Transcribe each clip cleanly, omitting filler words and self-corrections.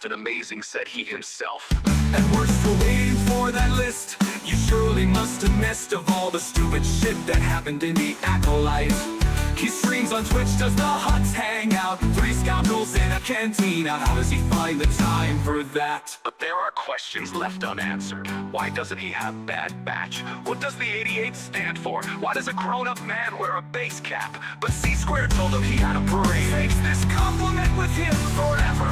Captain Amazing, said he himself. And we're still waiting for that list. You surely must have missed of all the stupid shit that happened in the Acolyte. He streams on Twitch, does the huts hang out? 3 scoundrels in a cantina, how does he find the time for that? But there are questions left unanswered. Why doesn't he have bad batch? What does the 88 stand for? Why does a grown-up man wear a base cap? But C-Squared told him he had a parade. Takes this compliment with him forever.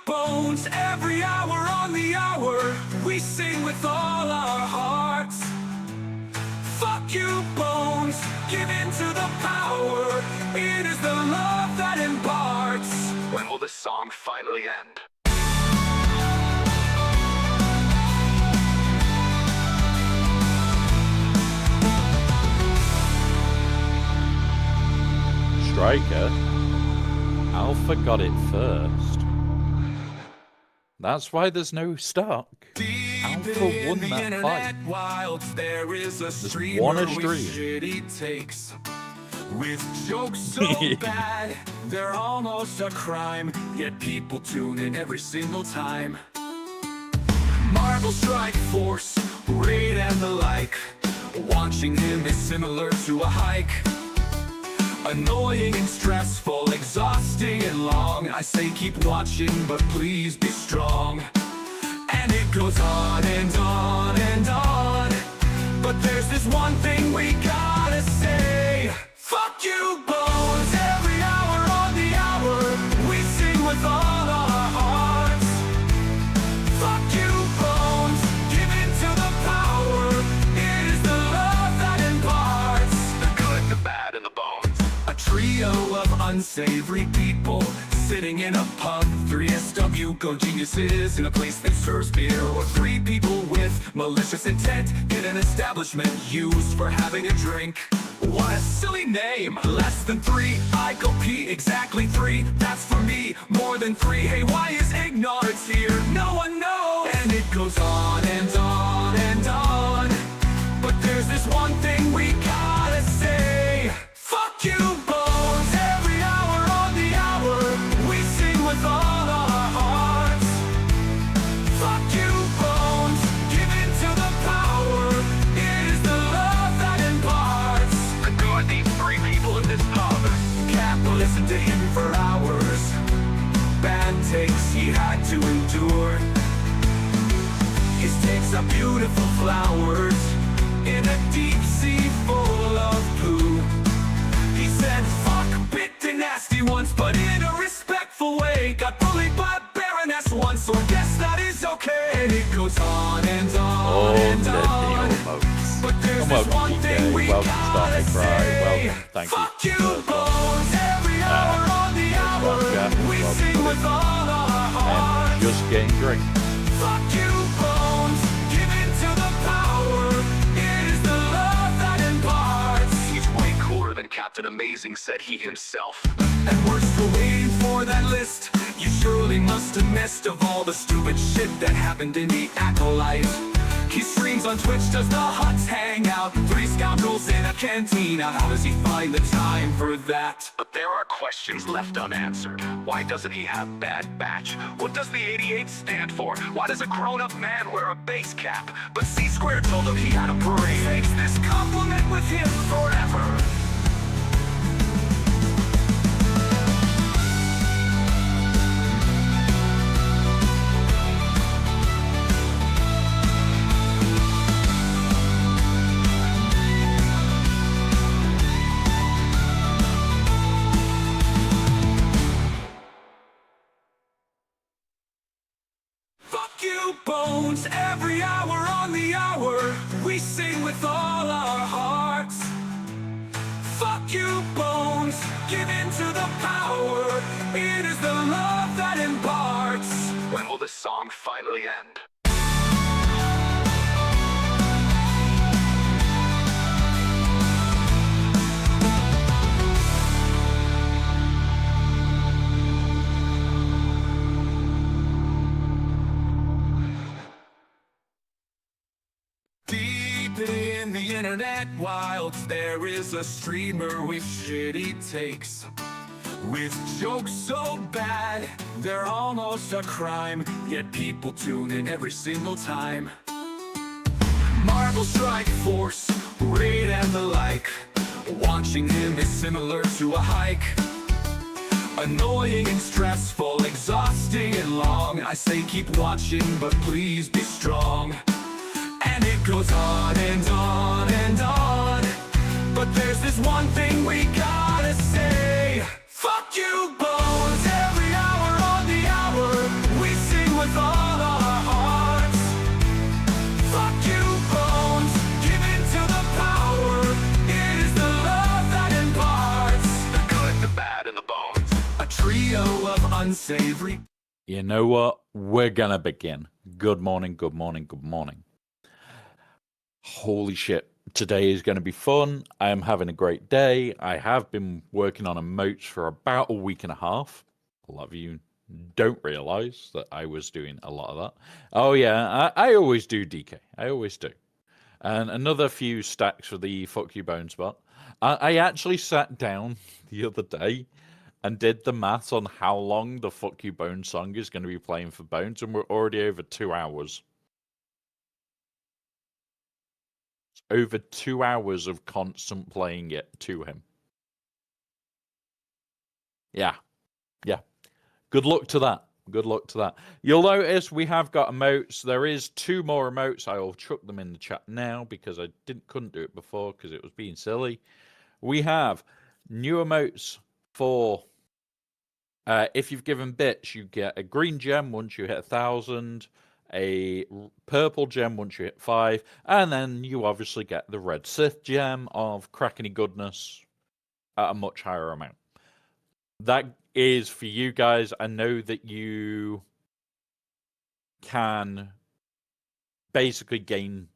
Bones, every hour on the hour, we sing with all our hearts. Fuck you, Bones, give in to the power. It is the love that imparts. When will this song finally end? Striker? Alpha got it first. That's why there's no stock. Alpha won that fight. There is a Just won a stream. He takes with jokes so bad they're almost a crime, yet people tune in every single time. Marvel Strike Force, Raid and the like. Watching him is similar to a hike. Annoying and stressful, exhausting and long. I say keep watching, but please be strong. And it goes on and on and on. But there's this one thing we gotta say. Fuck you, Bones, every hour on the hour. We sing with all our hearts. Fuck you, Bones, give in to the power. It is the love that imparts. The good, the bad, and the bones. A trio of unsavory people sitting in a pub. 3 SW go geniuses in a place that serves beer. Or 3 people with malicious intent in an establishment used for having a drink. What a silly name. Less than 3, I go pee. Exactly 3, that's for me. More than 3, hey, why is ignorance here? No one knows. And it goes on and on and on. But there's this one thing we gotta say. Fuck you, Bones, every hour on the hour. We sing with all our hearts. Fuck you, Bones, give in to the power. It is the love that imparts. Adore these 3 people in this pub. Cap listened to him for hours. Bad takes he had to endure. His takes are beautiful flowers in a deep sea full of poo. He said fuck bit nasty once, but in a respectful way. Got bullied by Baroness once, so I guess that is okay. And it goes on and on and on. But there's this one thing we gotta say. Fuck you, Bones, every hour on the hour. We sing with all our hearts. Just getting drink. Fuck you, Bones, give in to the power. It is the love that imparts. He's way cooler than Captain Amazing, said he himself. And we're still waiting for that list. You surely must have missed of all the stupid shit that happened in the Acolyte. He streams on Twitch, does the huts hang out? 3 scoundrels in a cantina, how does he find the time for that? But there are questions left unanswered. Why doesn't he have bad batch? What does the 88 stand for? Why does a grown-up man wear a base cap? But C-Squared told him he had a parade. Takes this compliment with him forever. Bones, every hour on the hour. We sing with all our hearts. Fuck you, Bones, give in to the power. It is the love that imparts. When will this song finally end? get wild. There is a streamer with shitty takes, with jokes so bad, they're almost a crime, yet people tune in every single time. Marvel Strike Force, Raid and the like. Watching him is similar to a hike. Annoying and stressful, exhausting and long. I say keep watching, but please be strong. And it goes on and on and on. But there's this one thing we gotta say. Fuck you, Bones, every hour on the hour. We sing with all our hearts. Fuck you, Bones, give in to the power. It is the love that imparts the good, the bad, and the bones. A trio of unsavory. You know what? We're gonna begin. Good morning, good morning, good morning. Holy shit. Today is going to be fun. I am having a great day. I have been working on emotes for about a week and a half. A lot of you don't realize that I was doing a lot of that. Oh yeah, I always do DK. I always do. And another few stacks for the Fuck You Bones bot. I actually sat down the other day and did the maths on how long the Fuck You Bones song is going to be playing for Bones, and we're already over 2 hours. Over 2 hours of constant playing it to him. Yeah. Good luck to that. Good luck to that. You'll notice we have got emotes. There is 2 more emotes. I'll chuck them in the chat now because I couldn't do it before because it was being silly. We have new emotes for if you've given bits, you get a green gem once you hit 1,000. A purple gem once you hit 5, and then you obviously get the red Sith gem of crackeny goodness at a much higher amount. That is for you guys. I know that you can basically gain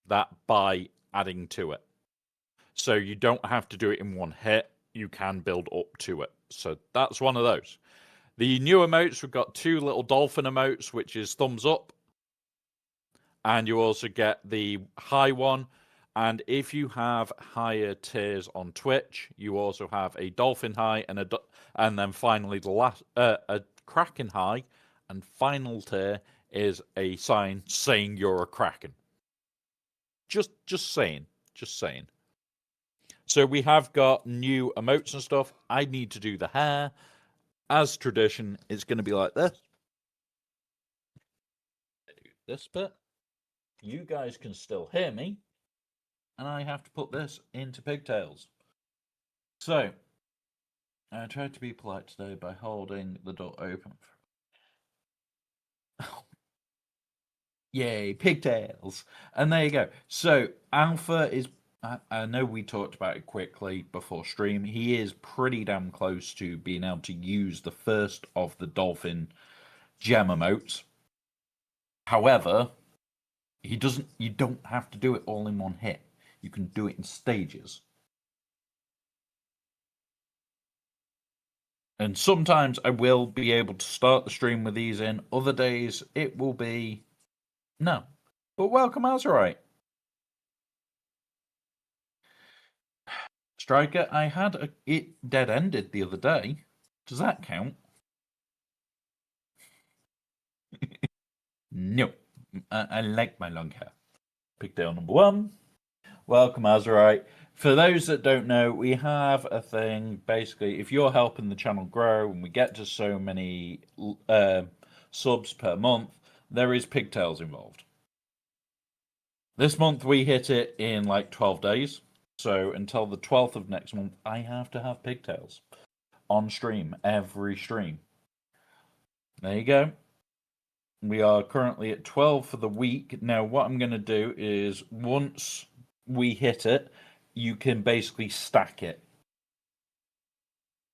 that by adding to it. So you don't have to do it in one hit. You can build up to it. So that's one of those. The new emotes, we've got 2 little dolphin emotes, which is thumbs up. And you also get the high one. And if you have higher tiers on Twitch, you also have a dolphin high and then finally the last a kraken high. And final tier is a sign saying you're a kraken. Just saying. So we have got new emotes and stuff. I need to do the hair. As tradition, it's going to be like this. This bit. You guys can still hear me. And I have to put this into pigtails. So, I tried to be polite today by holding the door open. Yay, pigtails. And there you go. So, Alpha is... I know we talked about it quickly before stream. He is pretty damn close to being able to use the first of the dolphin gem emotes. However, you don't have to do it all in one hit. You can do it in stages. And sometimes I will be able to start the stream with these in. Other days it will be no. But welcome, Azurite. Striker, I had it dead-ended the other day. Does that count? No. I like my long hair. Pigtail number 1. Welcome, Azurite. For those that don't know, we have a thing. Basically, if you're helping the channel grow and we get to so many subs per month, there is pigtails involved. This month we hit it in like 12 days. So until the 12th of next month, I have to have pigtails on stream, every stream. There you go. We are currently at 12 for the week. Now, what I'm going to do is once we hit it, you can basically stack it.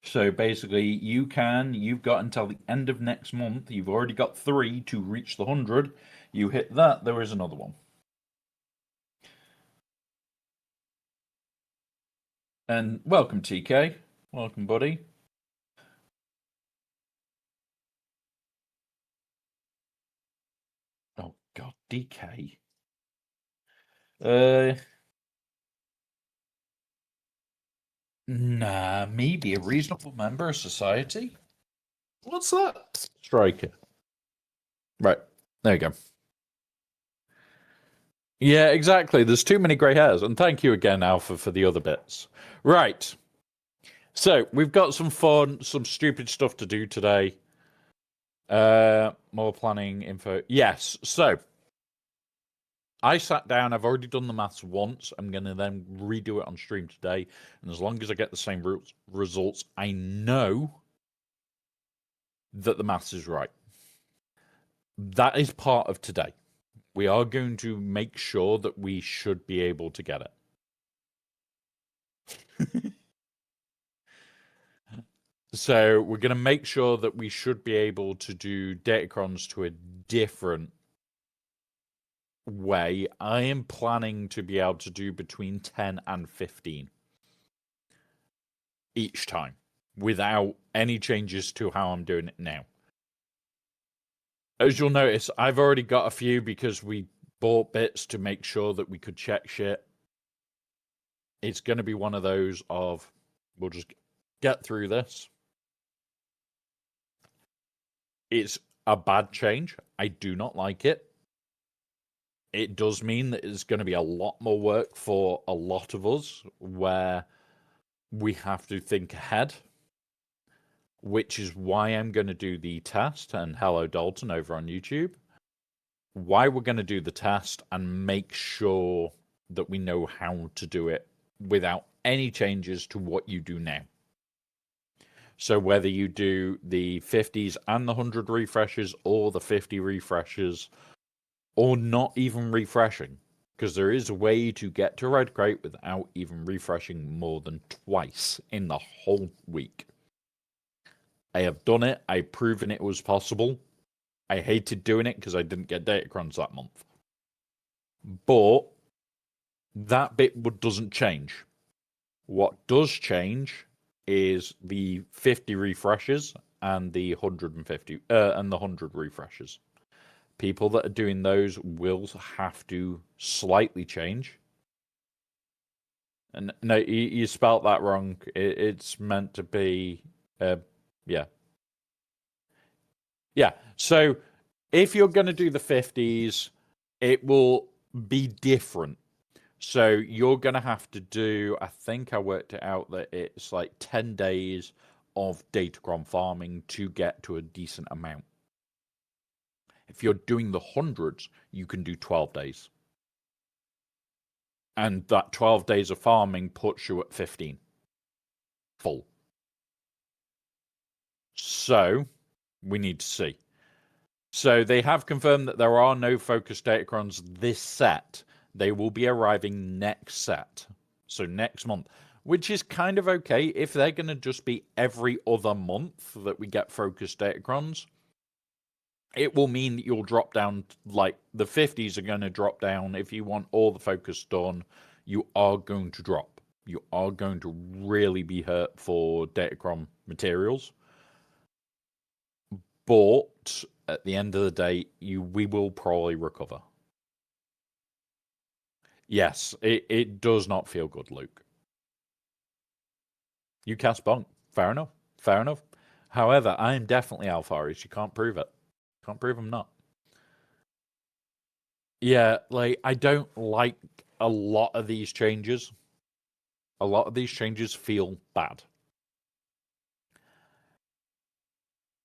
So basically, you've got until the end of next month. You've already got 3 to reach the 100. You hit that, there is another one. And welcome, TK. Welcome, buddy. Oh, God, DK. Nah, me be a reasonable member of society. What's that? Striker. Right. There you go. Yeah, exactly. There's too many grey hairs. And thank you again, Alpha, for the other bits. Right. So we've got some fun, some stupid stuff to do today. More planning info. Yes. So I sat down. I've already done the maths once. I'm going to then redo it on stream today. And as long as I get the same results, I know that the maths is right. That is part of today. We are going to make sure that we should be able to get it. So we're going to make sure that we should be able to do datacrons to a different way. I am planning to be able to do between 10 and 15 each time without any changes to how I'm doing it now. As you'll notice, I've already got a few because we bought bits to make sure that we could check shit. It's going to be one of those of, we'll just get through this. It's a bad change. I do not like it. It does mean that it's going to be a lot more work for a lot of us where we have to think ahead, which is why I'm going to do the test, and hello Dalton over on YouTube, why we're going to do the test and make sure that we know how to do it without any changes to what you do now. So whether you do the 50s and the 100 refreshes or the 50 refreshes or not even refreshing, because there is a way to get to Red Crate without even refreshing more than twice in the whole week. I have done it. I've proven it was possible. I hated doing it because I didn't get datacrons that month. But that bit doesn't change. What does change is the 50 refreshes and the 150 and the 100 refreshes. People that are doing those will have to slightly change. And no, you spelt that wrong. It's meant to be, yeah. Yeah. So if you're going to do the 50s, it will be different. So you're going to have to do, I think I worked it out that it's like 10 days of datacron farming to get to a decent amount. If you're doing the hundreds, you can do 12 days. And that 12 days of farming puts you at 15. Full. So we need to see. So they have confirmed that there are no focus datacrons this set. They will be arriving next set. So next month. Which is kind of okay if they're going to just be every other month that we get focus datacrons. It will mean that you'll drop down, like the 50s are going to drop down. If you want all the focus done, you are going to drop. You are going to really be hurt for datacron materials. But at the end of the day, we will probably recover. Yes, it does not feel good, Luke. You cast bonk. Fair enough. Fair enough. However, I am definitely Alpharis. You can't prove it. Can't prove I'm not. Yeah, like, I don't like a lot of these changes. A lot of these changes feel bad.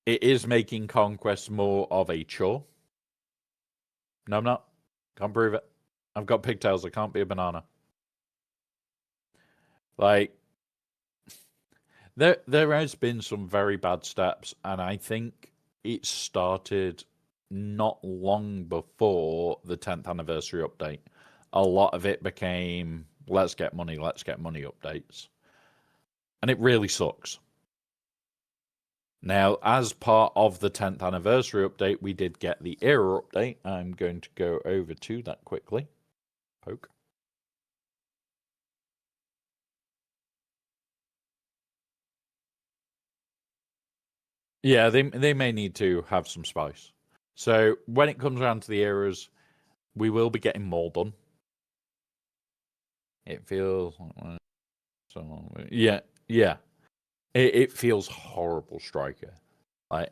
It is making Conquest more of a chore. No, I'm not. Can't prove it. I've got pigtails. I can't be a banana. Like, there has been some very bad steps, and I think it started not long before the 10th anniversary update. A lot of it became, let's get money updates. And it really sucks. Now, as part of the 10th anniversary update, we did get the era update. I'm going to go over to that quickly. Poke. Yeah, they may need to have some spice. So when it comes around to the eras, we will be getting more done. It feels like, so yeah, Yeah. It feels horrible, Striker. Like,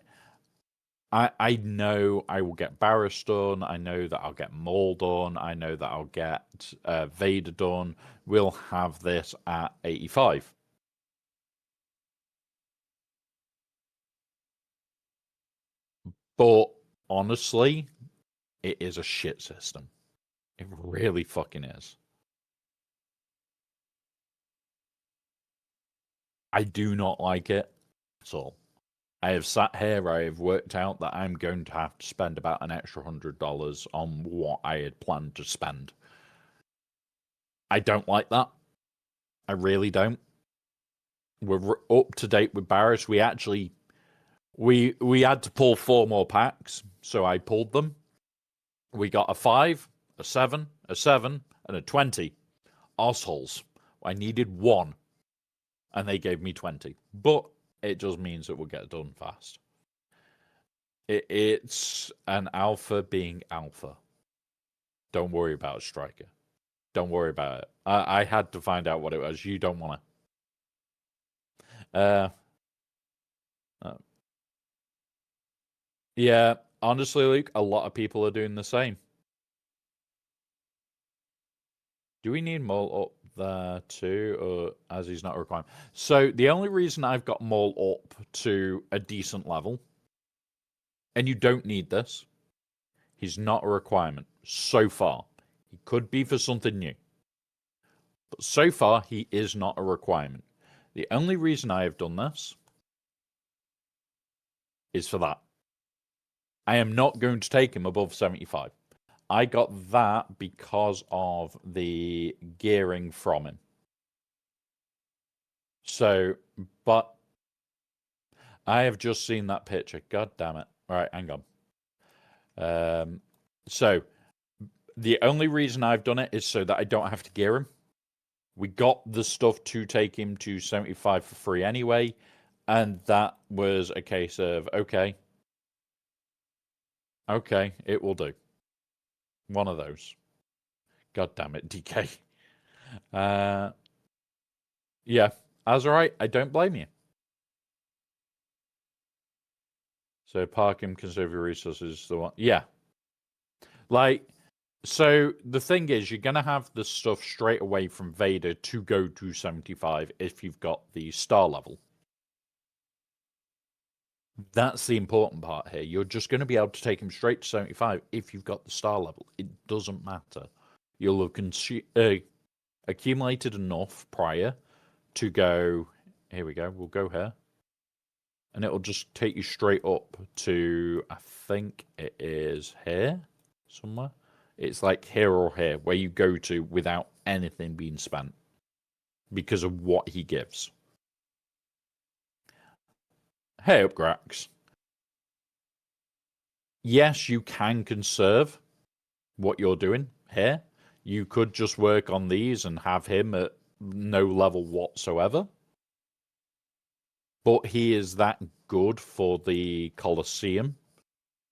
I know I will get Barris done. I know that I'll get Maul done. I know that I'll get Vader done. We'll have this at 85. But honestly, it is a shit system. It really fucking is. I do not like it at all. I have sat here, I have worked out that I'm going to have to spend about an extra $100 on what I had planned to spend. I don't like that. I really don't. We're up to date with Barris. We actually we had to pull 4 more packs, so I pulled them. We got a 5, a 7, a 7, and a 20. Assholes. I needed 1, and they gave me 20. But it just means that we'll get done fast. It's an alpha being alpha. Don't worry about a Striker. Don't worry about it. I had to find out what it was. You don't want to. Yeah, honestly, Luke, a lot of people are doing the same. Do we need Maul up there too, or as he's not a requirement? So the only reason I've got Maul up to a decent level, and you don't need this, he's not a requirement so far. He could be for something new. But so far, he is not a requirement. The only reason I have done this is for that. I am not going to take him above 75. I got that because of the gearing from him. So, but I have just seen that picture. God damn it. All right, hang on. So, the only reason I've done it is so that I don't have to gear him. We got the stuff to take him to 75 for free anyway, and that was a case of, okay, it will do. One of those. God damn it, DK. Yeah, that's all right. I don't blame you. So park him, conserve your resources. The one, yeah. Like, so the thing is, you're gonna have the stuff straight away from Vader to go to 75 if you've got the star level. That's the important part here. You're just going to be able to take him straight to 75 if you've got the star level. It doesn't matter. You'll have accumulated enough prior to go. Here we go. We'll go here. And it'll just take you straight up to, I think it is here somewhere. It's like here or here, where you go to without anything being spent because of what he gives. Hey up, Grax. Yes, you can conserve what you're doing here. You could just work on these and have him at no level whatsoever. But he is that good for the Colosseum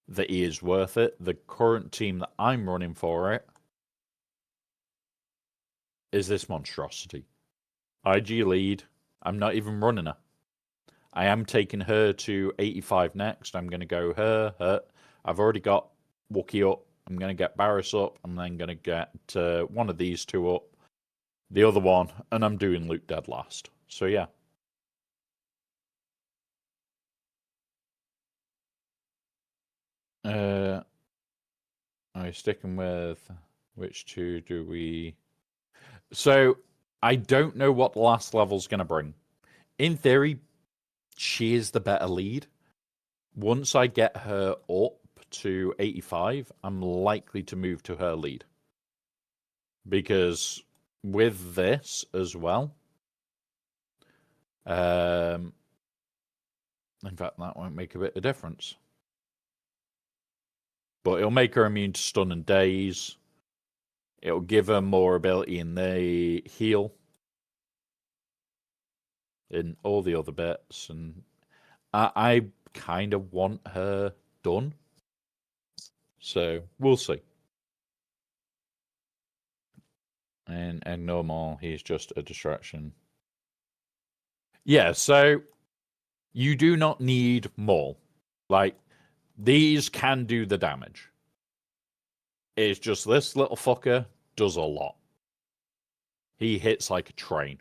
that he is worth it. The current team that I'm running for it is this monstrosity. IG lead. I'm not even running her. I am taking her to 85 next. I'm going to go her. I've already got Wookiee up. I'm going to get Barris up. I'm then going to get one of these two up. The other one. And I'm doing Luke dead last. So, yeah. Are we sticking with... Which two do we... So, I don't know what the last level's going to bring. In theory, she is the better lead. Once I get her up to 85, I'm likely to move to her lead. Because with this as well, in fact, that won't make a bit of difference. But it'll make her immune to stun and daze. It'll give her more ability in the heal. In all the other bits. And I kind of want her done. So, we'll see. And normal, he's just a distraction. Yeah, so you do not need more. Like, these can do the damage. It's just this little fucker does a lot. He hits like a train.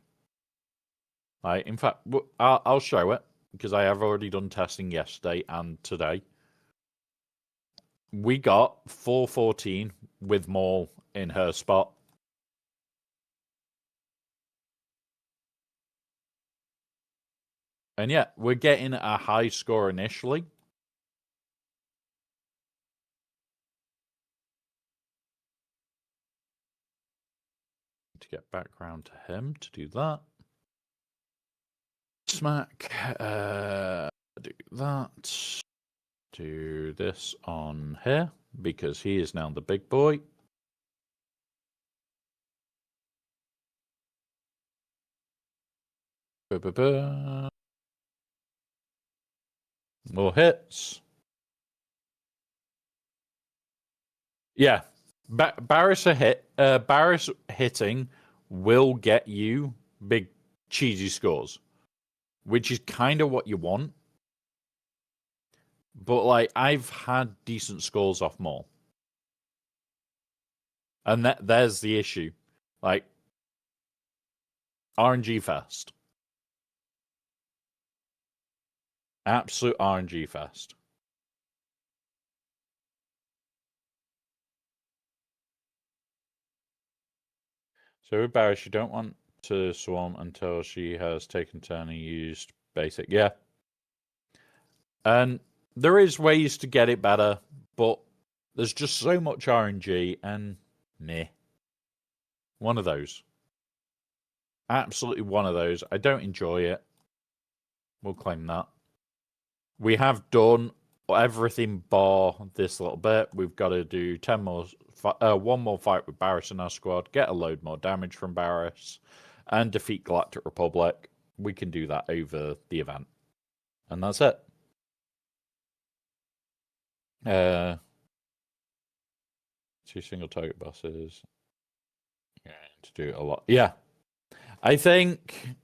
Like, in fact, I'll show it because I have already done testing yesterday and today. We got 414 with Maul in her spot. And yeah, we're getting a high score initially. To get background to him to do that. Smack. Do that. Do this on here because he is now the big boy. More hits. Yeah, Barris hitting will get you big cheesy scores, which is kind of what you want. But like, I've had decent scores off Maul, and there's the issue. Like, RNG fest, absolute RNG fest. So with Barris, you don't want to swarm until she has taken turn and used basic. Yeah. And there is ways to get it better, but there's just so much RNG and meh. One of those. Absolutely one of those. I don't enjoy it. We'll claim that. We have done everything bar this little bit. We've got to do 10 more, one more fight with Barris in our squad, get a load more damage from Barris, and defeat Galactic Republic. We can do that over the event. And that's it. Two single target bosses. Yeah, to do a lot. Yeah. I think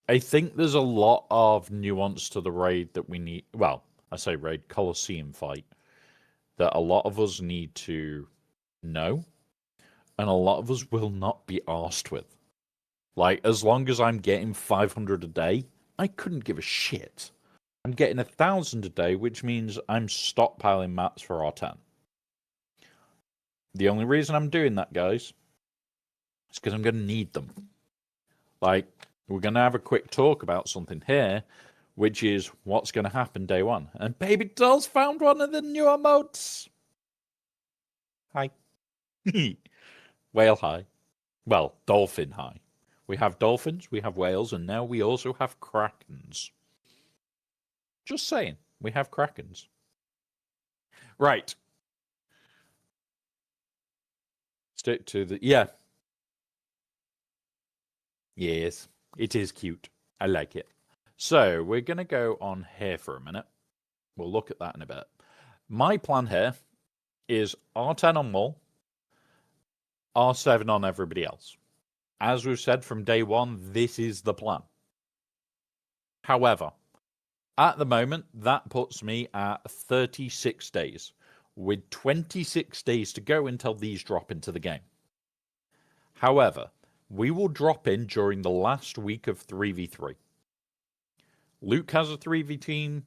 there's a lot of nuance to the raid that we need. Well, I say raid, Colosseum fight, that a lot of us need to know, and a lot of us will not be arsed with. Like, as long as I'm getting 500 a day, I couldn't give a shit. I'm getting 1,000 a day, which means I'm stockpiling mats for R10. The only reason I'm doing that, guys, is because I'm going to need them. Like, we're going to have a quick talk about something here, which is what's going to happen day one. And Baby Doll's found one of the new emotes. Hi. Whale high. Well, dolphin high. We have dolphins, we have whales, and now we also have krakens. Just saying, we have krakens. Right. Stick to the... Yeah. Yes, it is cute. I like it. So, we're going to go on here for a minute. We'll look at that in a bit. My plan here is R10 on Maul, R7 on everybody else. As we've said from day one, this is the plan. However, at the moment, that puts me at 36 days, with 26 days to go until these drop into the game. However, we will drop in during the last week of 3v3. Luke has a 3v team,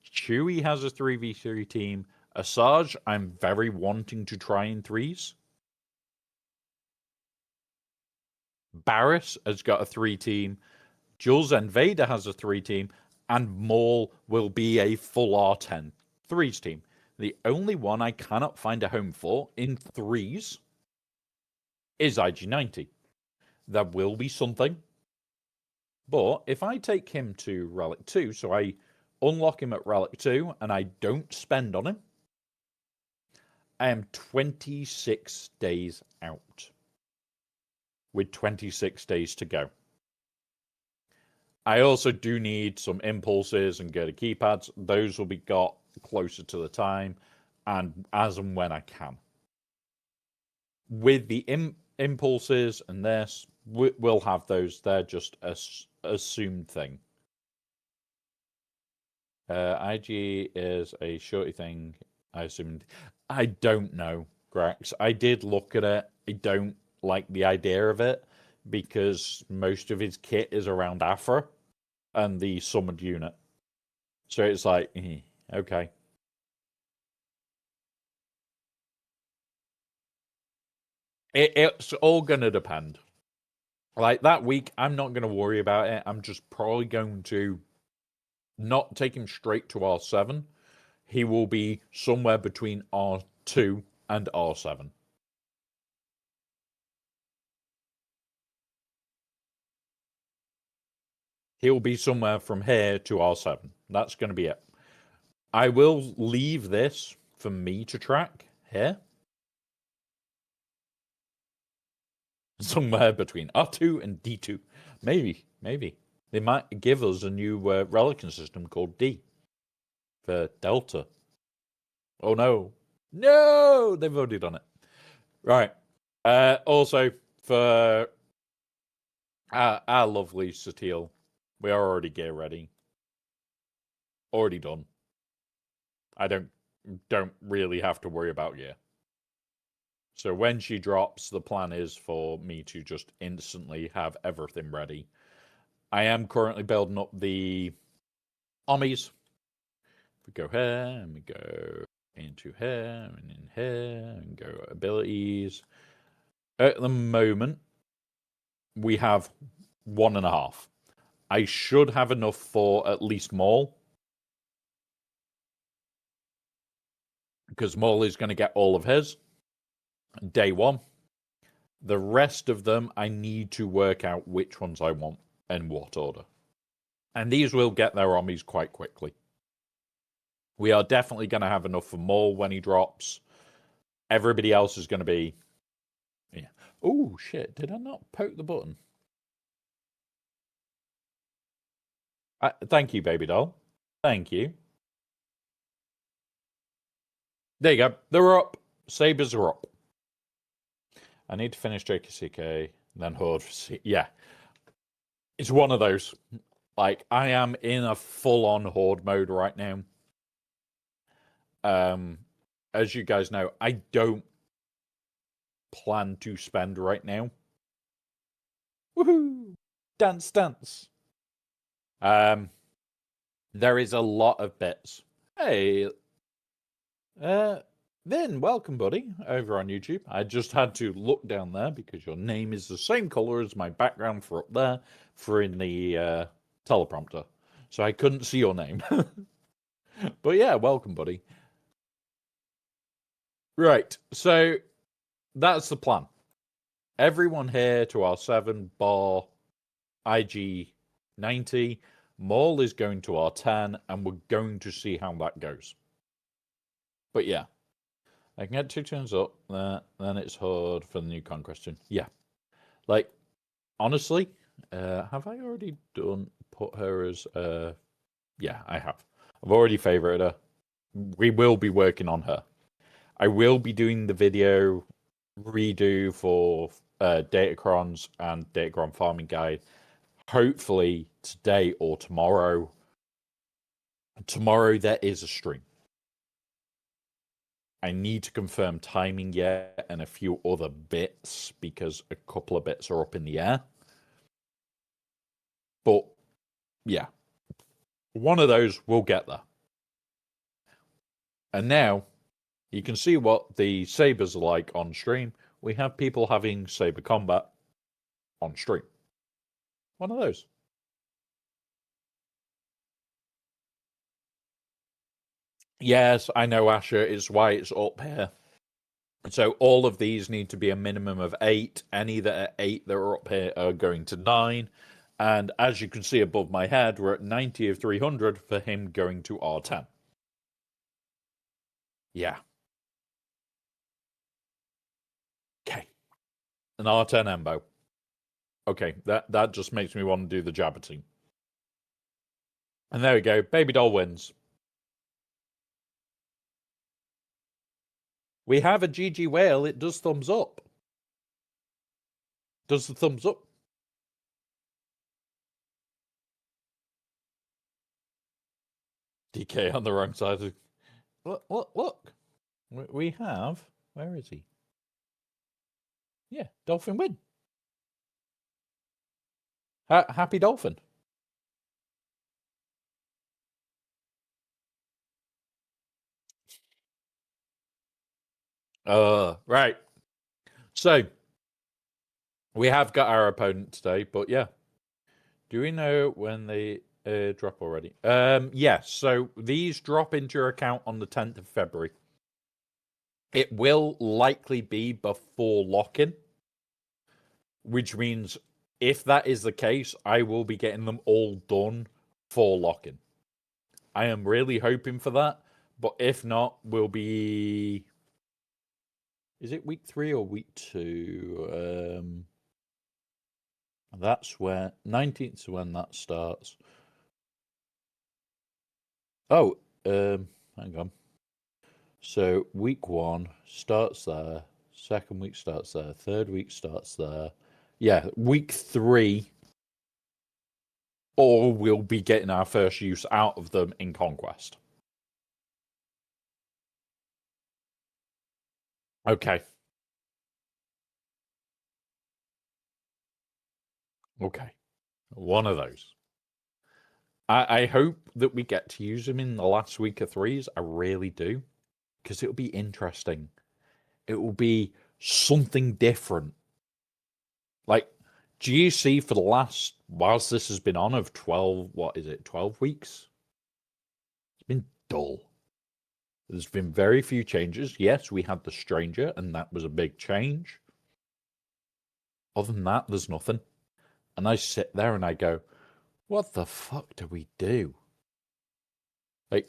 Chewie has a 3v3 team, Asajj, I'm very wanting to try in threes. Barris has got a 3 team, Jules and Vader has a 3 team, and Maul will be a full R10 threes team. The only one I cannot find a home for in threes is IG-90. There will be something. But if I take him to Relic 2, so I unlock him at Relic 2 and I don't spend on him, I am 26 days out. With 26 days to go. I also do need some impulses and go to keypads. Those will be got closer to the time and as and when I can. With the impulses and this, we'll have those. They're just a assumed thing. IG is a shorty thing, I assumed. I don't know, Grax. I did look at it. I don't like the idea of it because most of his kit is around Afra and the summoned unit. So it's like, okay. It's all going to depend. Like that week, I'm not going to worry about it. I'm just probably going to not take him straight to R7. He will be somewhere between R2 and R7. He'll be somewhere from here to R7. That's going to be it. I will leave this for me to track here. Somewhere between R2 and D2. Maybe. They might give us a new reliquing system called D for Delta. Oh no. No! They've already done it. Right. Also, for our lovely Satil, we are already gear ready. Already done. I don't really have to worry about gear. So when she drops, the plan is for me to just instantly have everything ready. I am currently building up the armies. We go here, and we go into here, and in here, and go abilities. At the moment, we have 1.5. I should have enough for at least Maul. Because Maul is going to get all of his. Day 1. The rest of them, I need to work out which ones I want and what order. And these will get their armies quite quickly. We are definitely going to have enough for Maul when he drops. Everybody else is going to be... Yeah. Oh, shit. Did I not poke the button? Thank you, baby doll. Thank you. There you go. They're up. Sabres are up. I need to finish JKCK, then Horde. Yeah. It's one of those. Like, I am in a full-on Horde mode right now. As you guys know, I don't plan to spend right now. Woohoo! Dance, dance. There is a lot of bits. Hey, Vin, welcome, buddy, over on YouTube. I just had to look down there because your name is the same color as my background for up there for in the teleprompter. So I couldn't see your name. But yeah, welcome, buddy. Right, so that's the plan. Everyone here to R7 bar IG 90. Maul is going to R10, and we're going to see how that goes. But yeah, I can get 2 turns up there, then it's hard for the new conquestion. Yeah, like, honestly, have I already put her as, yeah, I have. I've already favorited her. We will be working on her. I will be doing the video redo for Datacrons and Datacron Farming Guide, hopefully today or tomorrow. Tomorrow there is a stream. I need to confirm timing yet and a few other bits because a couple of bits are up in the air. But yeah, one of those will get there. And now you can see what the sabers are like on stream. We have people having saber combat on stream. One of those. Yes, I know, Asher. It's why it's up here. So all of these need to be a minimum of 8. Any that are 8 that are up here are going to 9. And as you can see above my head, we're at 90 of 300 for him going to R10. Yeah. Okay. An R10 Embo. Okay, that just makes me want to do the Jabba team. And there we go. Baby doll wins. We have a GG whale. It does thumbs up. Does the thumbs up? DK on the wrong side of... Look. We have... Where is he? Yeah, Dolphin win. Happy Dolphin. Right. So, we have got our opponent today, but yeah. Do we know when they drop already? Yes. So, these drop into your account on the 10th of February. It will likely be before lock-in, which means if that is the case, I will be getting them all done for lock-in. I am really hoping for that, but if not, we'll be... Is it week 3 or week 2? That's where 19th is when that starts. Oh, hang on. So week 1 starts there. Second week starts there. Third week starts there. Yeah, week 3. Or we'll be getting our first use out of them in Conquest. Okay. Okay. One of those. I hope that we get to use them in the last week of 3s. I really do. Because it'll be interesting. It will be something different. Like, GAC for the last, whilst this has been on, of 12, what is it, 12 weeks? It's been dull. There's been very few changes. Yes, we had the Stranger, and that was a big change. Other than that, there's nothing. And I sit there and I go, what the fuck do we do? Like,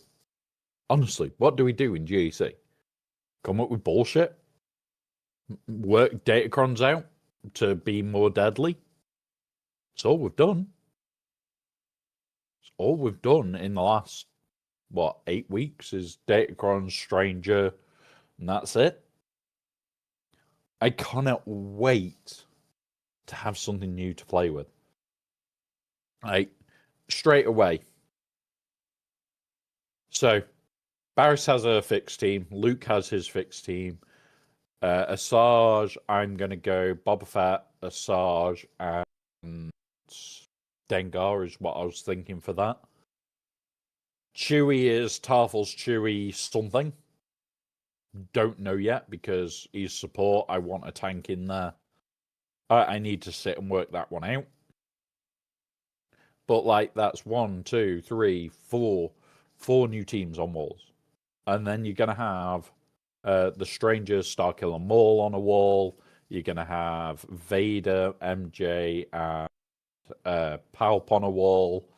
honestly, what do we do in GAC? Come up with bullshit? Work Datacrons out to be more deadly? It's all we've done. It's all we've done in the last, 8 weeks is Datacron, Stranger, and that's it. I cannot wait to have something new to play with. Like, straight away. So, Barris has a fixed team. Luke has his fixed team. Asajj, I'm going to go Boba Fett, Asajj, and Dengar is what I was thinking for that. Chewie is Tarful's Chewie something. Don't know yet because he's support. I want a tank in there. I need to sit and work that one out. But like that's 1, 2, 3, 4 new teams on walls. And then you're gonna have the Strangers, Starkiller Maul on a wall. You're gonna have Vader, MJ, and Palp on a wall.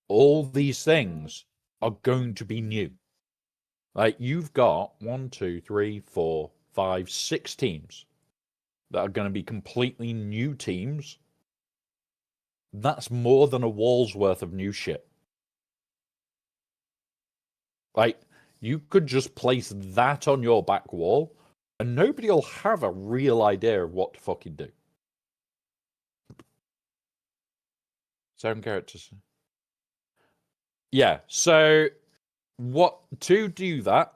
All these things are going to be new. Like you've got 1, 2, 3, 4, 5, 6 teams that are going to be completely new teams. That's more than a wall's worth of new shit. Like, you could just place that on your back wall, and nobody will have a real idea of what to fucking do. 7 characters. Yeah, so what to do that?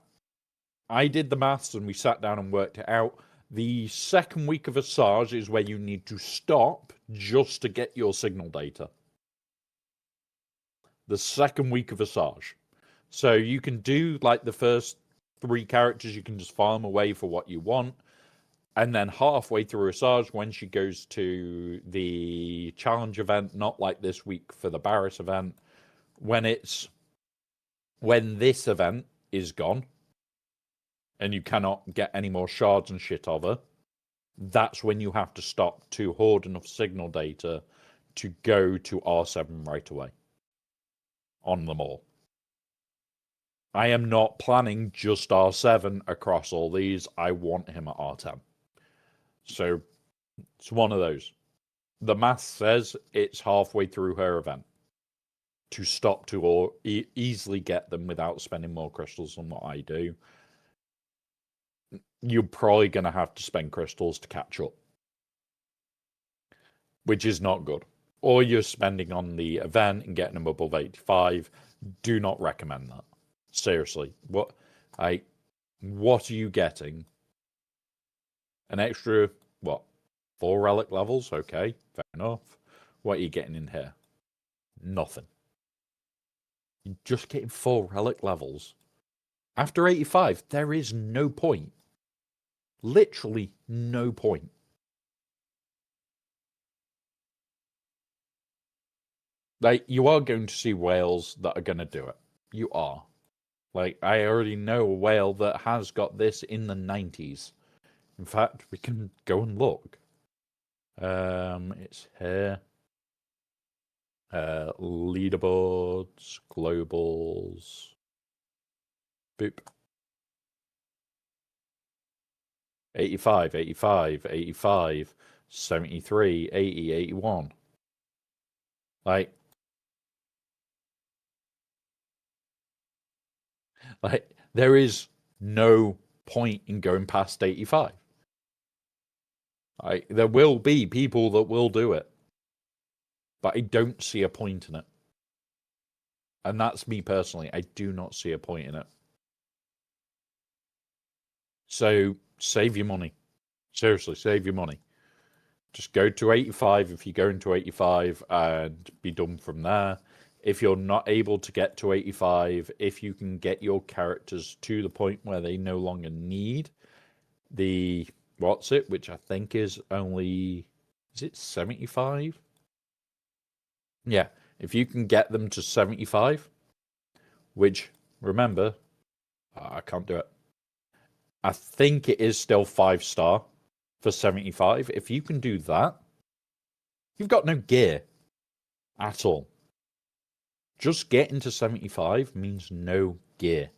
I did the maths and we sat down and worked it out. The second week of Asajj is where you need to stop just to get your signal data. The second week of Asajj. So you can do like the first 3 characters, you can just farm away for what you want. And then halfway through Asajj, when she goes to the challenge event, not like this week for the Barris event, when this event is gone, and you cannot get any more shards and shit of her, that's when you have to stop to hoard enough signal data to go to R7 right away. On them all. I am not planning just R7 across all these. I want him at R10. So, it's one of those. The math says it's halfway through her event to stop to or easily get them without spending more crystals than what I do. You're probably going to have to spend crystals to catch up. which is not good. Or you're spending on the event and getting them above 85. Do not recommend that. Seriously. What are you getting? An extra, what? 4 relic levels? Okay, fair enough. What are you getting in here? Nothing. You're just getting 4 relic levels. After 85, there is no point. Literally no point. Like, you are going to see whales that are going to do it. You are. Like, I already know a whale that has got this in the 90s. In fact, we can go and look. It's here. Leaderboards, globals. Boop. 85, 85, 85, 73, 80, 81. Like, there is no point in going past 85. There will be people that will do it, but I don't see a point in it. And that's me personally. I do not see a point in it. So save your money. Seriously, save your money. Just go to 85 if you go into 85 and be done from there. If you're not able to get to 85, if you can get your characters to the point where they no longer need the which I think is only, is it 75? Yeah, if you can get them to 75, which, remember, I can't do it. I think it is still 5-star for 75. If you can do that, you've got no gear at all. Just getting to 75 means no gear.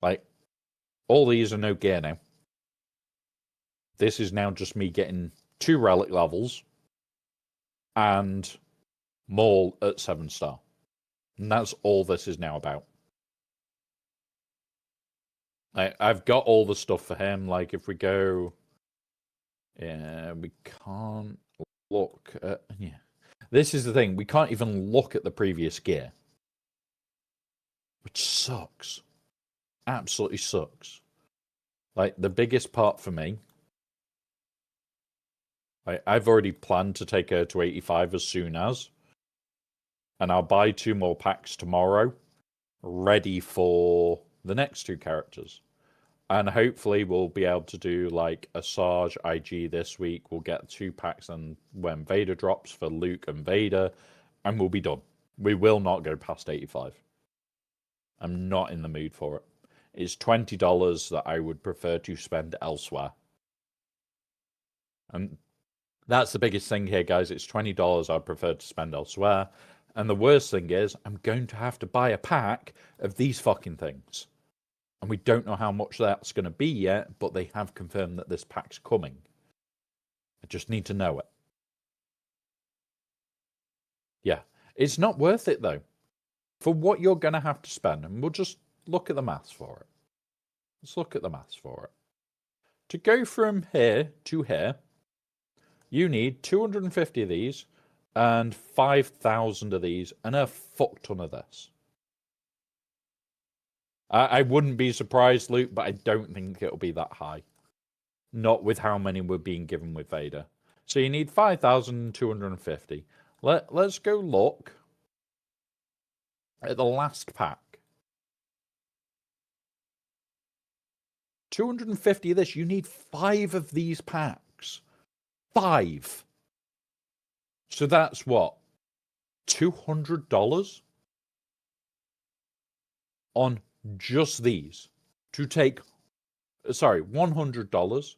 Like, all these are no gear now. This is now just me getting 2 relic levels and Maul at 7-star. And that's all this is now about. I've got all the stuff for him. Like, if we go... Yeah, we can't look at... Yeah. This is the thing. We can't even look at the previous gear. Which sucks. Absolutely sucks. Like, the biggest part for me... I've already planned to take her to 85 as soon as. And I'll buy 2 more packs tomorrow. Ready for the next 2 characters. And hopefully we'll be able to do like a Sarge IG this week. We'll get 2 packs and when Vader drops for Luke and Vader. And we'll be done. We will not go past 85. I'm not in the mood for it. It's $20 that I would prefer to spend elsewhere. And that's the biggest thing here, guys. It's $20 I prefer to spend elsewhere. And the worst thing is, I'm going to have to buy a pack of these fucking things. And we don't know how much that's going to be yet, but they have confirmed that this pack's coming. I just need to know it. Yeah. It's not worth it, though. For what you're going to have to spend. And we'll just look at the maths for it. Let's look at the maths for it. To go from here to here, you need 250 of these and 5,000 of these and a fuck ton of this. I wouldn't be surprised, Luke, but I don't think it'll be that high. Not with how many we're being given with Vader. So you need 5,250. Let's go look at the last pack. 250 of this. You need 5 of these packs. 5. So that's what? $200 on just these to take, sorry, $100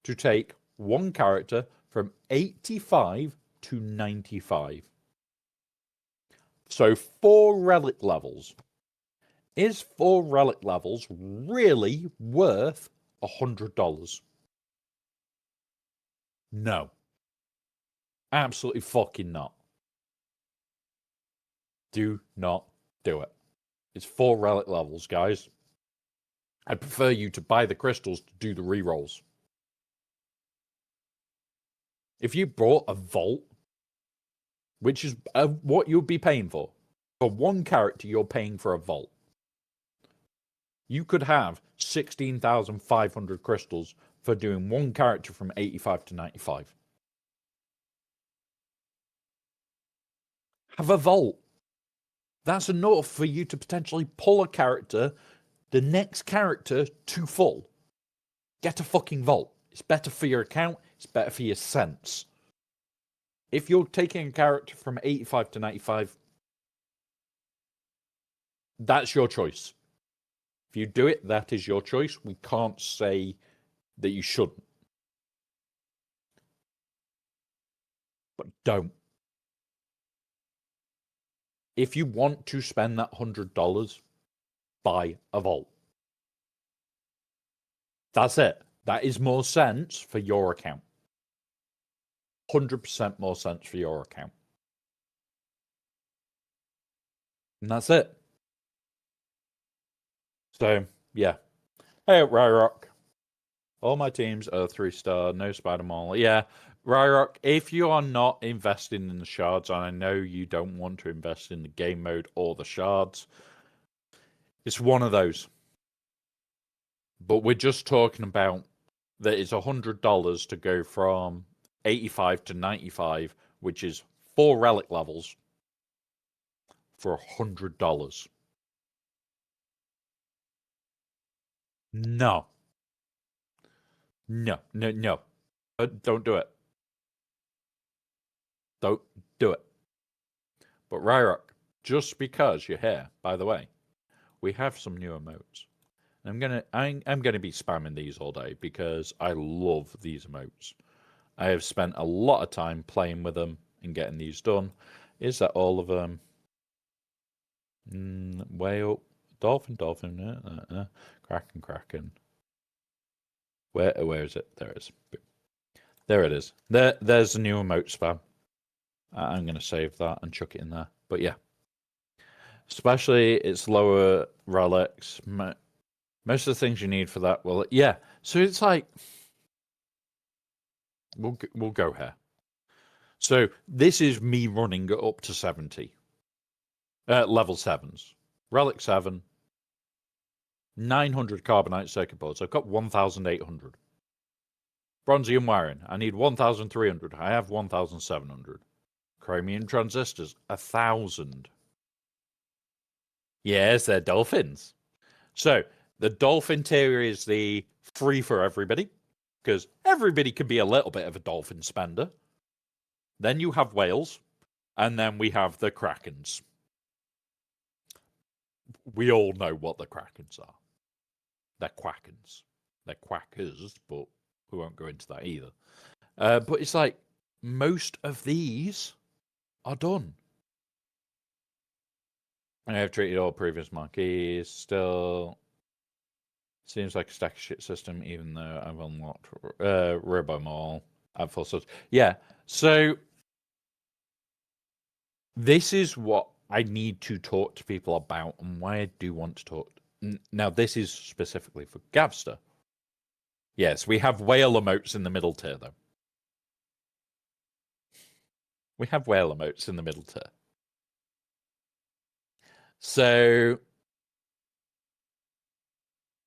to take one character from 85 to 95. So 4 relic levels. Is 4 relic levels really worth $100? No. Absolutely fucking not. Do not do it. It's 4 relic levels, guys. I prefer you to buy the crystals to do the rerolls. If you bought a vault, which is what you'd be paying for one character, you're paying for a vault. You could have 16,500 crystals for doing one character from 85 to 95. Have a vault. That's enough for you to potentially pull a character, the next character, to full. Get a fucking vault. It's better for your account. It's better for your sense. If you're taking a character from 85 to 95, that's your choice. If you do it, that is your choice. We can't say that you shouldn't. But don't. If you want to spend that $100, buy a vault. That's it. That is more sense for your account. 100% more sense for your account. And that's it. So, yeah. Hey, Ryrock. All my teams are 3-star, no Spider-Man. Yeah, Ryrock, if you are not investing in the shards, and I know you don't want to invest in the game mode or the shards, it's one of those. But we're just talking about that it's $100 to go from 85 to 95, which is 4 relic levels for $100. No. No. Don't do it. Don't do it. But Ryrock, just because you're here, by the way, we have some new emotes. I'm gonna be spamming these all day because I love these emotes. I have spent a lot of time playing with them and getting these done. Is that all of them? Whale, dolphin, kraken. Where is it? There it is. There it is. There's the new emote spam. I'm going to save that and chuck it in there. But yeah. Especially its lower relics. Most of the things you need for that, well, yeah. So it's like, we'll go here. So this is me running up to 70. Level 7s. Relic 7. 900 carbonite circuit boards. I've got 1,800. Bronzium wiring. I need 1,300. I have 1,700. Chromium transistors. 1,000. Yes, they're dolphins. So the dolphin tier is the free for everybody, because everybody can be a little bit of a dolphin spender. Then you have whales, and then we have the krakens. We all know what the krakens are. They're quackens. They're quackers, but we won't go into that either. But it's like, most of these are done. I have treated all previous marquees. Still seems like a stack of shit system, even though I've unlocked Robo Mall at full source. Yeah, so this is what I need to talk to people about and why I do want to talk. Now, this is specifically for Gavster. Yes, we have whale emotes in the middle tier, though. We have whale emotes in the middle tier. So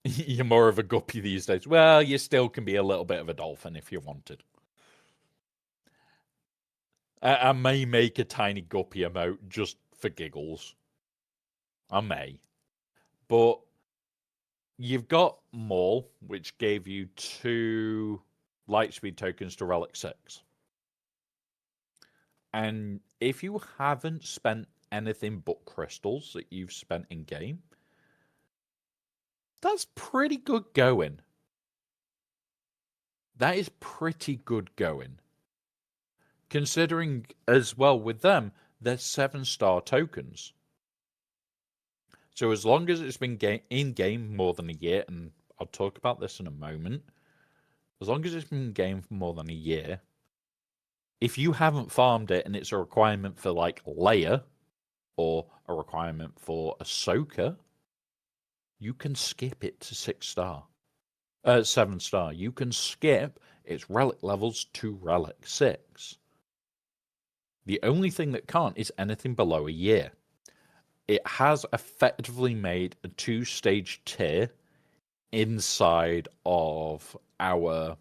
you're more of a guppy these days. Well, you still can be a little bit of a dolphin if you wanted. I may make a tiny guppy emote just for giggles. I may. But you've got Maul, which gave you 2 Lightspeed tokens to Relic 6. And if you haven't spent anything but crystals that you've spent in game, that's pretty good going. That is pretty good going. Considering as well with them, they're 7-star tokens. So as long as it's been in game more than a year, and I'll talk about this in a moment, as long as it's been in game for more than a year, if you haven't farmed it and it's a requirement for like Leia or a requirement for Ahsoka, you can skip it to 6-star. 7-star. You can skip its relic levels to relic 6. The only thing that can't is anything below a year. It has effectively made a 2-stage tier inside of our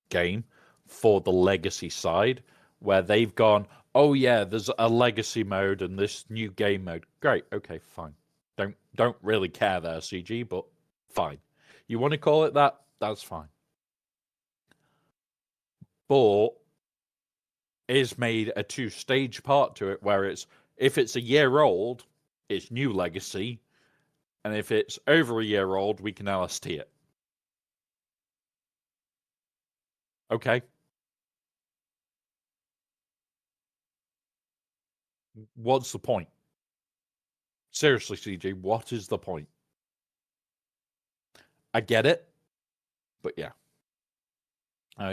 game for the legacy side, where they've gone, oh yeah, there's a legacy mode and this new game mode. Great, okay, fine. Don't really care there, CG, but fine. You want to call it that? That's fine. But it's made a 2-stage part to it where it's, if it's a year old, it's new legacy, and if it's over a year old, we can LST it. Okay. What's the point? Seriously, CG, what is the point? I get it, but yeah.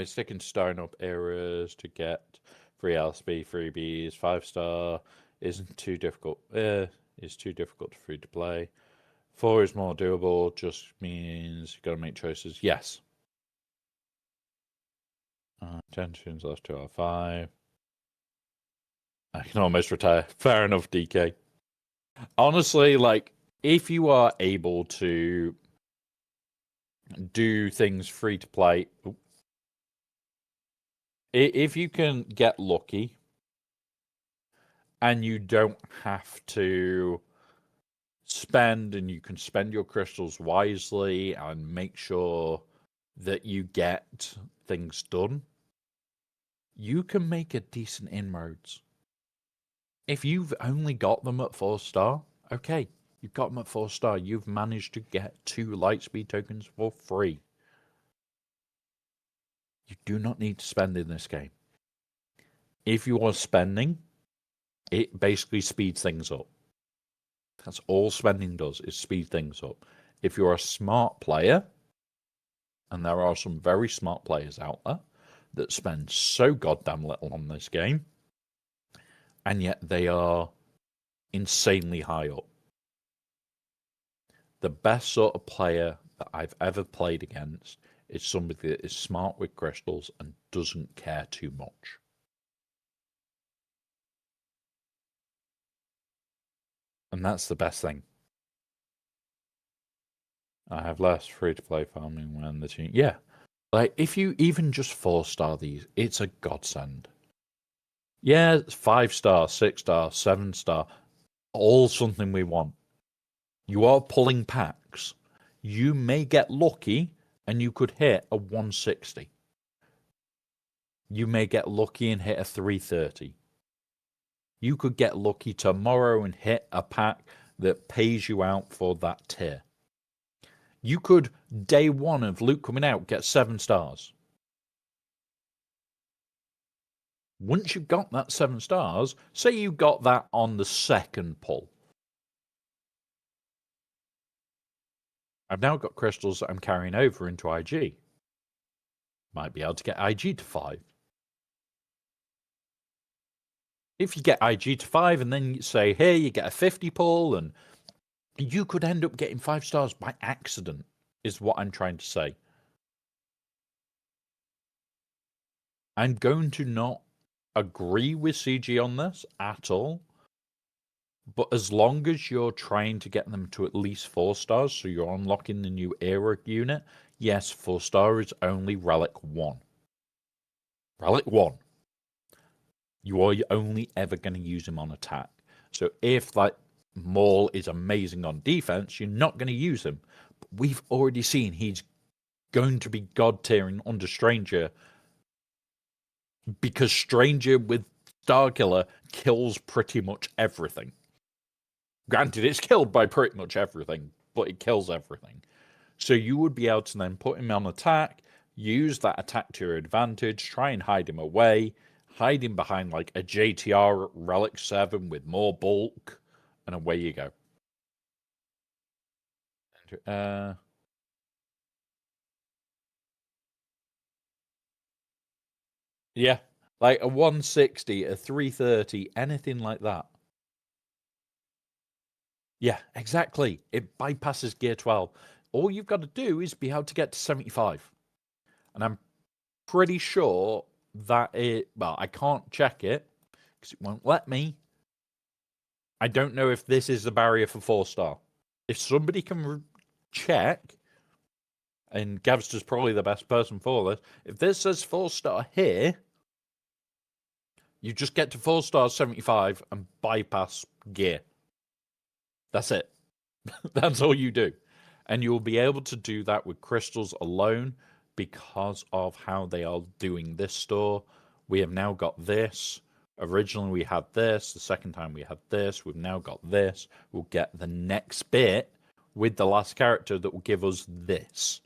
Sticking to starting up areas to get free LSB, freebies, 5-star isn't too difficult. It's too difficult for free to play. 4 is more doable, just means you gotta make choices. Yes. 10 tunes, last 2 out of 5. I can almost retire. Fair enough, DK. Honestly, like, if you are able to do things free to play, if you can get lucky and you don't have to spend, and you can spend your crystals wisely and make sure that you get things done, you can make a decent inroads. If you've only got them at 4-star, okay, you've got them at 4-star. You've managed to get 2 Lightspeed tokens for free. You do not need to spend in this game. If you are spending, it basically speeds things up. That's all spending does, is speed things up. If you're a smart player, and there are some very smart players out there that spend so goddamn little on this game, and yet they are insanely high up. The best sort of player that I've ever played against is somebody that is smart with crystals and doesn't care too much. And that's the best thing. I have less free-to-play farming when the team... Yeah. Like, if you even just 4-star these, it's a godsend. Yeah, 5-star, 6-star, 7-star, all something we want. You are pulling packs. You may get lucky and you could hit a 160. You may get lucky and hit a 330. You could get lucky tomorrow and hit a pack that pays you out for that tier. You could, day one of loot coming out, get 7 stars. Once you've got that 7 stars, say you got that on the second pull. I've now got crystals that I'm carrying over into IG. Might be able to get IG to 5. If you get IG to 5 and then you say, hey, you get a 50 pull, and you could end up getting 5 stars by accident, is what I'm trying to say. I'm going to not agree with CG on this at all. But as long as you're trying to get them to at least 4 stars, so you're unlocking the new era unit, yes, 4-star is only Relic 1. Relic 1. You are only ever going to use him on attack. So if that Maul is amazing on defense, you're not going to use him. But we've already seen he's going to be god tiering under Stranger, because Stranger with Starkiller kills pretty much everything. Granted, it's killed by pretty much everything, but it kills everything. So you would be able to then put him on attack, use that attack to your advantage, try and hide him away, hide him behind like a JTR Relic 7 with more bulk, and away you go. Yeah, like a 160, a 330, anything like that. Yeah, exactly. It bypasses gear 12. All you've got to do is be able to get to 75. And I'm pretty sure that well, I can't check it because it won't let me. I don't know if this is the barrier for 4-star. If somebody can check, and Gavster's probably the best person for this, if this says 4-star here, you just get to 4-star 75 and bypass gear. That's it. That's all you do. And you'll be able to do that with crystals alone because of how they are doing this store. We have now got this. Originally we had this. The second time we had this. We've now got this. We'll get the next bit with the last character that will give us this.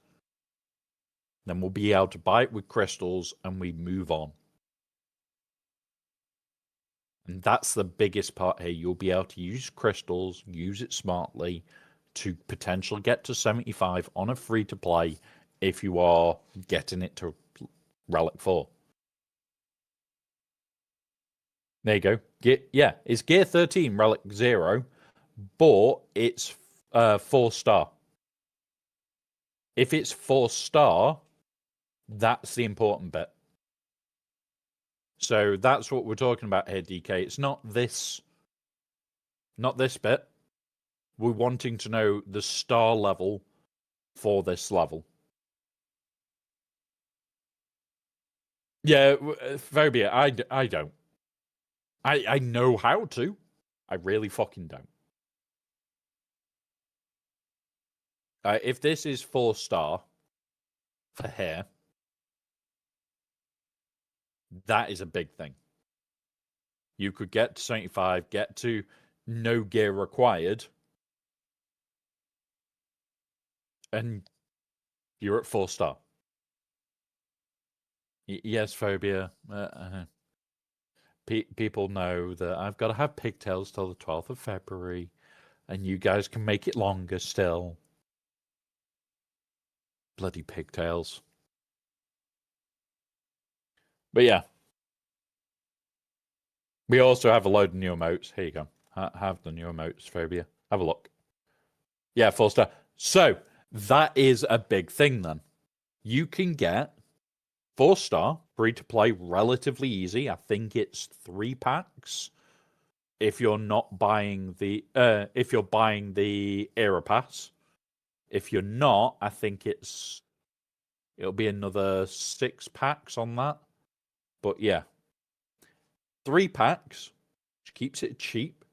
Then we'll be able to buy it with crystals and we move on. And that's the biggest part here. You'll be able to use crystals, use it smartly to potentially get to 75 on a free-to-play if you are getting it to Relic 4. There you go. Yeah, it's Gear 13, Relic 0, but it's 4-star. If it's 4-star, that's the important bit. So that's what we're talking about here, DK. It's not this bit. We're wanting to know the star level for this level. Yeah, Phobia, I don't. I know how to. I really fucking don't. If this is 4-star for here, that is a big thing. You could get to 75, get to no gear required, and you're at 4-star. Yes, Phobia. People know that I've got to have pigtails till the 12th of February, and you guys can make it longer still. Bloody pigtails. But yeah. We also have a load of new emotes. Here you go. Have the new emotes, Phobia. Have a look. Yeah, 4-star. So, that is a big thing then. You can get 4-star, free to play, relatively easy. I think it's 3 packs. If you're not buying the if you're buying the era pass. If you're not, I think it'll be another 6 packs on that. But yeah. 3 packs, which keeps it cheap.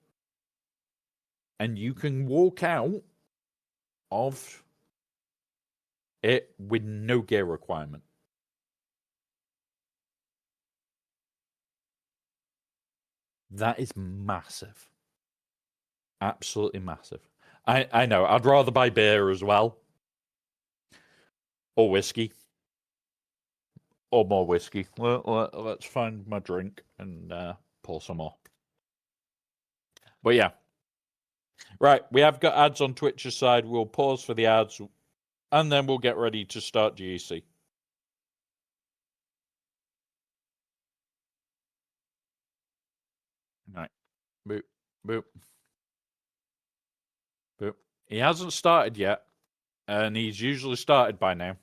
And you can walk out of it with no gear requirement. That is massive. Absolutely massive. I know. I'd rather buy beer as well. Or whiskey. Or more whiskey. Let's find my drink and pour some more. But yeah. Right. We have got ads on Twitch's side. We'll pause for the ads. And then we'll get ready to start GEC. Right. Boop. Boop. Boop. He hasn't started yet. And he's usually started by now.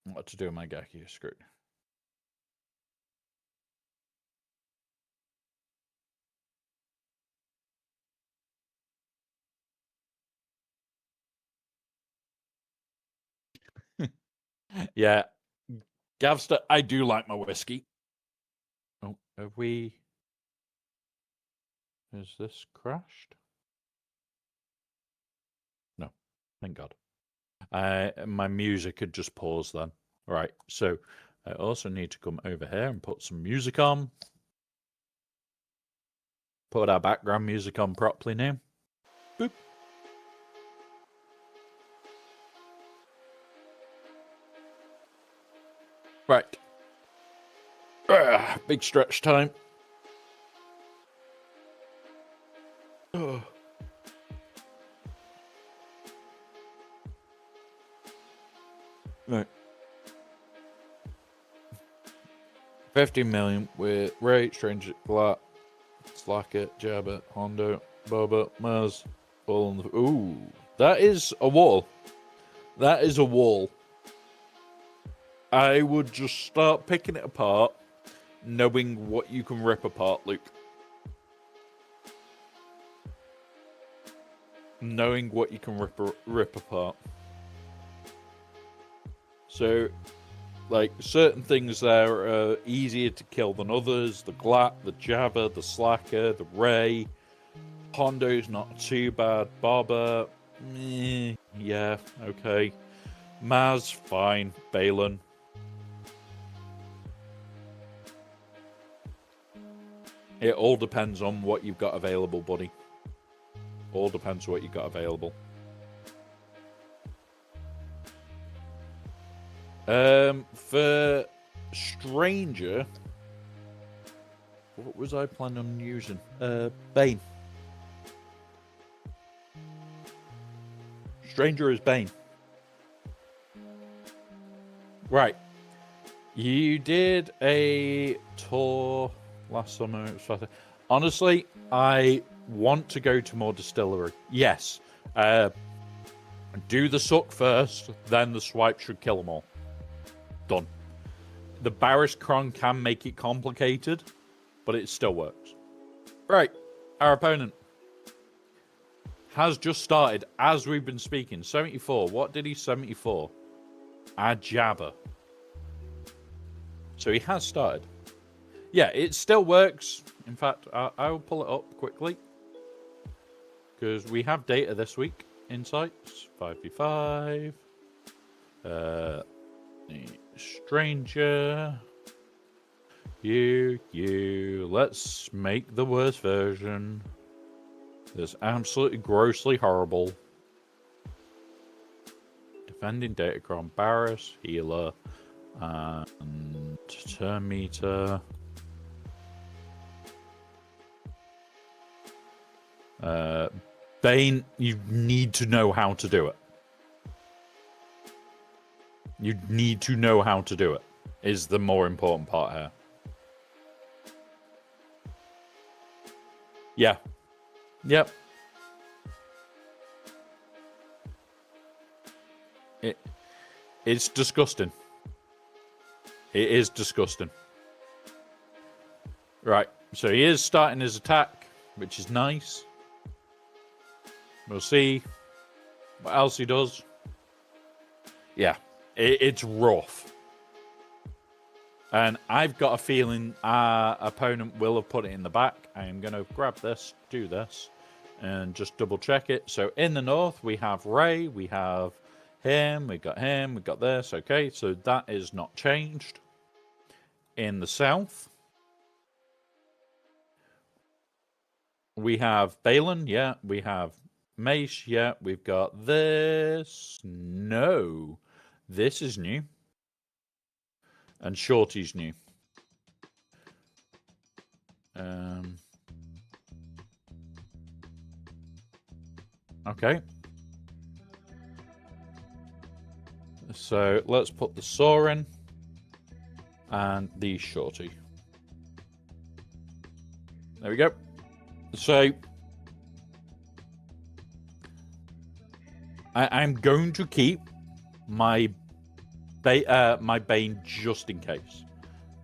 What to do with my GAC? Screwed. Yeah. Gavster, I do like my whiskey. Oh, have we... Has this crashed? No. Thank God. My music had just paused then. Right, so I also need to come over here and put some music on. Put our background music on properly now. Boop. Right. Big stretch time. Oh. Right. 50 million with Ray, Stranger, Black, Slacker, Jabba, Hondo, Boba, Mars, All on the... Ooh, that is a wall. That is a wall. I would just start picking it apart, knowing what you can rip apart, Luke. Knowing what you can rip apart. So, like, certain things there are easier to kill than others. The GLAC, the Jabba, the Slacker, the Ray. Hondo's not too bad. Barber, yeah, okay. Maz, fine. Balin. It all depends on what you've got available, buddy. All depends on what you've got available. For Stranger, what was I planning on using? Bane. Stranger is Bane. Right. You did a tour last summer. Honestly, I want to go to more distillery. Yes. Do the suck first, then the swipe should kill them all. Done. The Barris Cron can make it complicated, but it still works. Right. Our opponent has just started as we've been speaking. 74. What did he 74? A Jabba. So he has started. Yeah, it still works. In fact, I will pull it up quickly. Because we have data this week. Insights. 5v5. Stranger. You. Let's make the worst version. That's absolutely grossly horrible. Defending Datacron, Barris, Healer, and Turn Meter. Bane, you need to know how to do it. You need to know how to do it, is the more important part here. Yeah. Yep. It's disgusting. It is disgusting. Right, so he is starting his attack, which is nice. We'll see what else he does. Yeah, it's rough. And I've got a feeling our opponent will have put it in the back. I am going to grab this, do this, and just double check it. So in the north, we have Ray, we have him, we got this. Okay, so that is not changed. In the south, we have Balin, yeah. We have Mace, yeah. We've got this. No, this is new. And Shorty's new. Okay. So let's put the Saw in. And the Shorty. There we go. So I'm going to keep my Bane just in case.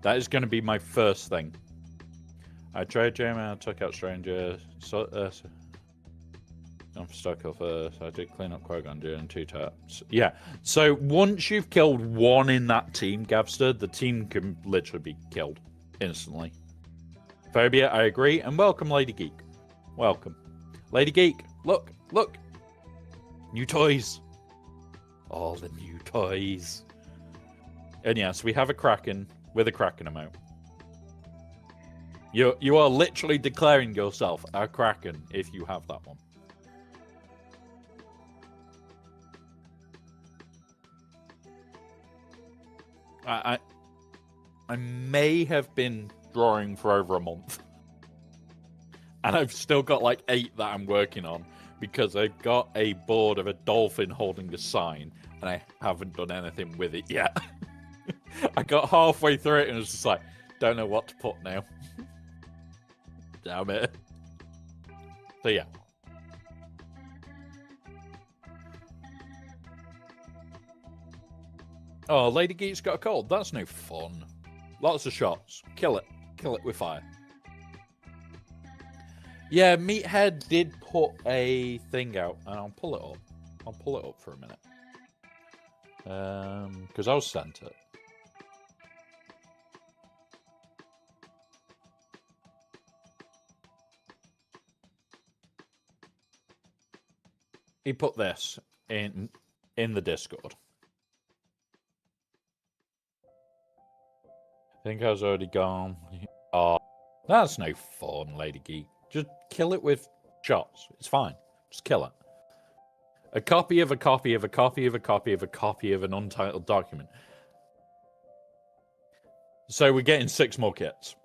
That is going to be my first thing. I tried Jamie, I took out Stranger. I'm stuck off first. I did clean up Qui-Gon during 2 taps. Yeah. So once you've killed one in that team, Gavster, the team can literally be killed instantly. Phobia, I agree. And welcome, Lady Geek. Welcome. Lady Geek, look. New toys. All the new toys. And yes, we have a Kraken with a Kraken emote. You are literally declaring yourself a Kraken if you have that one. I may have been drawing for over a month. And I've still got like 8 that I'm working on. Because I've got a board of a dolphin holding a sign. And I haven't done anything with it yet. I got halfway through it and was just like, don't know what to put now. Damn it. So yeah. Oh, Lady Geek's got a cold. That's no fun. Lots of shots. Kill it. Kill it with fire. Yeah, Meathead did put a thing out, and I'll pull it up. I'll pull it up for a minute. Because I was sent it. He put this in the Discord. I think I was already gone. Oh, that's no fun, Lady Geek. Just kill it with shots. It's fine. Just kill it. A copy of a copy of a copy of a copy of a copy of an untitled document. So we're getting 6 more kits.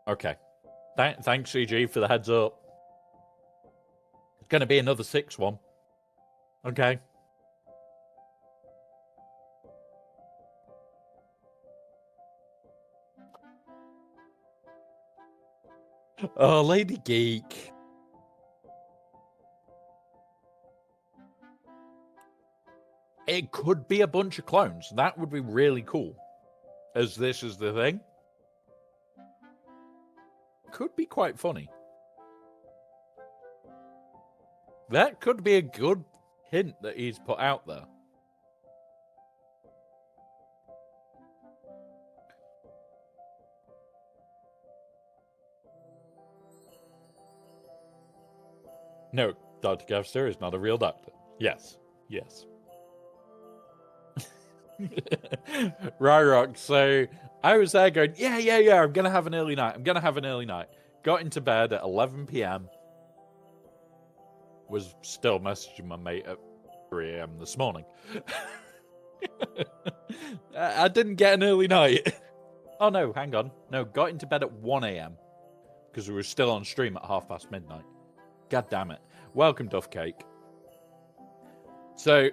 Okay. Thanks, CG, for the heads up. It's going to be another 6 one. Okay. Oh, Lady Geek. It could be a bunch of clones. That would be really cool. As this is the thing. Could be quite funny. That could be a good hint that he's put out there. No, Dr. Gavster is not a real doctor. Yes. Yes. Ryrock, so I was there going, yeah, I'm going to have an early night. Got into bed at 11 p.m. Was still messaging my mate at 3 a.m. this morning. I didn't get an early night. Oh, no, hang on. No, got into bed at 1 a.m. because we were still on stream at midnight. God damn it. Welcome, Duff Cake. So,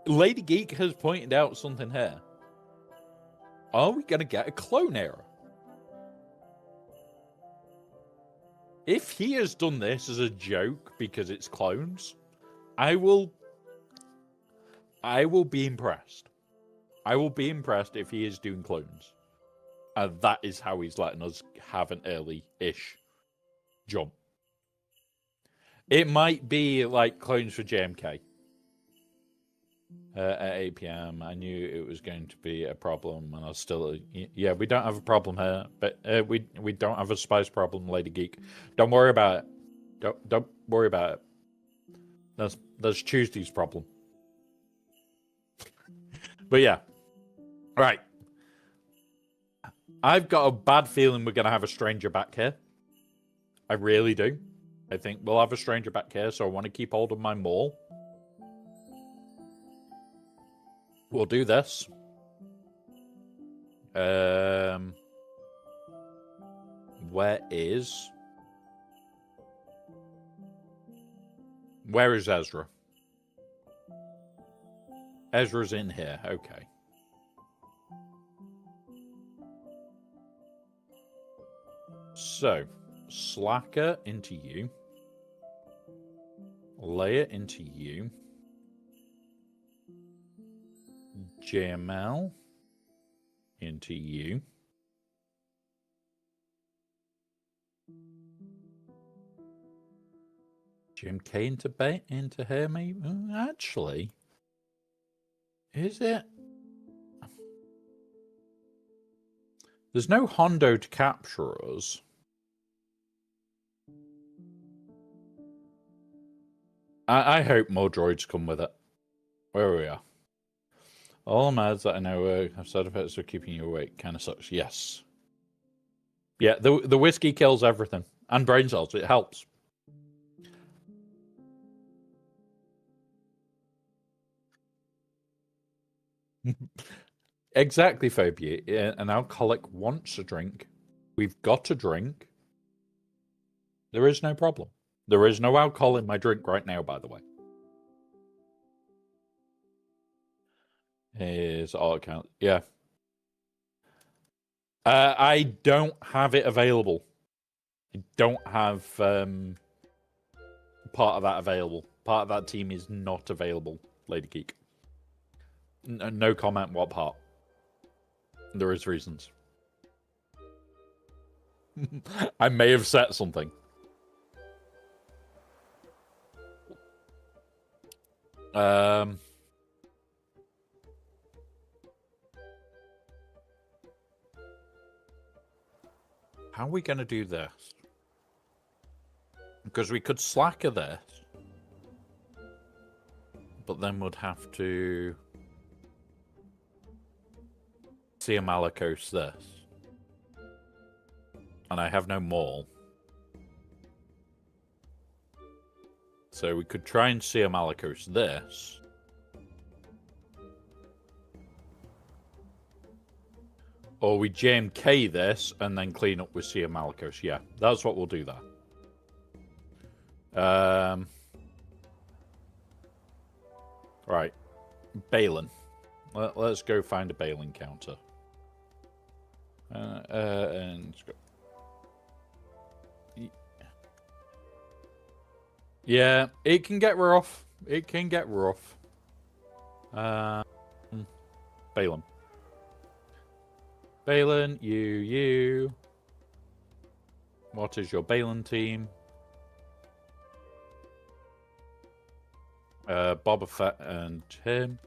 Lady Geek has pointed out something here. Are we going to get a clone era? If he has done this as a joke because it's clones, I will be impressed. I will be impressed if he is doing clones. And that is how he's letting us have an early-ish jump. It might be like clones for JMK. At 8 p.m. I knew it was going to be a problem, and I was still... Yeah, we don't have a problem here, but we don't have a spice problem, Lady Geek. Don't worry about it. Don't worry about it. That's Tuesday's problem. But yeah. Right. I've got a bad feeling we're going to have a stranger back here. I really do. I think we'll have a stranger back here, so I want to keep hold of my maul. We'll do this. Where is Ezra? Ezra's in here. Okay. So, Slacker into you. Leia into you. JML into you. JMK into her, maybe? Actually, is it? There's no Hondo to capture us. I hope more droids come with it. Where we are. All meds that I know have side effects of keeping you awake. Kind of sucks. Yes. Yeah, the whiskey kills everything. And brain cells. It helps. Exactly, Phobia. An alcoholic wants a drink. We've got a drink. There is no problem. There is no alcohol in my drink right now, by the way. Is all account. Yeah. I don't have it available. I don't have part of that available. Part of that team is not available, Lady Geek. No comment what part. There is reasons. I may have set something. How are we going to do this? Because we could slacker this. But then we'd have to see a Malakos this. And I have no maul. So we could try and see a Malakos this. Or we JMK this and then clean up with Sea Malakos. Yeah, that's what we'll do there. Right. Balin. Let's go find a Balin counter. And let's go. Yeah, it can get rough. It can get rough. Balin. Balin, you. What is your Balin team? Boba Fett and him.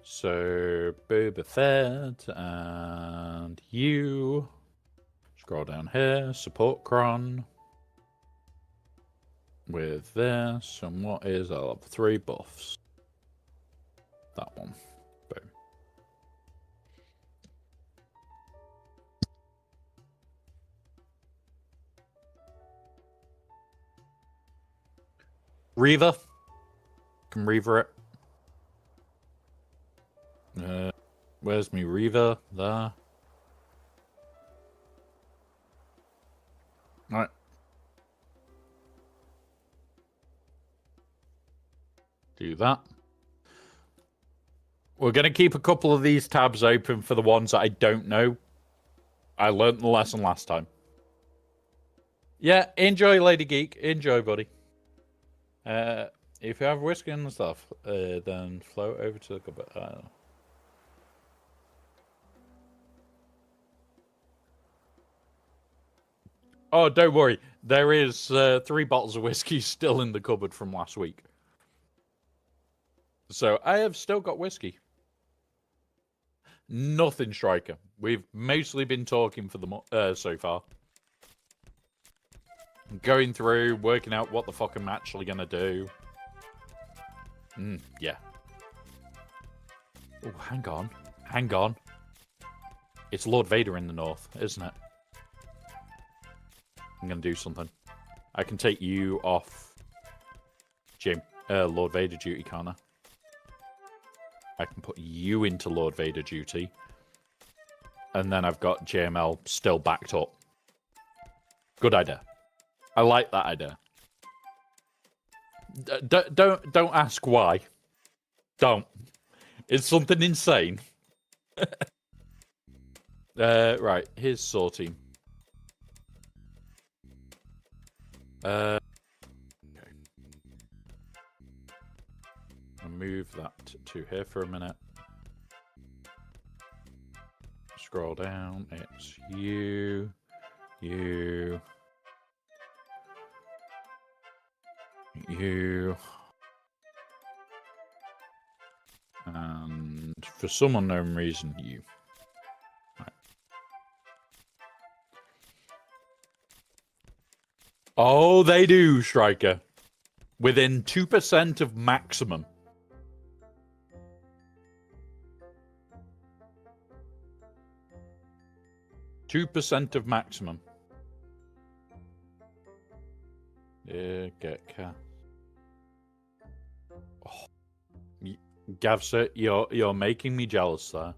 So, Boba Fett and you. Scroll down here. Support Kron. With this. And what is our level 3 buffs? That one. Boom. Reaver. Can Reaver it. Where's me Reaver? There. Right. Do that. We're going to keep a couple of these tabs open for the ones that I don't know. I learned the lesson last time. Yeah, enjoy, Lady Geek. Enjoy, buddy. If you have whiskey and stuff, then float over to the cupboard. Oh, don't worry. There is 3 bottles of whiskey still in the cupboard from last week. So I have still got whiskey. Nothing, Striker. We've mostly been talking for the so far. Going through, working out what the fuck I'm actually gonna do. Yeah. Oh, hang on. Hang on. It's Lord Vader in the north, isn't it? I'm gonna do something. I can take you off Lord Vader duty, can't I? I can put you into Lord Vader duty. And then I've got JML still backed up. Good idea. I like that idea. Don't ask why. Don't. It's something insane. Right, here's sorting. Okay. I'll move that to here for a minute. Scroll down. It's you. And for some unknown reason, you. Right. Oh, they do, Striker. Within 2% of maximum. % of maximum. Yeah, get cat. Oh. Gavsir, you're making me jealous there.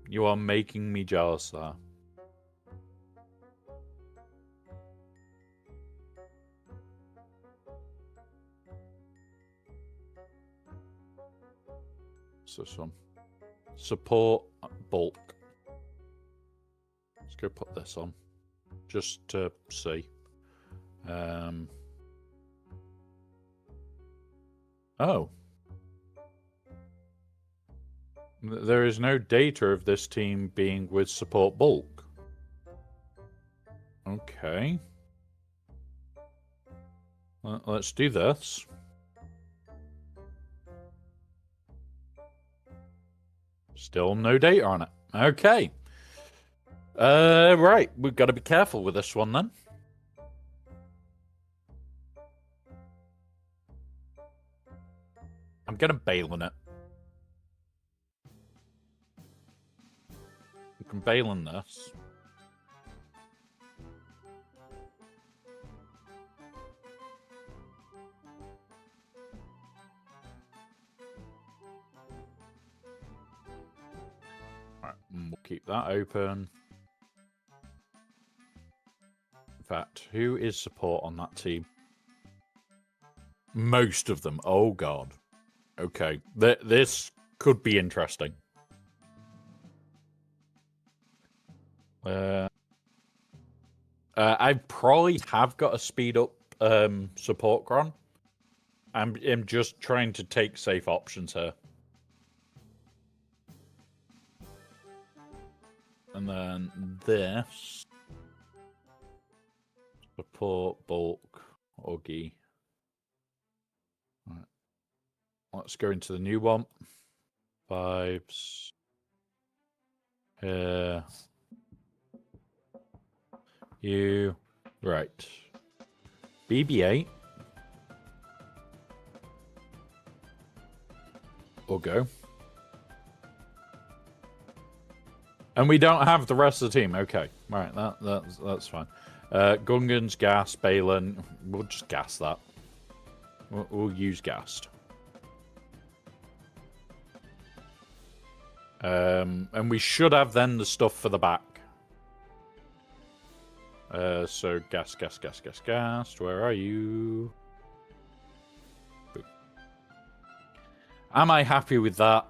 You are making me jealous there. So some support bulk. Let's go put this on just to see. Oh. There is no data of this team being with support bulk. Okay. Let's do this. Still no data on it. Okay. Right. We've got to be careful with this one then. I'm going to bail on it. We can bail on this. Alright, we'll keep that open. In fact, who is support on that team? Most of them. Oh, God. Okay. This could be interesting. I probably have got a speed up support cron. I'm just trying to take safe options here. And then this. Support, bulk, Augie. Right. Let's go into the new one. Vibes. Here. You. Right. BB-8. Or go. And we don't have the rest of the team. Okay. Right, that's fine. Gungans, gas, Balin. We'll just gas that. We'll use gassed. And we should have then the stuff for the back. So gas. Where are you? Boop. Am I happy with that?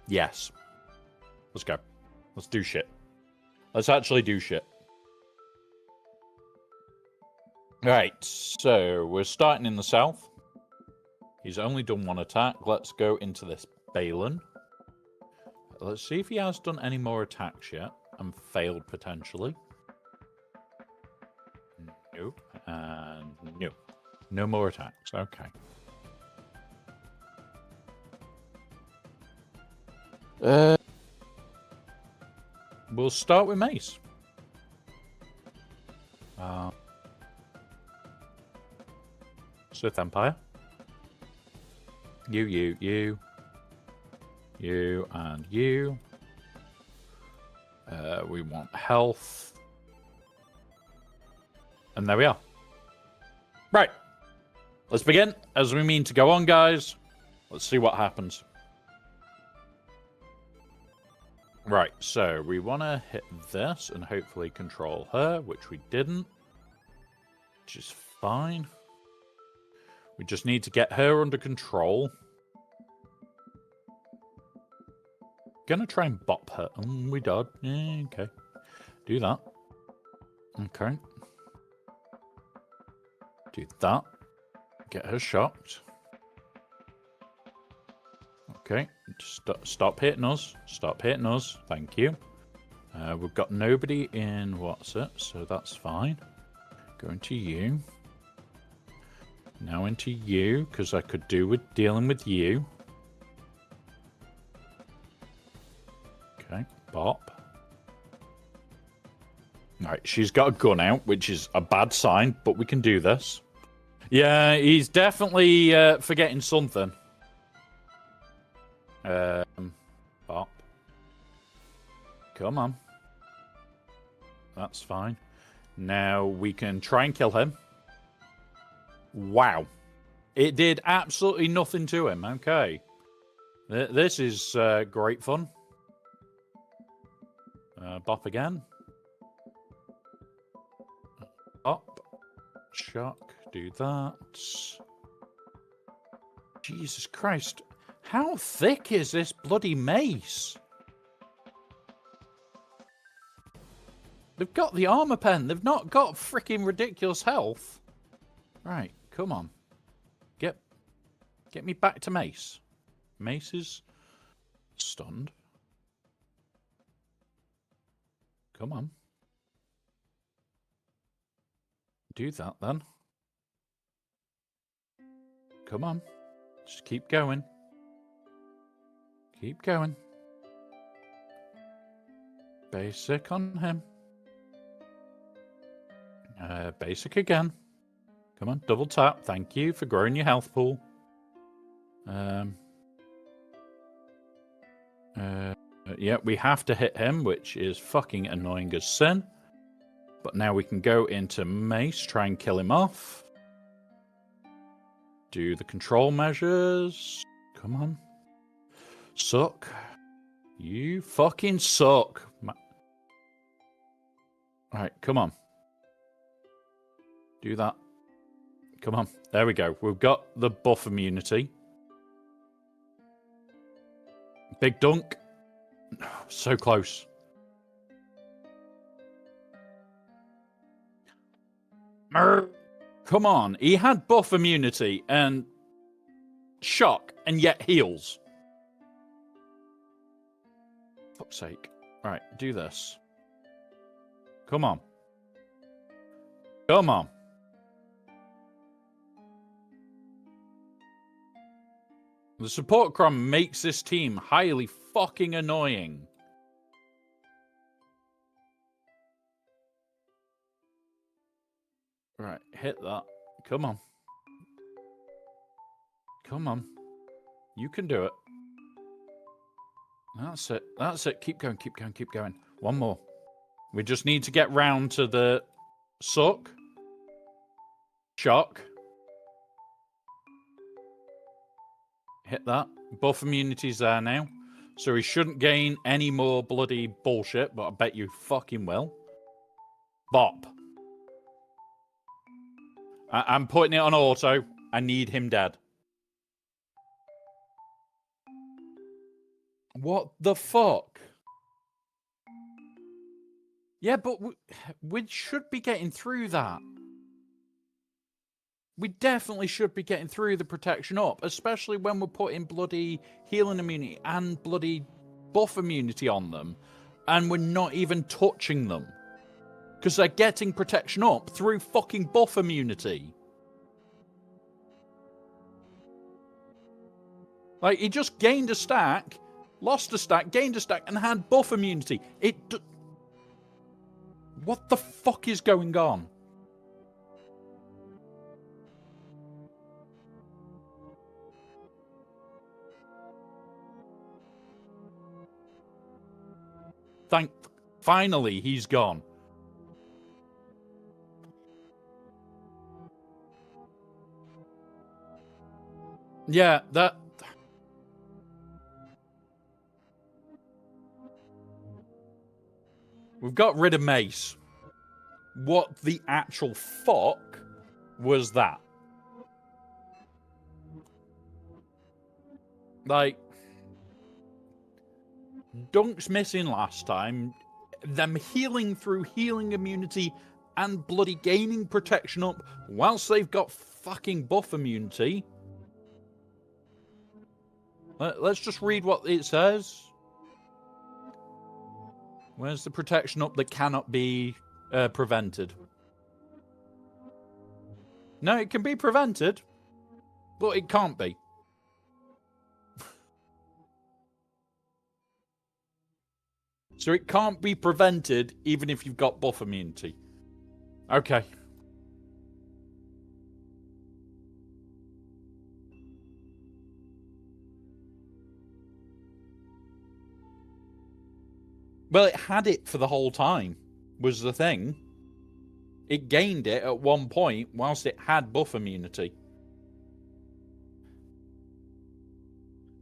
Yes. Let's go. Let's do shit. Let's actually do shit. Right, so we're starting in the south. He's only done one attack. Let's go into this Balin. Let's see if he has done any more attacks yet and failed potentially. No, and no. No more attacks. Okay. We'll start with Mace. Sith Empire. You, and you. We want health. And there we are. Right. Let's begin. As we mean to go on, guys. Let's see what happens. Right, so we want to hit this and hopefully control her, which we didn't. Which is fine. We just need to get her under control. Gonna try and bop her. We did. Yeah, okay. Do that. Okay. Do that. Get her shocked. Okay. Stop hitting us. Stop hitting us. Thank you. We've got nobody in what's it, so that's fine. Go into you. Now into you, because I could do with dealing with you. Okay, bop. Alright, she's got a gun out, which is a bad sign, but we can do this. Yeah, he's definitely forgetting something. Bop. Come on. That's fine. Now we can try and kill him. Wow. It did absolutely nothing to him. Okay. This is great fun. Bop again. Bop. Shock. Do that. Jesus Christ. How thick is this bloody mace? They've got the armor pen. They've not got freaking ridiculous health. Right, come on. Get me back to mace. Mace is stunned. Come on. Do that then. Come on. Just keep going. Keep going. Basic on him. Basic again. Come on, double tap. Thank you for growing your health pool. Yeah, we have to hit him, which is fucking annoying as sin. But now we can go into Mace, try and kill him off. Do the control measures. Come on. Suck. You fucking suck. Alright, come on. Do that. Come on. There we go. We've got the buff immunity. Big dunk. So close. Come on. He had buff immunity and shock and yet heals. Fuck's sake. Alright, do this. Come on. Come on. The support cron makes this team highly fucking annoying. Right, hit that. Come on. Come on. You can do it. That's it. That's it. Keep going, keep going, keep going. One more. We just need to get round to the suck. Shock. Hit that. Buff immunity's there now. So he shouldn't gain any more bloody bullshit, but I bet you fucking will. Bop. I'm putting it on auto. I need him dead. What the fuck? Yeah, but we should be getting through that. We definitely should be getting through the protection up, especially when we're putting bloody healing immunity and bloody buff immunity on them, and we're not even touching them. Because they're getting protection up through fucking buff immunity. Like, he just gained a stack, lost a stack, gained a stack, and had buff immunity. What the fuck is going on? Finally, he's gone. Yeah, that... We've got rid of Mace. What the actual fuck was that? Like... Dunk's missing last time. Them healing through healing immunity and bloody gaining protection up whilst they've got fucking buff immunity. Let's just read what it says. Where's the protection up that cannot be prevented? No, it can be prevented, but it can't be. So it can't be prevented even if you've got buff immunity. Okay. Well, it had it for the whole time, was the thing. It gained it at one point whilst it had buff immunity.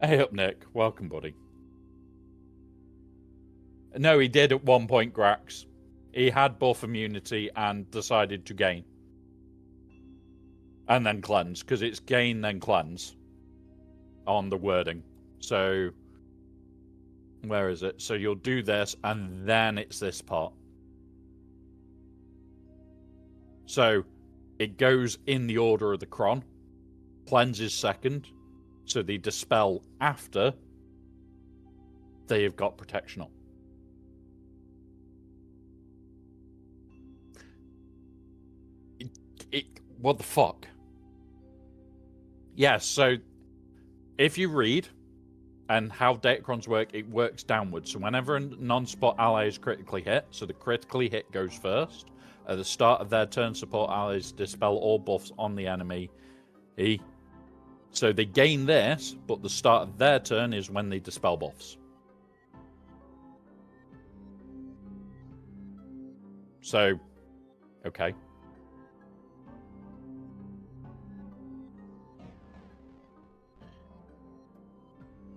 Hey up, Nick. Welcome, buddy. No, he did at one point, Grax. He had buff immunity and decided to gain. And then cleanse, because it's gain, then cleanse on the wording. So, where is it? So you'll do this, and then it's this part. So, it goes in the order of the cron. Cleanse is second. So they dispel after they have got protection on. What the fuck? Yeah, so if you read and how Datacrons work, it works downwards. So whenever a non-support ally is critically hit, so the critically hit goes first. At the start of their turn, support allies dispel all buffs on the enemy. So they gain this, but the start of their turn is when they dispel buffs. So, okay.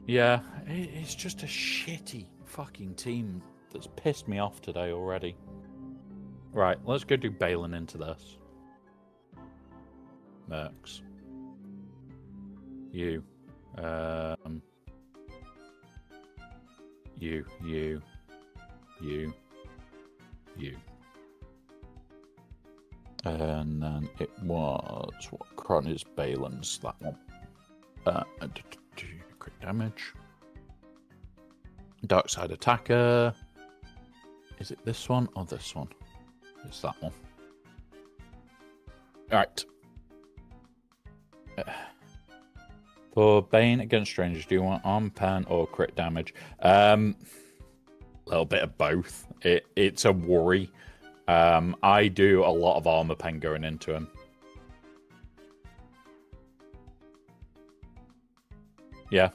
Yeah, it's just a shitty fucking team that's pissed me off today already. Right, let's go do Balin into this. Mercs. You. You. And then it was what Cron is Balin's, that one. Crit damage. Dark Side Attacker. Is it this one or this one? It's that one. Alright. For Bane against strangers, do you want arm pen or crit damage? A little bit of both. It's a worry. I do a lot of armor pen going into him. Yeah.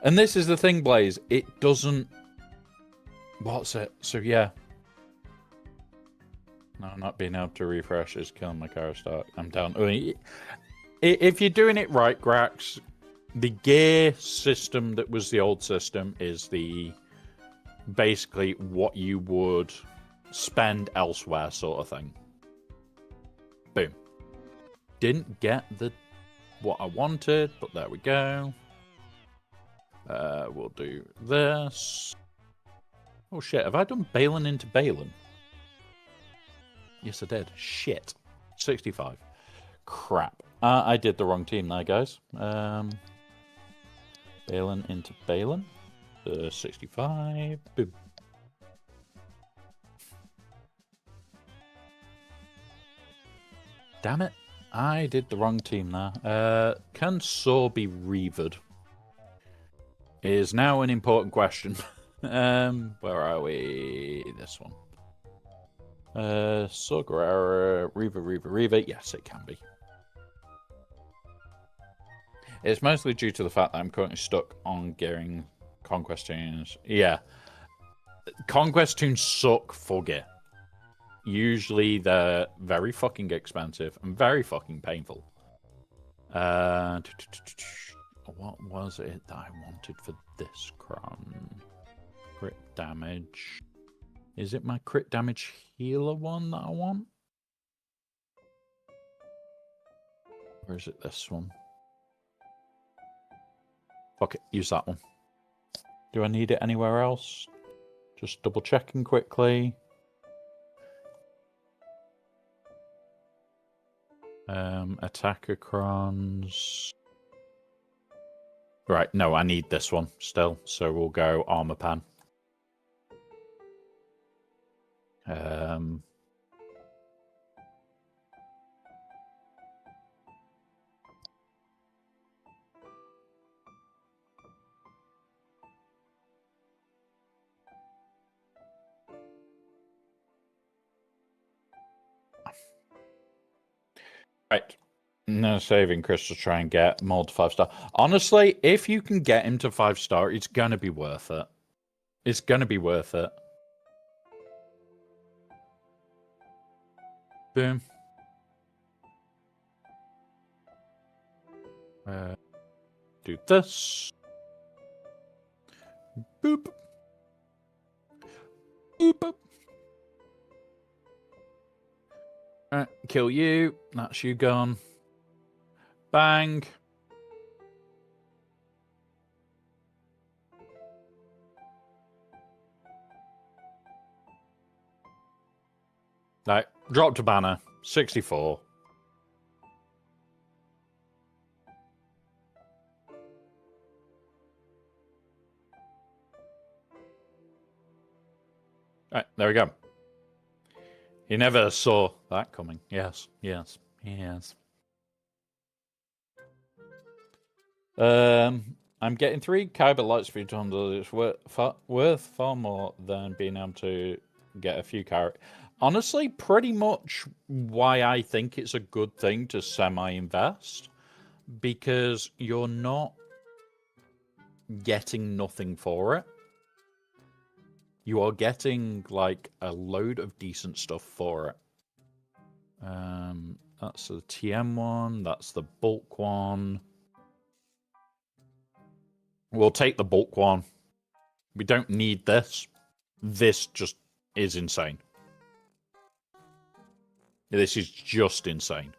And this is the thing, Blaze. It doesn't... What's it? So, yeah. No, not being able to refresh is killing my car start. I'm down. I mean, if you're doing it right, Grax, the gear system that was the old system is the... basically what you would spend elsewhere sort of thing. Boom. Didn't get what I wanted, but there we go. We'll do this. Oh shit, have I done Balin into Balin? Yes, I did. Shit. 65. Crap. I did the wrong team there, guys. Balin into Balin. 65. Boom. Damn it. I did the wrong team there. Can Saw be revered? Is now an important question. Where are we? This one. Saw Guerrera, Reaver. Yes, it can be. It's mostly due to the fact that I'm currently stuck on gearing Conquest tunes. Yeah. Conquest tunes suck for gear. Usually they're very fucking expensive and very fucking painful. What was it that I wanted for this Cron? Crit damage. Is it my crit damage healer one that I want? Or is it this one? Fuck it, use that one. Do I need it anywhere else? Just double checking quickly. Attacker crons. Right, no, I need this one still, so we'll go armor pan. Right. No saving Chris to try and get Mold to 5-star. Honestly, if you can get him to 5-star, it's going to be worth it. It's going to be worth it. Boom. Do this. Boop. Boop. Boop. Alright, kill you. That's you gone. Bang. Right, drop to banner. 64. Right, there we go. He never saw that coming. Yes, yes, yes. I'm getting 3 kyber lights for $200. It's worth far more than being able to get a few carrot. Honestly, pretty much why I think it's a good thing to semi-invest, because you're not getting nothing for it. You are getting like a load of decent stuff for it. That's the TM one. That's the bulk one. We'll take the bulk one. We don't need this. This just is insane. This is just insane.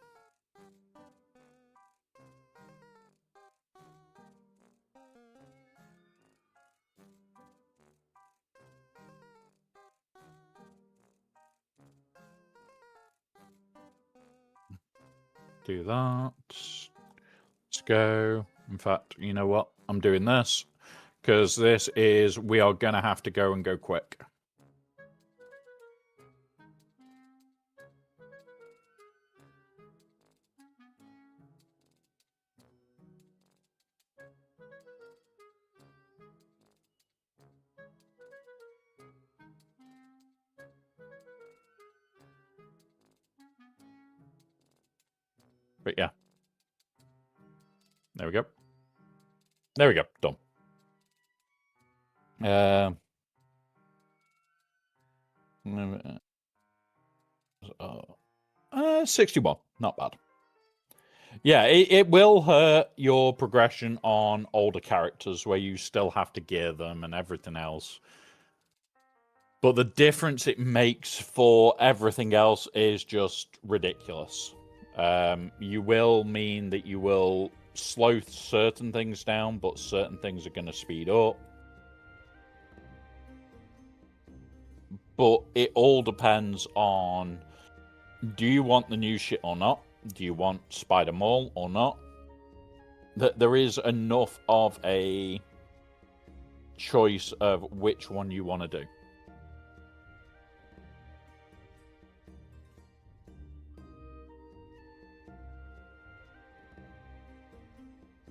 Do that. Let's go. In fact, you know what? I'm doing this because this is, we are going to have to go and go quick. But yeah. There we go. There we go. Done. 61. Not bad. Yeah, it will hurt your progression on older characters where you still have to gear them and everything else. But the difference it makes for everything else is just ridiculous. You will mean that you will slow certain things down, but certain things are going to speed up. But it all depends on, do you want the new shit or not? Do you want Spider Mall or not? There is enough of a choice of which one you want to do.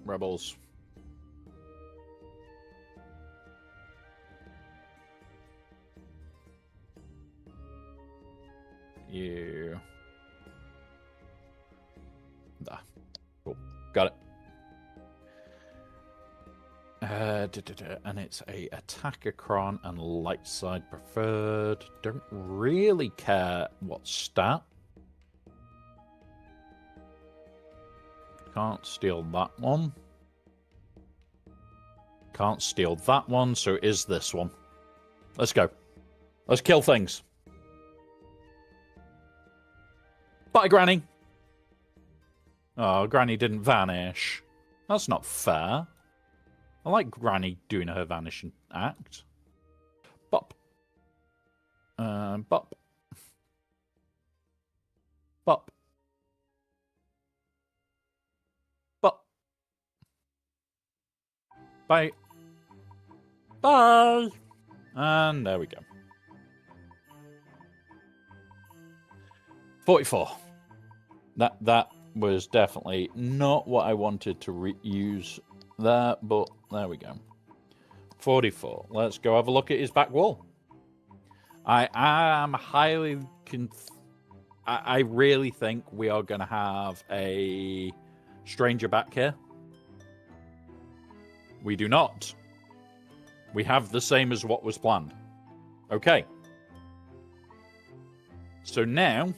Rebels. You. There. Cool. Got it. And it's a attacker cron and light side preferred. Don't really care what stat. Can't steal that one. Can't steal that one, so it is this one. Let's go. Let's kill things. Bye, Granny. Oh, Granny didn't vanish. That's not fair. I like Granny doing her vanishing act. Bop. Bop. Bop. Bop. Bye. Bye. And there we go. 44. That was definitely not what I wanted to use there, but there we go. 44. Let's go have a look at his back wall. I am highly... I really think we are going to have a stranger back here. We do not. We have the same as what was planned. Okay. So now...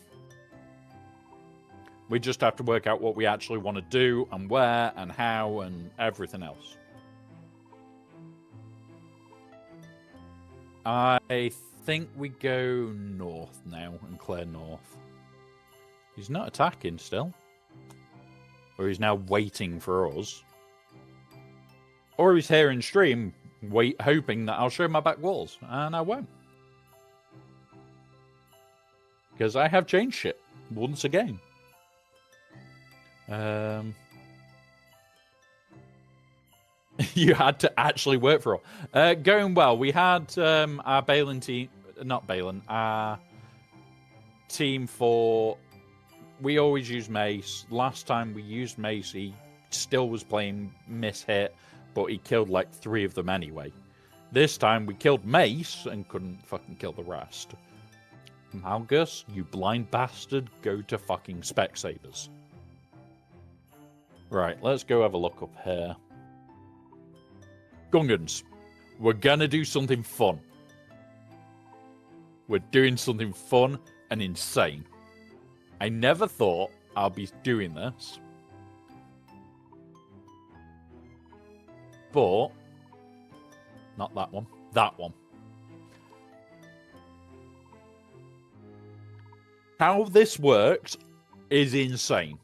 we just have to work out what we actually want to do and where and how and everything else. I think we go north now and clear north. He's not attacking still. Or he's now waiting for us. Or he's here in stream, hoping that I'll show my back walls. And I won't. Because I have changed shit once again. You had to actually work for all. Going well. We had our Balin team not Balin, our team for... We always use Mace. Last time we used Mace, he still was playing Miss-Hit, but he killed like 3 of them anyway. This time we killed Mace and couldn't fucking kill the rest. Malgus, you blind bastard, go to fucking Specsavers. Right, let's go have a look up here. Gungans, we're gonna do something fun. We're doing something fun and insane. I never thought I'll be doing this. But... not that one. That one. How this works is insane.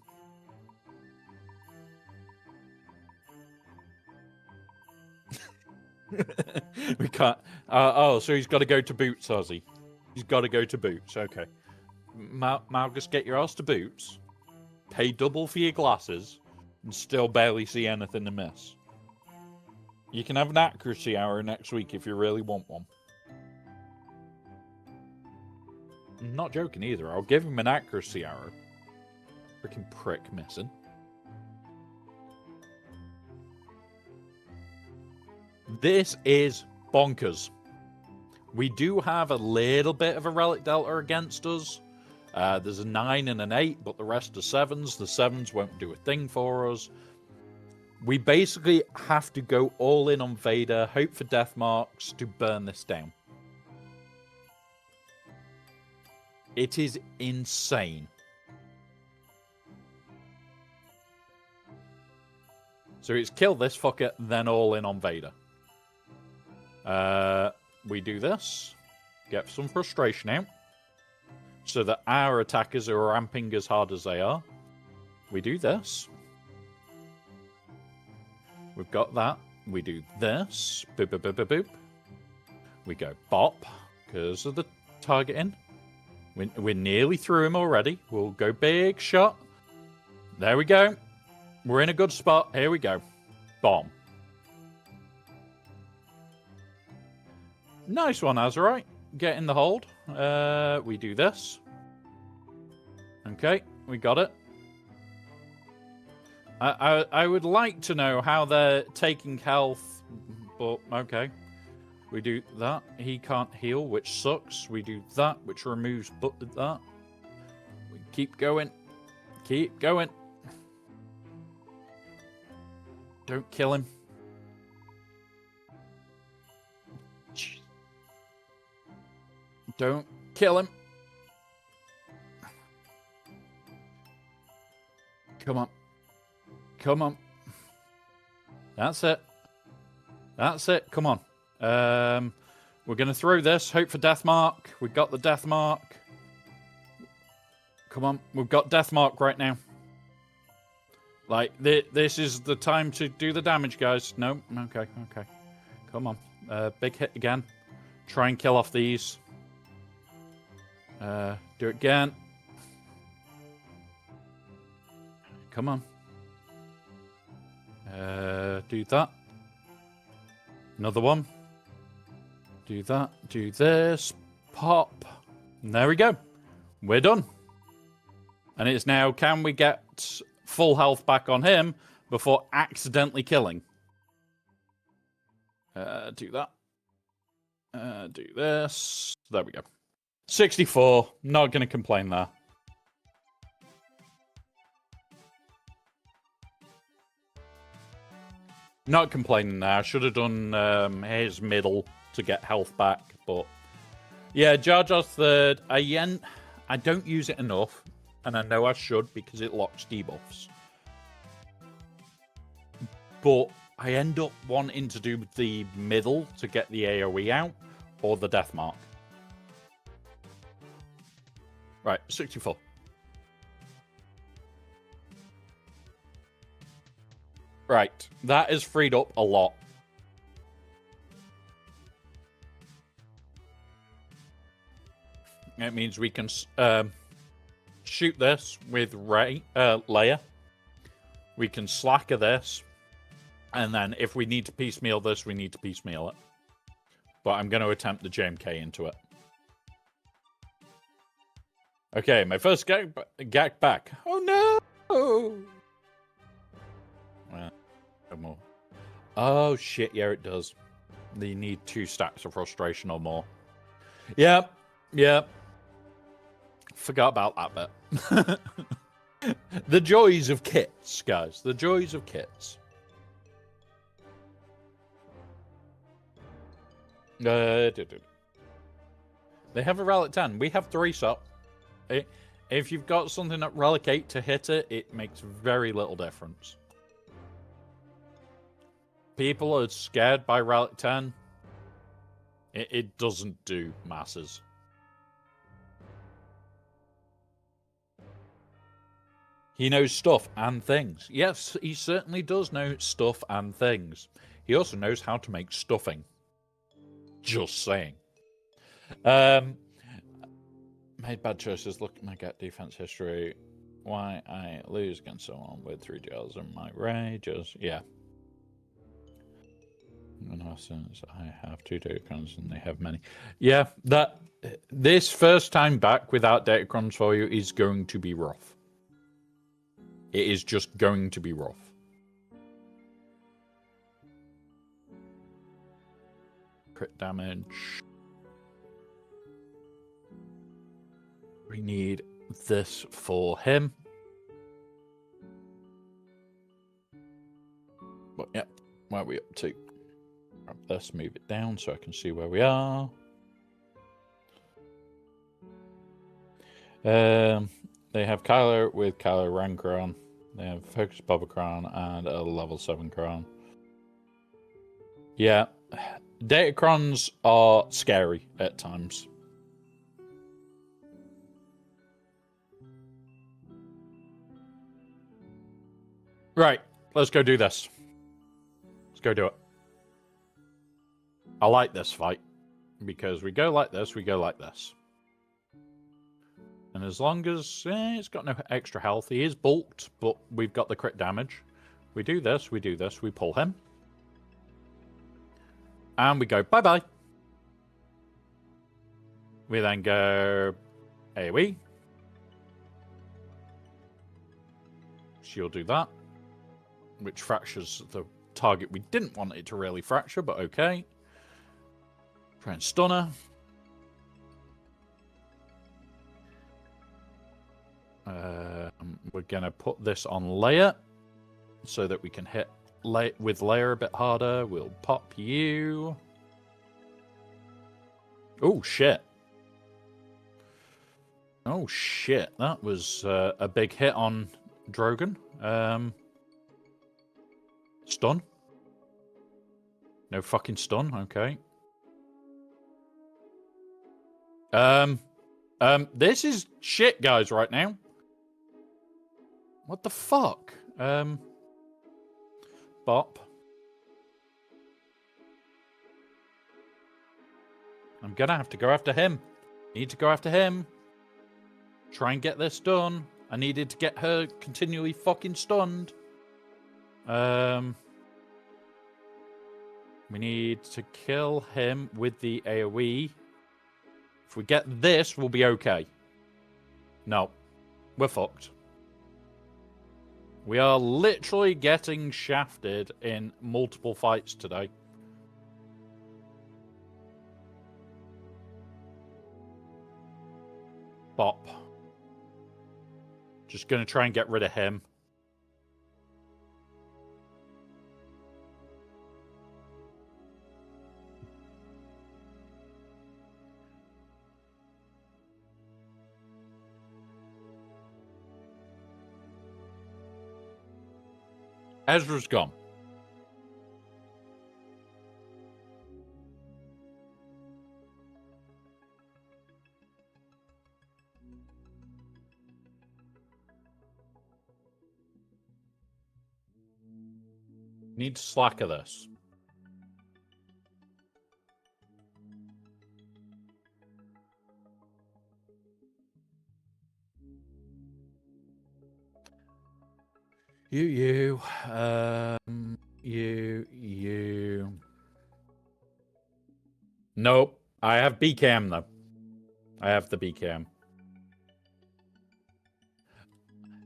We can't... oh, so he's got to go to Boots, has he? He's got to go to Boots, okay. Malgus, get your ass to Boots, pay double for your glasses, and still barely see anything to miss. You can have an accuracy hour next week if you really want one. I'm not joking either. I'll give him an accuracy hour. Freaking prick missing. This is bonkers. We do have a little bit of a relic delta against us. There's a 9 and an 8, but the rest are 7s. The 7s won't do a thing for us. We basically have to go all in on Vader, hope for death marks to burn this down. It is insane. So it's kill this fucker, then all in on Vader. We do this. Get some frustration out. So that our attackers are ramping as hard as they are. We do this. We've got that. We do this. Boop, boop, boop, boop, boop. We go bop because of the targeting. We're nearly through him already. We'll go big shot. There we go. We're in a good spot. Here we go. Bomb. Nice one, Azurite. Get in the hold. We do this. Okay, we got it. I would like to know how they're taking health, but okay. We do that. He can't heal, which sucks. We do that, which removes that. We keep going. Keep going. Don't kill him. Don't kill him. Come on. Come on. That's it. That's it. Come on. We're going to throw this. Hope for death mark. We've got the death mark. Come on. We've got death mark right now. Like, this is the time to do the damage, guys. No? Okay, okay. Come on. Big hit again. Try and kill off these. Do it again. Come on. Do that. Another one. Do that. Do this. Pop. And there we go. We're done. And it's now, can we get full health back on him before accidentally killing? Do that. Do this. There we go. 64. Not going to complain there. Not complaining there. I should have done his middle to get health back. But yeah, Jar Jar's third. I don't use it enough. And I know I should because it locks debuffs. But I end up wanting to do the middle to get the AoE out. Or the death mark. Right, 64. Right, that has freed up a lot. It means we can shoot this with Leia. We can slacker this. And then if we need to piecemeal this, we need to piecemeal it. But I'm going to attempt the JMK into it. Okay, my first GAC back. Oh no! No more. Oh shit, yeah it does. You need 2 stacks of frustration or more. Yep, yep. Forgot about that bit. The joys of kits, guys. The joys of kits. They have a relic 10. We have 3 SOP. If you've got something at relic 8 to hit it, it makes very little difference. People are scared by relic 10. It doesn't do masses. He knows stuff and things. Yes, he certainly does know stuff and things. He also knows how to make stuffing. Just saying. Made bad choices. Look at my GAC defense history. Why I lose against someone with 3 gels in my rages. Yeah. Since I have 2 datacrons and they have many. Yeah, this first time back without datacrons for you is going to be rough. It is just going to be rough. Crit damage. We need this for him. But yeah, where are we up to? Let's move it down so I can see where we are. They have Kylo with Kylo Ren Crown. They have Focus Boba Crown and a level 7 Crown. Yeah, Datacrons are scary at times. Right, let's go do this. Let's go do it. I like this fight because we go like this, we go like this. And as long as it's got no extra health, he is bulked, but we've got the crit damage. We do this, we pull him. And we go bye-bye. We then go AoE. She'll do that, which fractures the target we didn't want it to really fracture, but okay. Try and stun her. We're going to put this on Leia so that we can hit with Leia a bit harder. We'll pop you. Oh, shit. Oh, shit. That was a big hit on Drogon. Stun. No fucking stun. Okay. This is shit, guys, right now. What the fuck? Bop. I'm gonna have to go after him. Need to go after him. Try and get this done. I needed to get her continually fucking stunned. We need to kill him with the AoE. If we get this, we'll be okay. No. We're fucked. We are literally getting shafted in multiple fights today. Bop. Just going to try and get rid of him. Ezra's gone. Need to slacker this. You. Nope. I have BCam though. I have the BCam.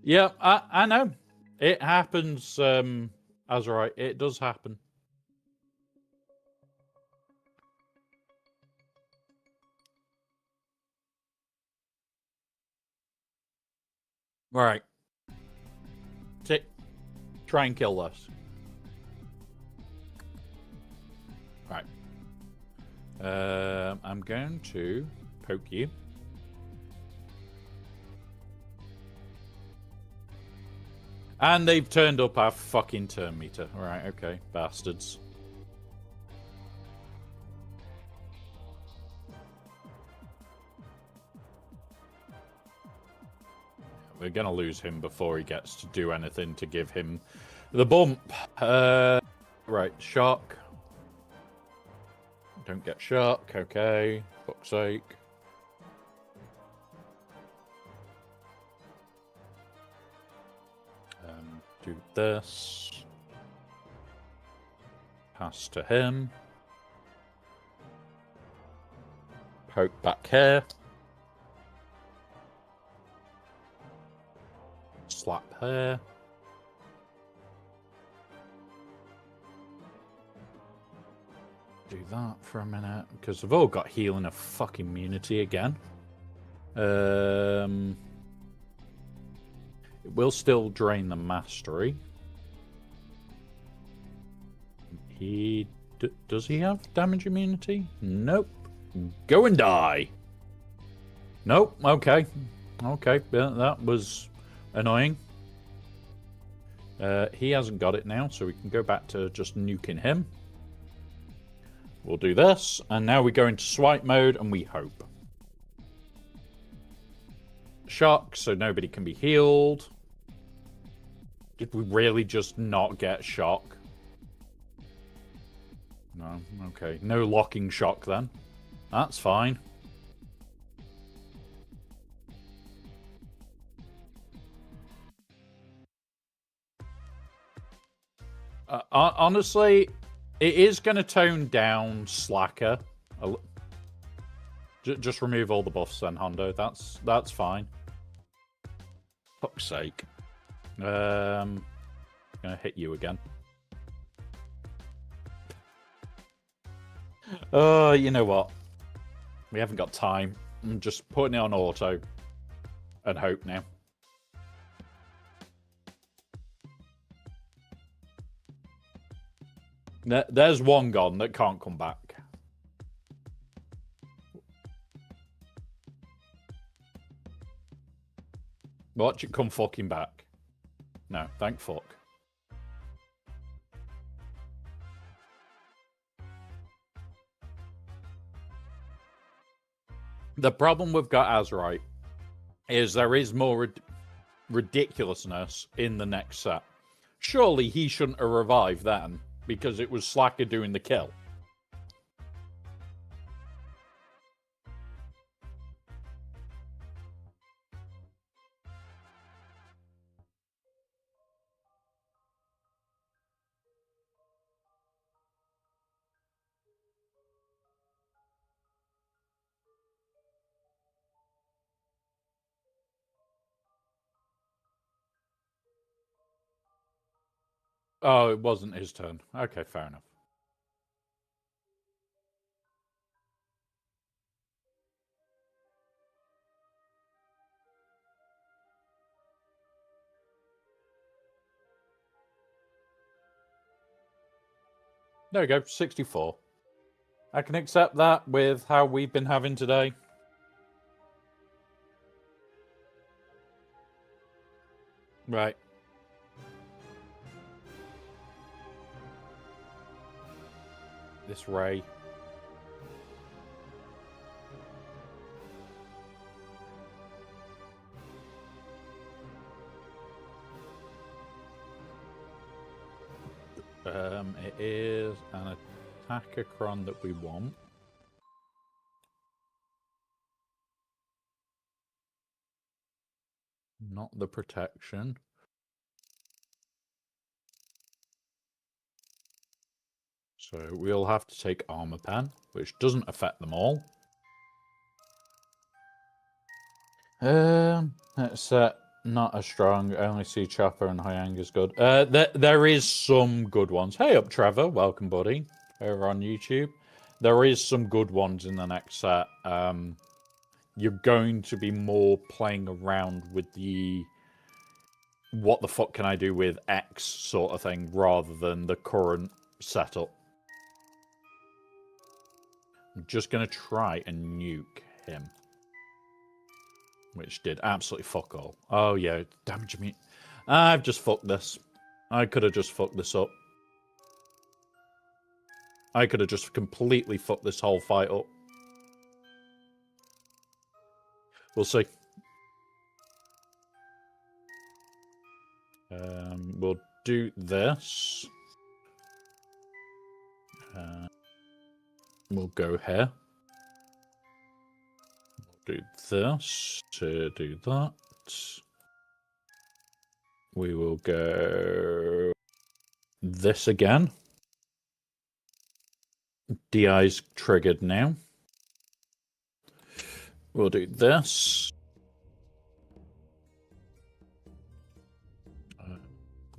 Yeah, I know. It happens, Azurite. It does happen. Right. Try and kill this. Right. I'm going to poke you. And they've turned up our fucking turn meter. Right, okay, bastards. We're gonna lose him before he gets to do anything to give him the bump. Right, shock. Don't get shock, okay. Fuck's sake. Do this. Pass to him. Poke back here. Slap here. Do that for a minute, because they've all got healing of fucking immunity again. It will still drain the mastery. Does he have damage immunity? Nope. Go and die. Nope. Okay. Okay. That was annoying. He hasn't got it now, so we can go back to just nuking him. We'll do this, and now we go into swipe mode, and we hope. Shock, so nobody can be healed. Did we really just not get shock? No, okay. No locking shock then. That's fine. Honestly, it is going to tone down Slacker. Just remove all the buffs then, Hondo. That's fine. Fuck's sake. Gonna hit you again. You know what? We haven't got time. I'm just putting it on auto and hope now. There's one gone that can't come back. Watch it come fucking back. No, thank fuck. The problem we've got Azurite is there is more ridiculousness in the next set. Surely he shouldn't have revived then, because it was Slacker doing the kill. Oh, it wasn't his turn. Okay, fair enough. There we go, 64. I can accept that with how we've been having today. Right. This Ray. It is an attacker-cron that we want. Not the protection. So we'll have to take Armor Pen, which doesn't affect them all. Let's set not as strong. I only see Chopper and Hyanga's good. There is some good ones. Hey up, Trevor. Welcome, buddy. Over on YouTube. There is some good ones in the next set. You're going to be more playing around with the what the fuck can I do with X sort of thing rather than the current setup. I'm just going to try and nuke him. Which did absolutely fuck all. Oh yeah, damage me. I've just fucked this. I could have just fucked this up. I could have just completely fucked this whole fight up. We'll see. We'll do this. We'll go here. We'll do this to do that. We will go this again. DI's triggered now. We'll do this.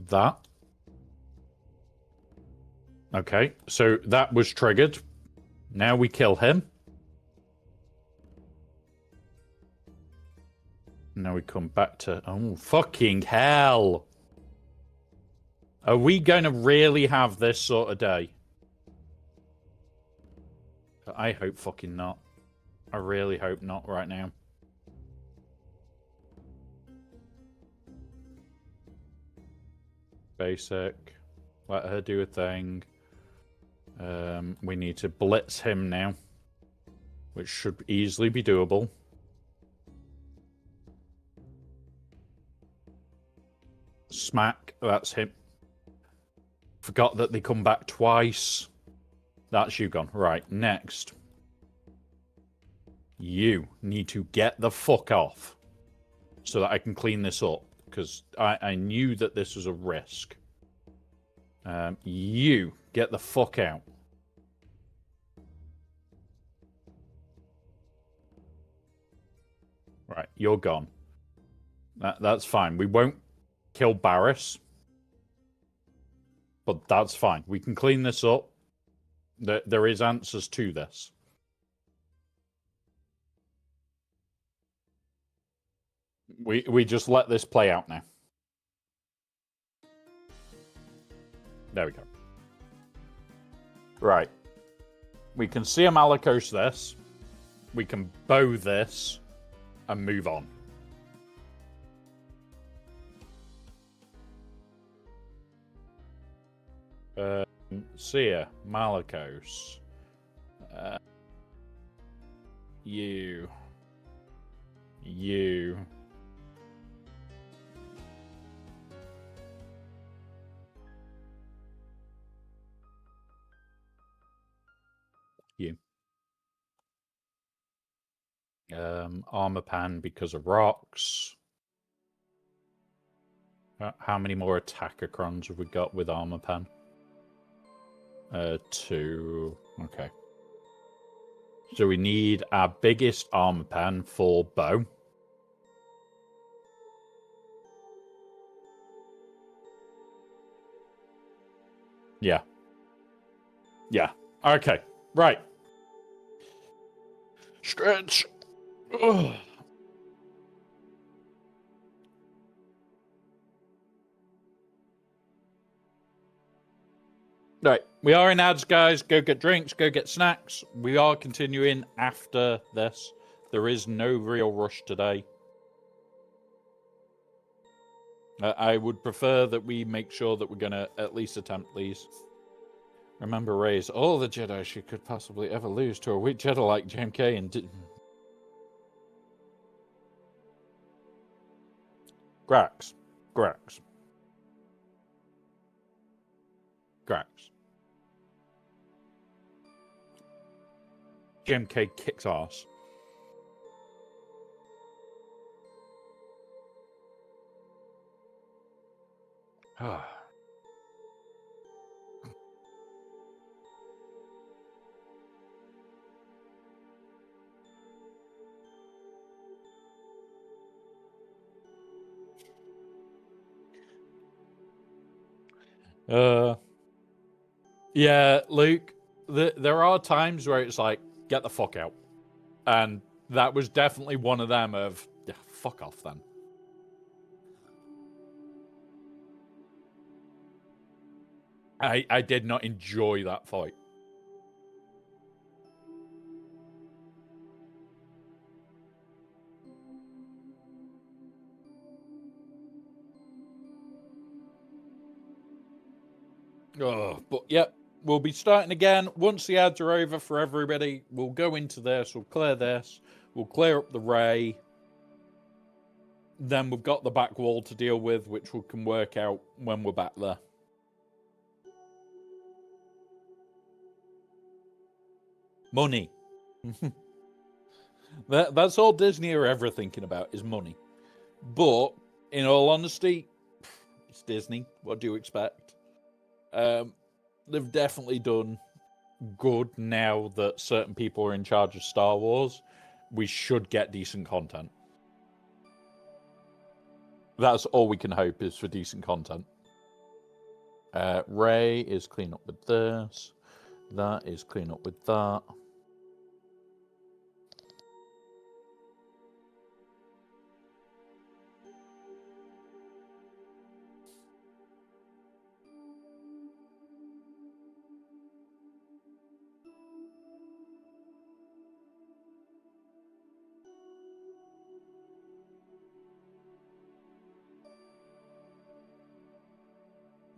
That. Okay, so that was triggered. Now we kill him. Now we come back to... Oh, fucking hell! Are we going to really have this sort of day? I hope fucking not. I really hope not right now. Basic. Let her do a thing. We need to blitz him now. Which should easily be doable. Smack. That's him. Forgot that they come back twice. That's you gone. Right, next. You need to get the fuck off. So that I can clean this up. Because I knew that this was a risk. You get the fuck out. Right, you're gone. That's fine. We won't kill Barris. But that's fine. We can clean this up. There is answers to this. We just let this play out now. There we go. Right. We can see a Malicos this. We can bow this. And move on. Seer, Malicos. You. You. Armor pan because of rocks. How many more attacker-crons have we got with armor pan? 2. Okay. So we need our biggest armor pan for bow. Yeah. Yeah. Okay. Right. Stretch. Ugh. Right, we are in ads, guys. Go get drinks, go get snacks. We are continuing after this. There is no real rush today. I would prefer that we make sure that we're going to at least attempt these. Remember, raise all the Jedi she could possibly ever lose to a weak Jedi like JMK and... Grax. Grax. Grax. JMK kicks ass. Yeah, Luke, there are times where it's like, get the fuck out. And that was definitely one of them of, yeah, fuck off then. I did not enjoy that fight. Oh, but yep, we'll be starting again. Once the ads are over for everybody, we'll go into this, we'll clear this, we'll clear up the ray. Then we've got the back wall to deal with, which we can work out when we're back there. Money. That's all Disney are ever thinking about is money. But, in all honesty, it's Disney. What do you expect? They've definitely done good now that certain people are in charge of Star Wars. We should get decent content. That's all we can hope is for decent content. Ray is clean up with this. That is clean up with that.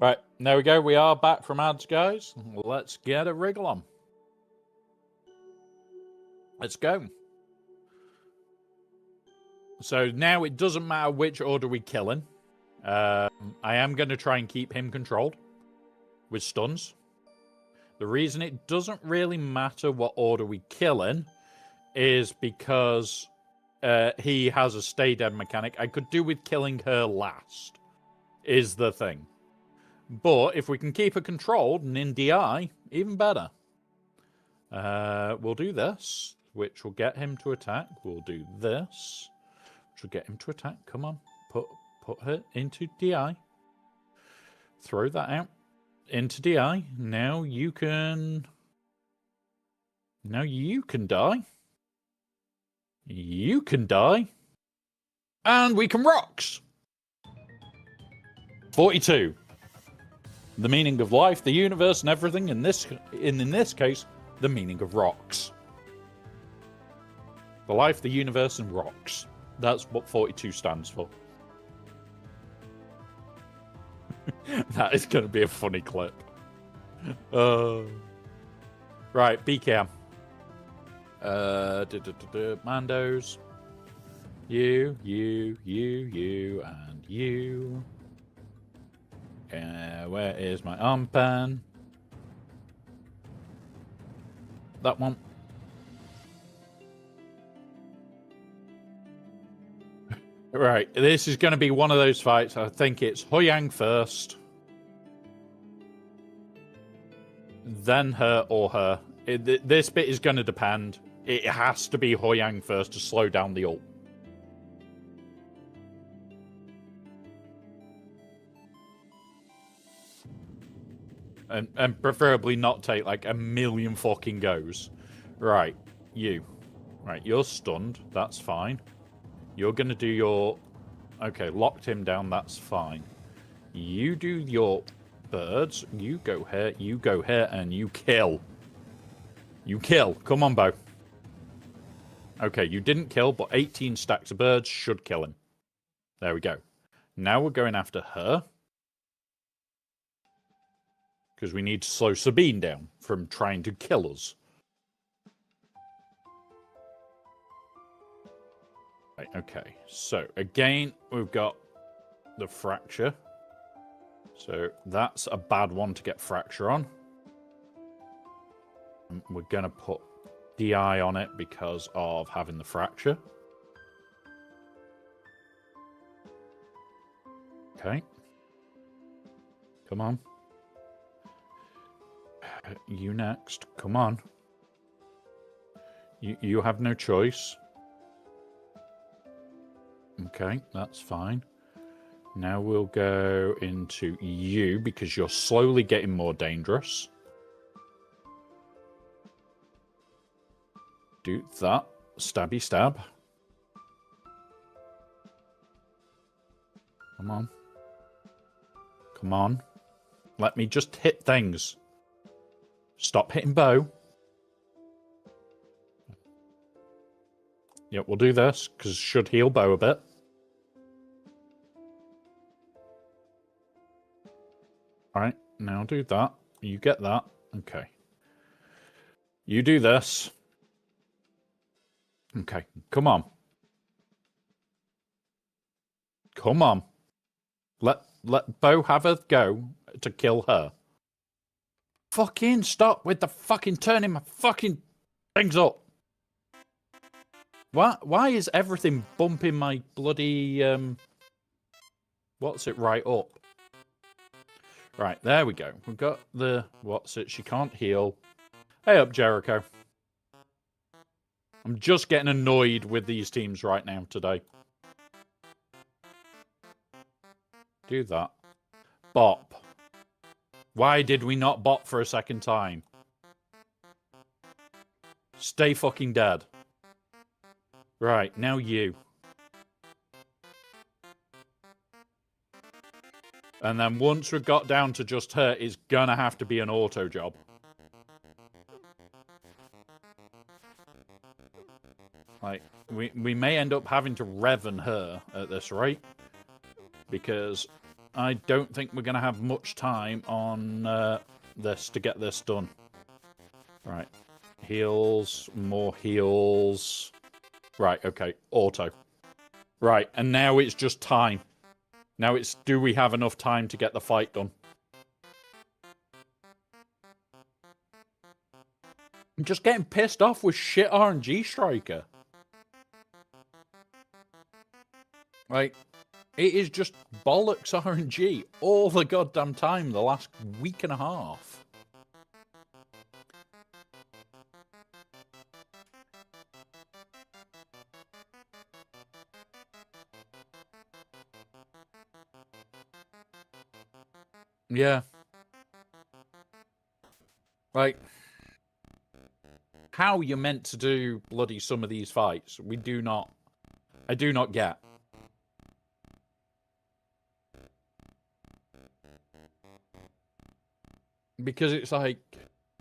Right, there we go. We are back from ads, guys. Let's get a wriggle on. Let's go. So now it doesn't matter which order we kill in. I am going to try and keep him controlled with stuns. The reason it doesn't really matter what order we kill in is because he has a stay dead mechanic. I could do with killing her last, is the thing. But if we can keep her controlled and in DI, even better. We'll do this, which will get him to attack. We'll do this, which will get him to attack. Come on, put her into DI. Throw that out into DI. Now you can die. You can die. And we can rocks. 42. The meaning of life, the universe, and everything. In this case, the meaning of rocks. The life, the universe, and rocks. That's what 42 stands for. That is going to be a funny clip. Right, BCam. Mandos. You, and you. Where is my arm pen? That one. Right, this is going to be one of those fights. I think it's Huyang first. Then her or her. This bit is going to depend. It has to be Huyang first to slow down the ult. And preferably not take like a million fucking goes. Right, you. Right, you're stunned. That's fine. You're going to do your... Okay, locked him down. That's fine. You do your birds. You go here, and you kill. You kill. Come on, Bo. Okay, you didn't kill, but 18 stacks of birds should kill him. There we go. Now we're going after her. Because we need to slow Sabine down from trying to kill us. Right, okay, so again, we've got the fracture. So that's a bad one to get fracture on. And we're going to put DI on it because of having the fracture. Okay. Come on. You next. Come on. You have no choice. Okay, that's fine. Now we'll go into you because you're slowly getting more dangerous. Do that. Stabby stab. Come on. Come on. Let me just hit things. Stop hitting bow. Yep, we'll do this, because it should heal bow a bit. Alright, now do that. You get that. Okay. You do this. Okay, come on. Come on. Let Bo have a go to kill her. Fucking stop with the fucking turning my fucking things up. Why is everything bumping my bloody what's it right up? Right, there we go. We've got the what's it? She can't heal. Hey up, Jericho. I'm just getting annoyed with these teams right now today. Do that. Bop. Why did we not bop for a second time? Stay fucking dead. Right, now you. And then once we've got down to just her, it's gonna have to be an auto job. Like, we may end up having to Revan her at this rate. Because I don't think we're going to have much time on this to get this done. Right. Heals. More heals. Right, okay. Auto. Right, and now it's just time. Now it's, do we have enough time to get the fight done? I'm just getting pissed off with shit RNG Striker. Like... It is just bollocks RNG all the goddamn time the last week and a half. Yeah. Like, how you're meant to do bloody some of these fights, I do not get. Because it's like,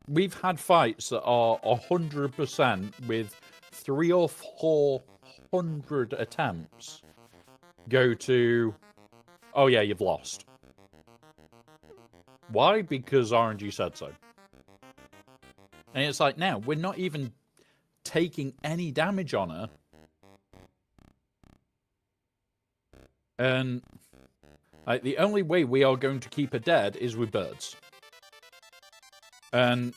we've had fights that are 100% with 300 or 400 attempts go to, oh yeah, you've lost. Why? Because RNG said so. And it's like, now, we're not even taking any damage on her. And like, the only way we are going to keep her dead is with birds. And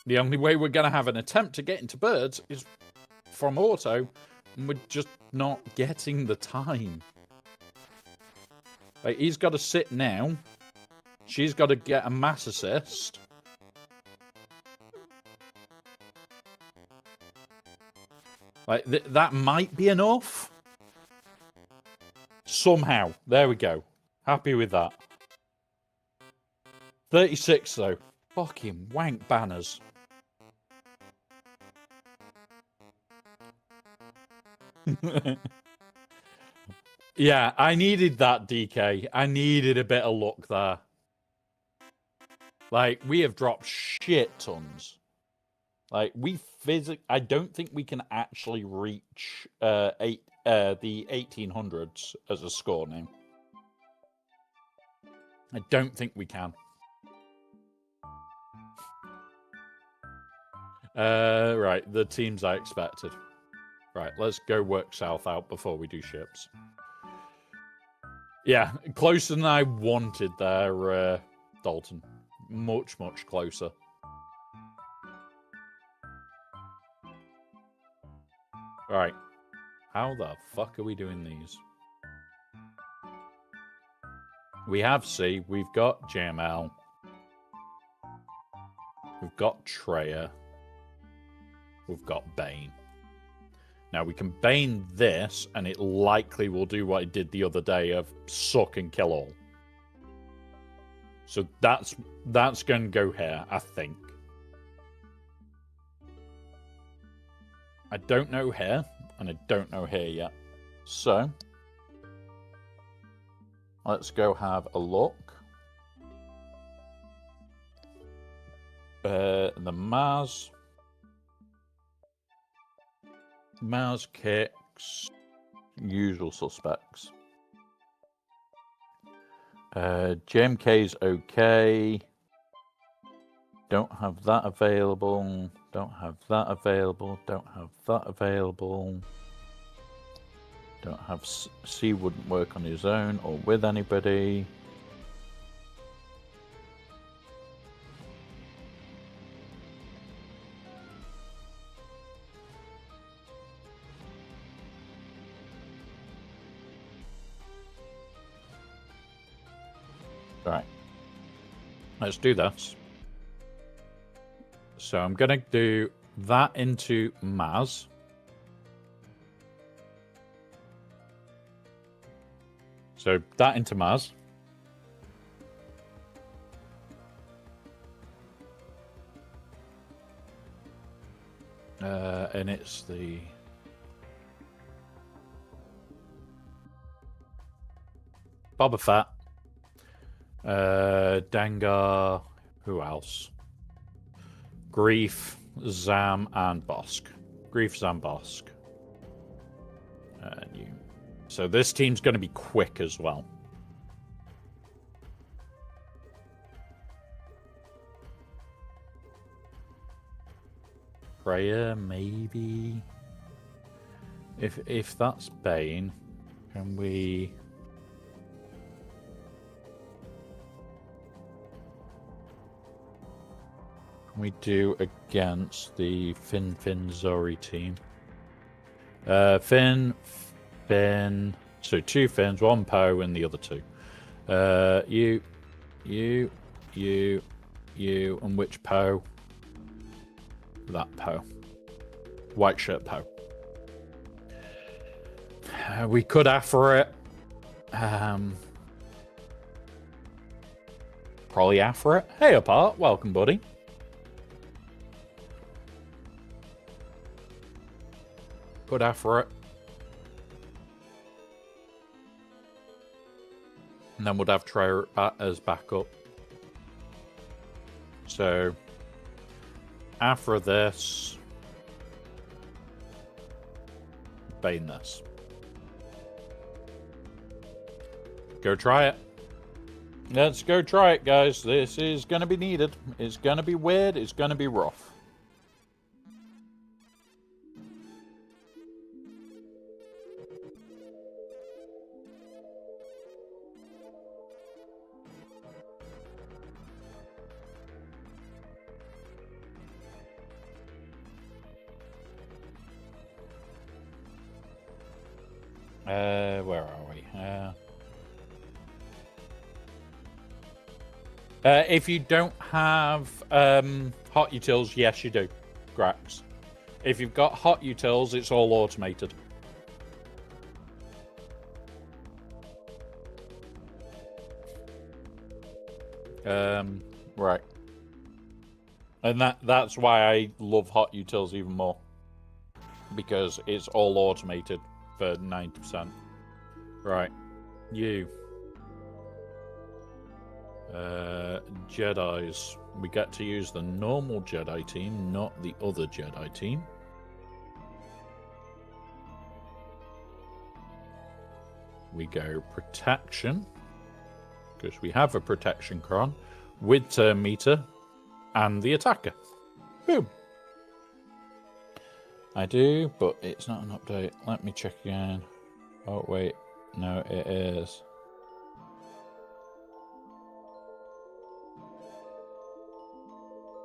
the only way we're going to have an attempt to get into birds is from auto, and we're just not getting the time. Like, he's got to sit now. She's got to get a mass assist. Like, that might be enough. Somehow. There we go. Happy with that. 36, though. Fucking wank banners. Yeah, I needed that, DK. I needed a bit of luck there. Like, we have dropped shit tons. Like, I don't think we can actually reach the 1800s as a score now. I don't think we can. Right, the teams I expected. Right, let's go work south out before we do ships. Yeah, closer than I wanted there, Dalton. Much, much closer. Right. How the fuck are we doing these? We have C, we've got JML. We've got Treya. We've got Bane. Now we can Bane this, and it likely will do what it did the other day of suck and kill all. So that's going to go here, I think. I don't know here, and I don't know here yet. So let's go have a look. The Maz kicks, usual suspects. JMK's okay. Don't have that available. Don't have that available. Don't have that available. Don't have C wouldn't work on his own or with anybody. Right. Let's do this. So I'm going to do that into Maz. So that into Maz. And it's the... Boba Fett. Dengar. Who else? Grief, Zam, and Bosk. Grief, Zam, Bosk. And you. So this team's going to be quick as well. Freya, maybe. If that's Bane, can we... we do against the Finn Zori team? Finn. So 2 Finns, 1 Poe, and the other 2. You, and which Poe? That Poe. White shirt Poe. We could Afro it. Probably Afro it. Hey, apart. Welcome, buddy. Could Afro it. And then we'd have Trey as backup. So, after this, Bane this. Go try it. Let's go try it, guys. This is going to be needed. It's going to be weird. It's going to be rough. Where are we? If you don't have hot utils, yes, you do, Grax. If you've got hot utils, it's all automated. Right. And that's why I love hot utils even more. Because it's all automated for 90%. Right. You. Jedis. We get to use the normal Jedi team, not the other Jedi team. We go protection. Because we have a protection cron with turn meter and the attacker. Boom. I do, but it's not an update. Let me check again. Oh, wait. No, it is.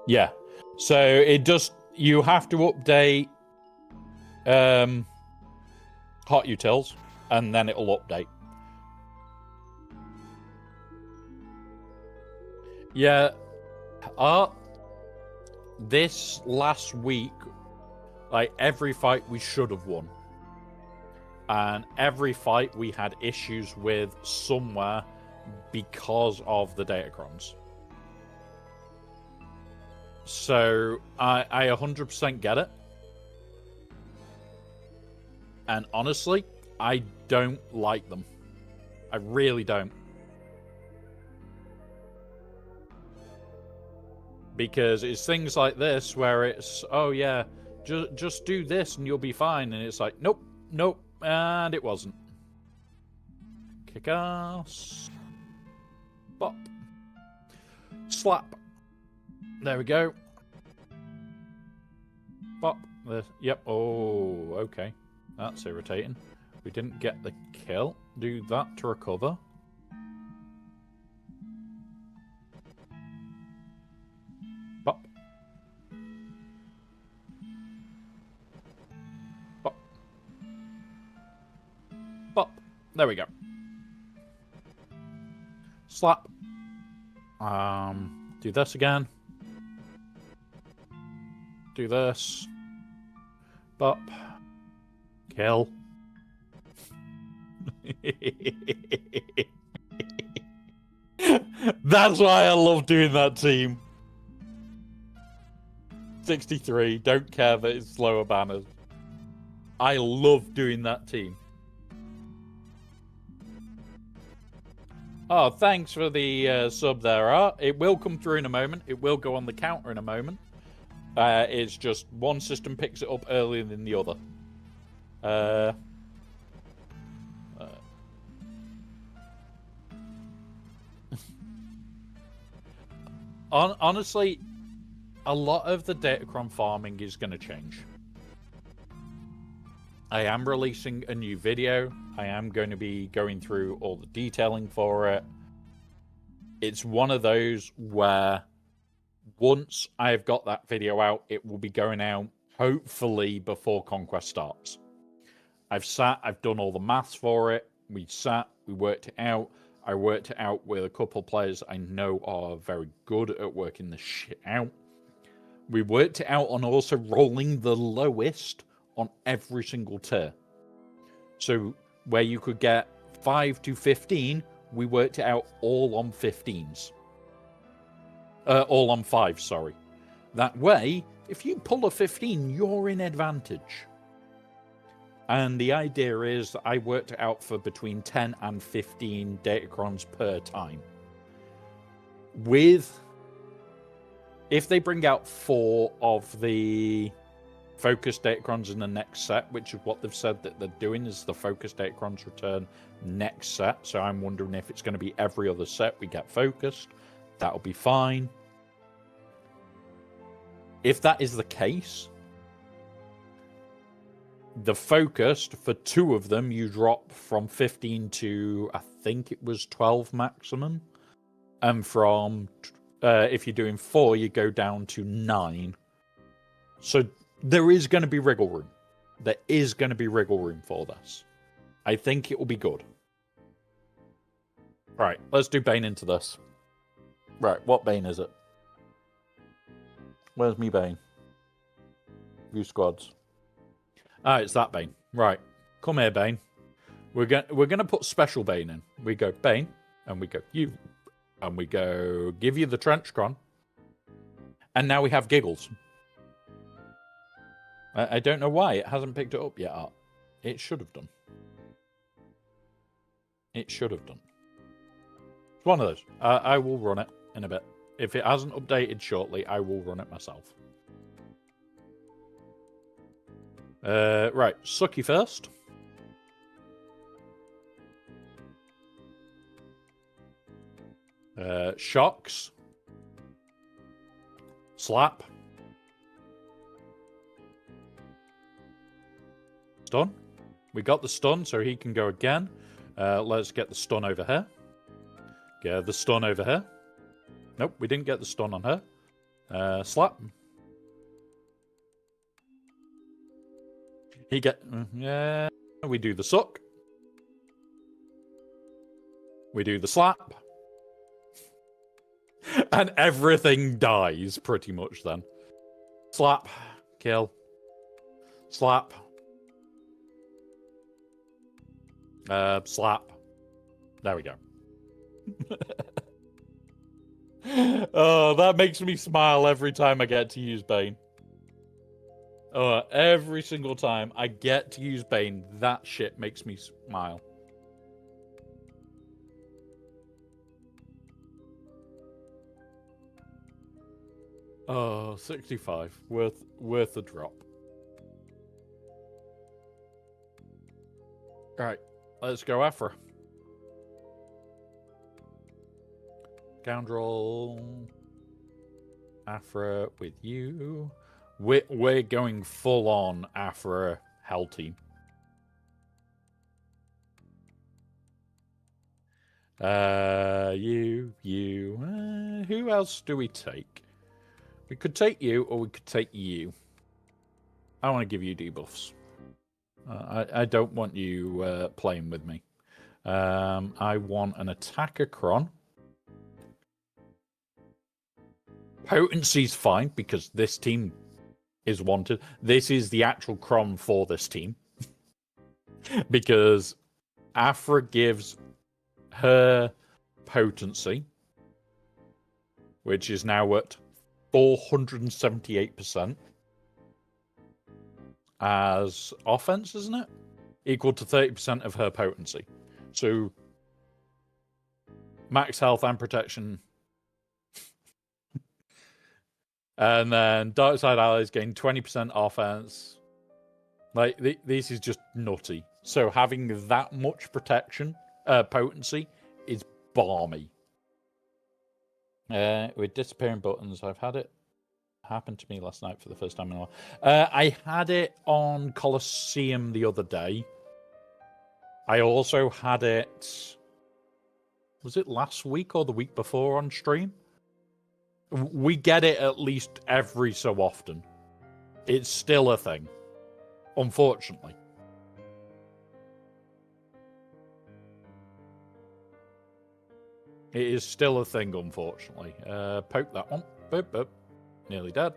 Yeah. So it does... You have to update hot utils, and then it'll update. Yeah. This last week, like, every fight we should have won. And every fight we had issues with somewhere because of the datacrons. So I 100% get it. And honestly, I don't like them. I really don't. Because it's things like this where it's, oh yeah, just do this and you'll be fine. And it's like, nope, nope, and it wasn't. Kick ass. Bop. Slap. There we go. Bop. Yep. Oh, okay. That's irritating. We didn't get the kill. Do that to recover. Bop. Bop. Bop. There we go. Slap. Do this again. Do this. Bop. Kill. That's why I love doing that team. 63. Don't care that it's slower banners. I love doing that team. Oh, thanks for the sub there, Art. It will come through in a moment. It will go on the counter in a moment. It's just one system picks it up earlier than the other. Honestly, a lot of the datacron farming is going to change. I am releasing a new video. I am going to be going through all the detailing for it. It's one of those where once I've got that video out, it will be going out hopefully before Conquest starts. I've done all the maths for it. We worked it out. I worked it out with a couple players I know are very good at working this shit out. We worked it out on also rolling the lowest on every single tier. So where you could get 5 to 15, we worked it out all on 15s. All on 5, sorry. That way, if you pull a 15, you're in advantage. And the idea is that I worked it out for between 10 and 15 datacrons per time. If they bring out 4 of the focus datacrons in the next set, which is what they've said that they're doing, is the focus datacrons return next set. So I'm wondering if it's going to be every other set we get focused. That'll be fine. If that is the case, the focused, for 2 of them, you drop from 15 to, I think it was 12 maximum. And from, if you're doing 4, you go down to 9. So there is going to be wriggle room. There is going to be wriggle room for this. I think it will be good. Right, let's do Bane into this. Right, what Bane is it? Where's me Bane? View squads. Ah, it's that Bane. Right, come here, Bane. We're gonna put special Bane in. We go Bane, and we go you, and we go give you the trench cron, and now we have giggles. I don't know why it hasn't picked it up yet, Art. It should have done. It should have done. It's one of those. I will run it in a bit. If it hasn't updated shortly, I will run it myself. Right, Sucky first. Shocks. Slap. Stun. We got the stun, so he can go again. Let's get the stun over here. Get the stun over here. Nope, we didn't get the stun on her. Slap. He get... yeah. We do the suck. We do the slap. And everything dies, pretty much, then. Slap. Kill. Slap. Slap. There we go. Oh, that makes me smile every time I get to use Bane. Oh, every single time I get to use Bane, that shit makes me smile. Oh, 65. Worth a drop. Right, let's go Afra. Scoundrel. Afra with you. We're going full on Afra Hell team. Who else do we take? We could take you, or we could take you. I want to give you debuffs. I don't want you playing with me. I want an attacker cron. Potency's fine, because this team is wanted. This is the actual cron for this team. Because Afra gives her potency, which is now at 478% as offense, isn't it? Equal to 30% of her potency. So max health and protection. And then Dark Side allies gain 20% offense. Like, this is just nutty. So having that much protection, potency, is balmy. With disappearing buttons, I've had it happen to me last night for the first time in a while. I had it on Colosseum the other day. I also had it... Was it last week or the week before on stream? We get it at least every so often. It's still a thing. Unfortunately. It is still a thing, unfortunately. Poke that one. Boop, boop. Nearly dead.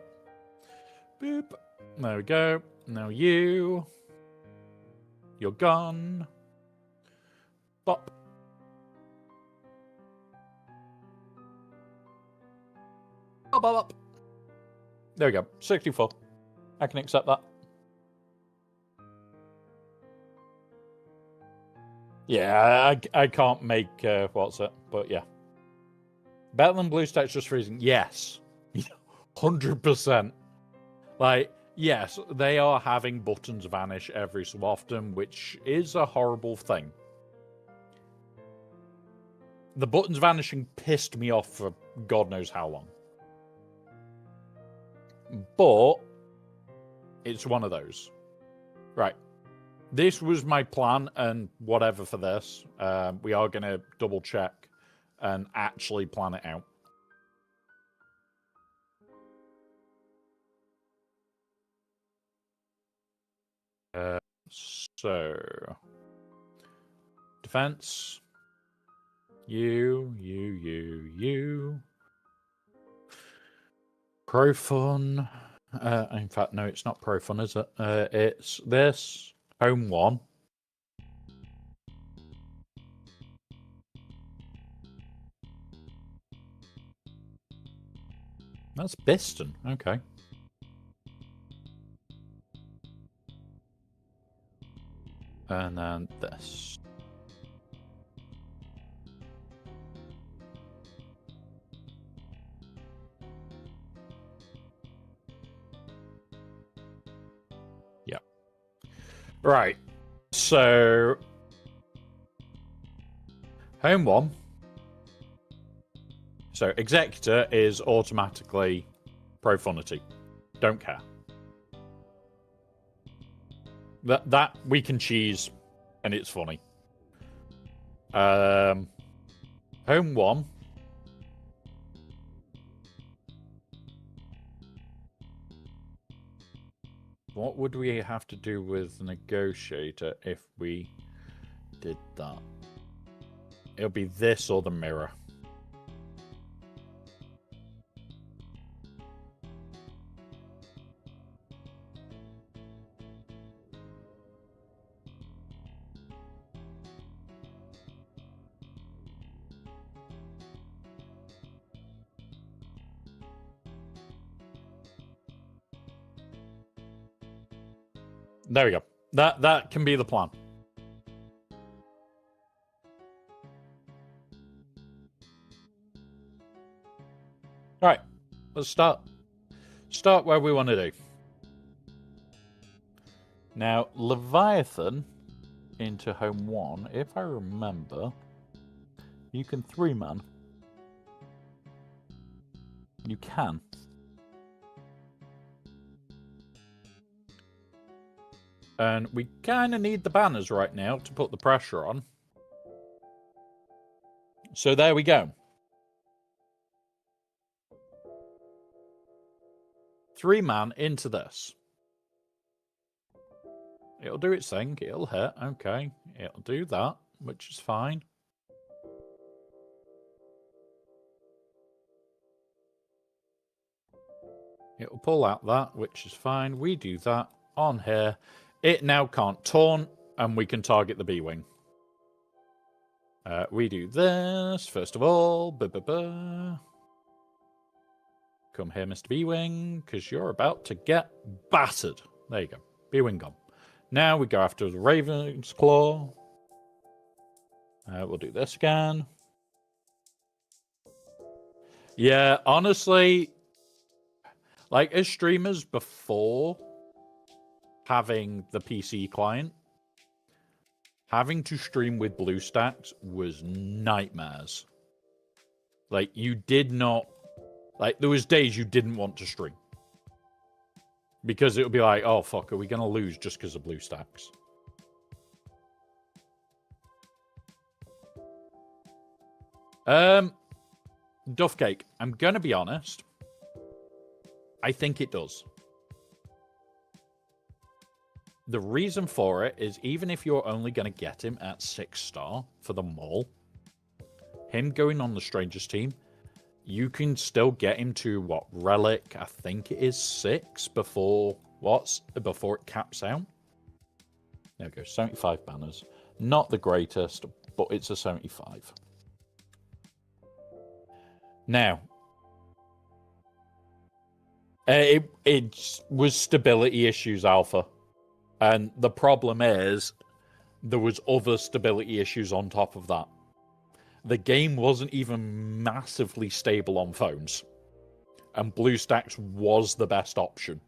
Boop. There we go. Now you. You're gone. Bop. Bop, bop, bop. There we go. 64. I can accept that. Yeah, I can't make what's it, but yeah. Better than blue stacks just freezing. Yes. 100%. Like, yes, they are having buttons vanish every so often, which is a horrible thing. The buttons vanishing pissed me off for God knows how long. But it's one of those. Right. This was my plan and whatever for this. We are going to double check and actually plan it out. So, defense. You. Pro Fun. In fact, no, it's not Pro Fun, is it? It's this. Home 1. That's Biston. Okay. And then this. Yeah. Right. So, Home 1. So, Executor is automatically Profanity. Don't care. That we can cheese, and it's funny. Home 1. What would we have to do with Negotiator if we did that? It'll be this or the mirror. There we go. That can be the plan. All right, let's start where we want to do. Now, Leviathan into home 1, if I remember, you can 3-man. You can. And we kind of need the banners right now to put the pressure on. So there we go. 3-man into this. It'll do its thing. It'll hit. Okay. It'll do that, which is fine. It'll pull out that, which is fine. We do that on here. It now can't taunt, and we can target the B-Wing. We do this, first of all. Come here, Mr. B-Wing, because you're about to get battered. There you go. B-Wing gone. Now we go after the Raven's Claw. We'll do this again. Yeah, honestly, like as streamers before having the PC client, having to stream with BlueStacks was nightmares. Like you did not, like there was days you didn't want to stream. Because it would be like, oh fuck, are we going to lose just because of BlueStacks? Duff Cake, I'm going to be honest. I think it does. The reason for it is even if you're only going to get him at 6-star for the Maul, him going on the Strangers team, you can still get him to, what, Relic, I think it is 6 before it caps out. There we go, 75 banners. Not the greatest, but it's a 75. Now, it was stability issues alpha. And the problem is, there was other stability issues on top of that. The game wasn't even massively stable on phones. And BlueStacks was the best option.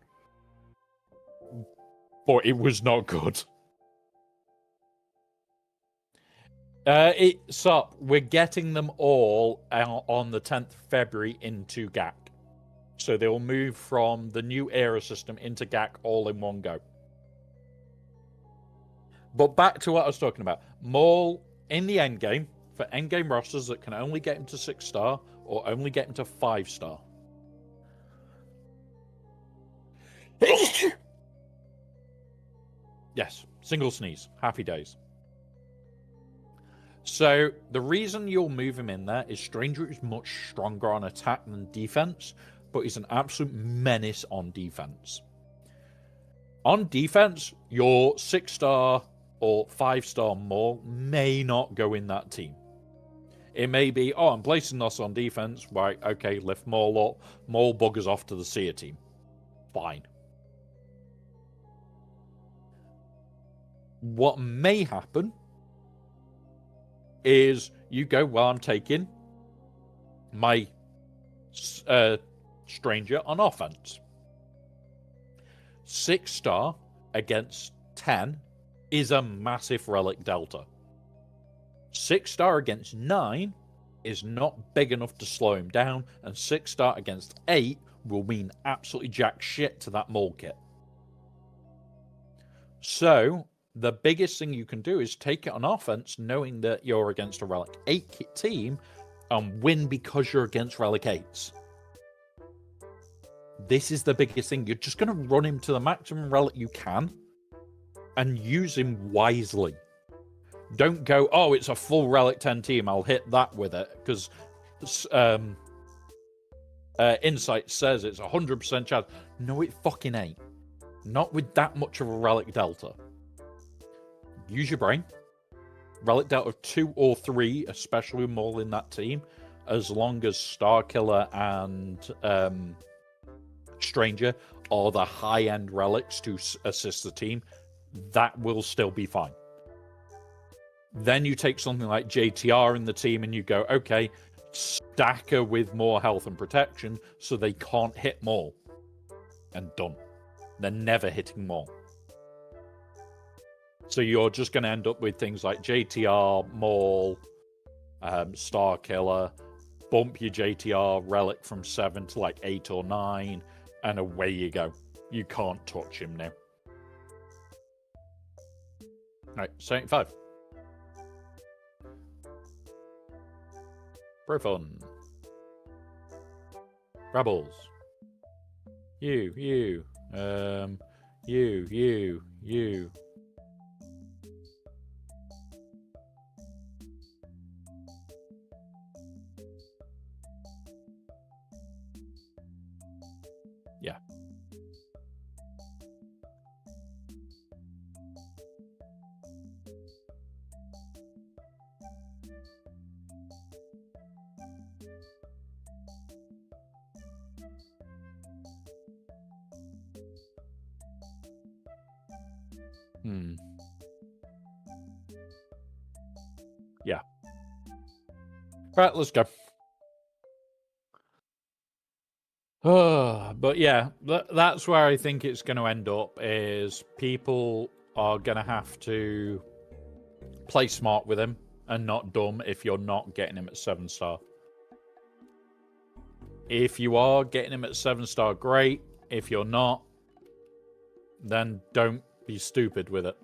But it was not good. It's up. We're getting them all on the 10th of February into GAC. So they'll move from the new era system into GAC all in one go. But back to what I was talking about. Maul in the endgame. For endgame rosters that can only get him to 6-star or only get him to 5-star. Yes, single sneeze. Happy days. So the reason you'll move him in there is Stranger is much stronger on attack than defense, but he's an absolute menace on defense. On defense, your 6-star or 5-star Maul may not go in that team. It may be, oh, I'm placing this on defense. Right, okay, lift Maul up. Maul buggers off to the Seer team. Fine. What may happen is you go, well, I'm taking my Stranger on offense. 6-star against 10 is a massive relic delta. 6-star against 9 is not big enough to slow him down, and 6-star against 8 will mean absolutely jack shit to that Maul kit. So, the biggest thing you can do is take it on offense, knowing that you're against a Relic 8 kit team, and win because you're against Relic 8s. This is the biggest thing. You're just going to run him to the maximum Relic you can, and use him wisely. Don't go, oh, it's a full Relic 10 team, I'll hit that with it, because Insight says it's 100% chance. No, it fucking ain't. Not with that much of a Relic Delta. Use your brain. Relic Delta 2 or 3, especially more in that team, as long as Starkiller and Stranger are the high-end relics to assist the team, that will still be fine. Then you take something like JTR in the team and you go, okay, stacker with more health and protection so they can't hit Maul. And done. They're never hitting Maul. So you're just going to end up with things like JTR, Maul, Star Killer, bump your JTR relic from 7 to like 8 or 9, and away you go. You can't touch him now. Right, 75. Profon. Rebels. You. You. Yeah. Yeah. Right, let's go. But yeah, that's where I think it's going to end up, is people are going to have to play smart with him and not dumb if you're not getting him at 7-star. If you are getting him at 7-star, great. If you're not, then don't be stupid with it.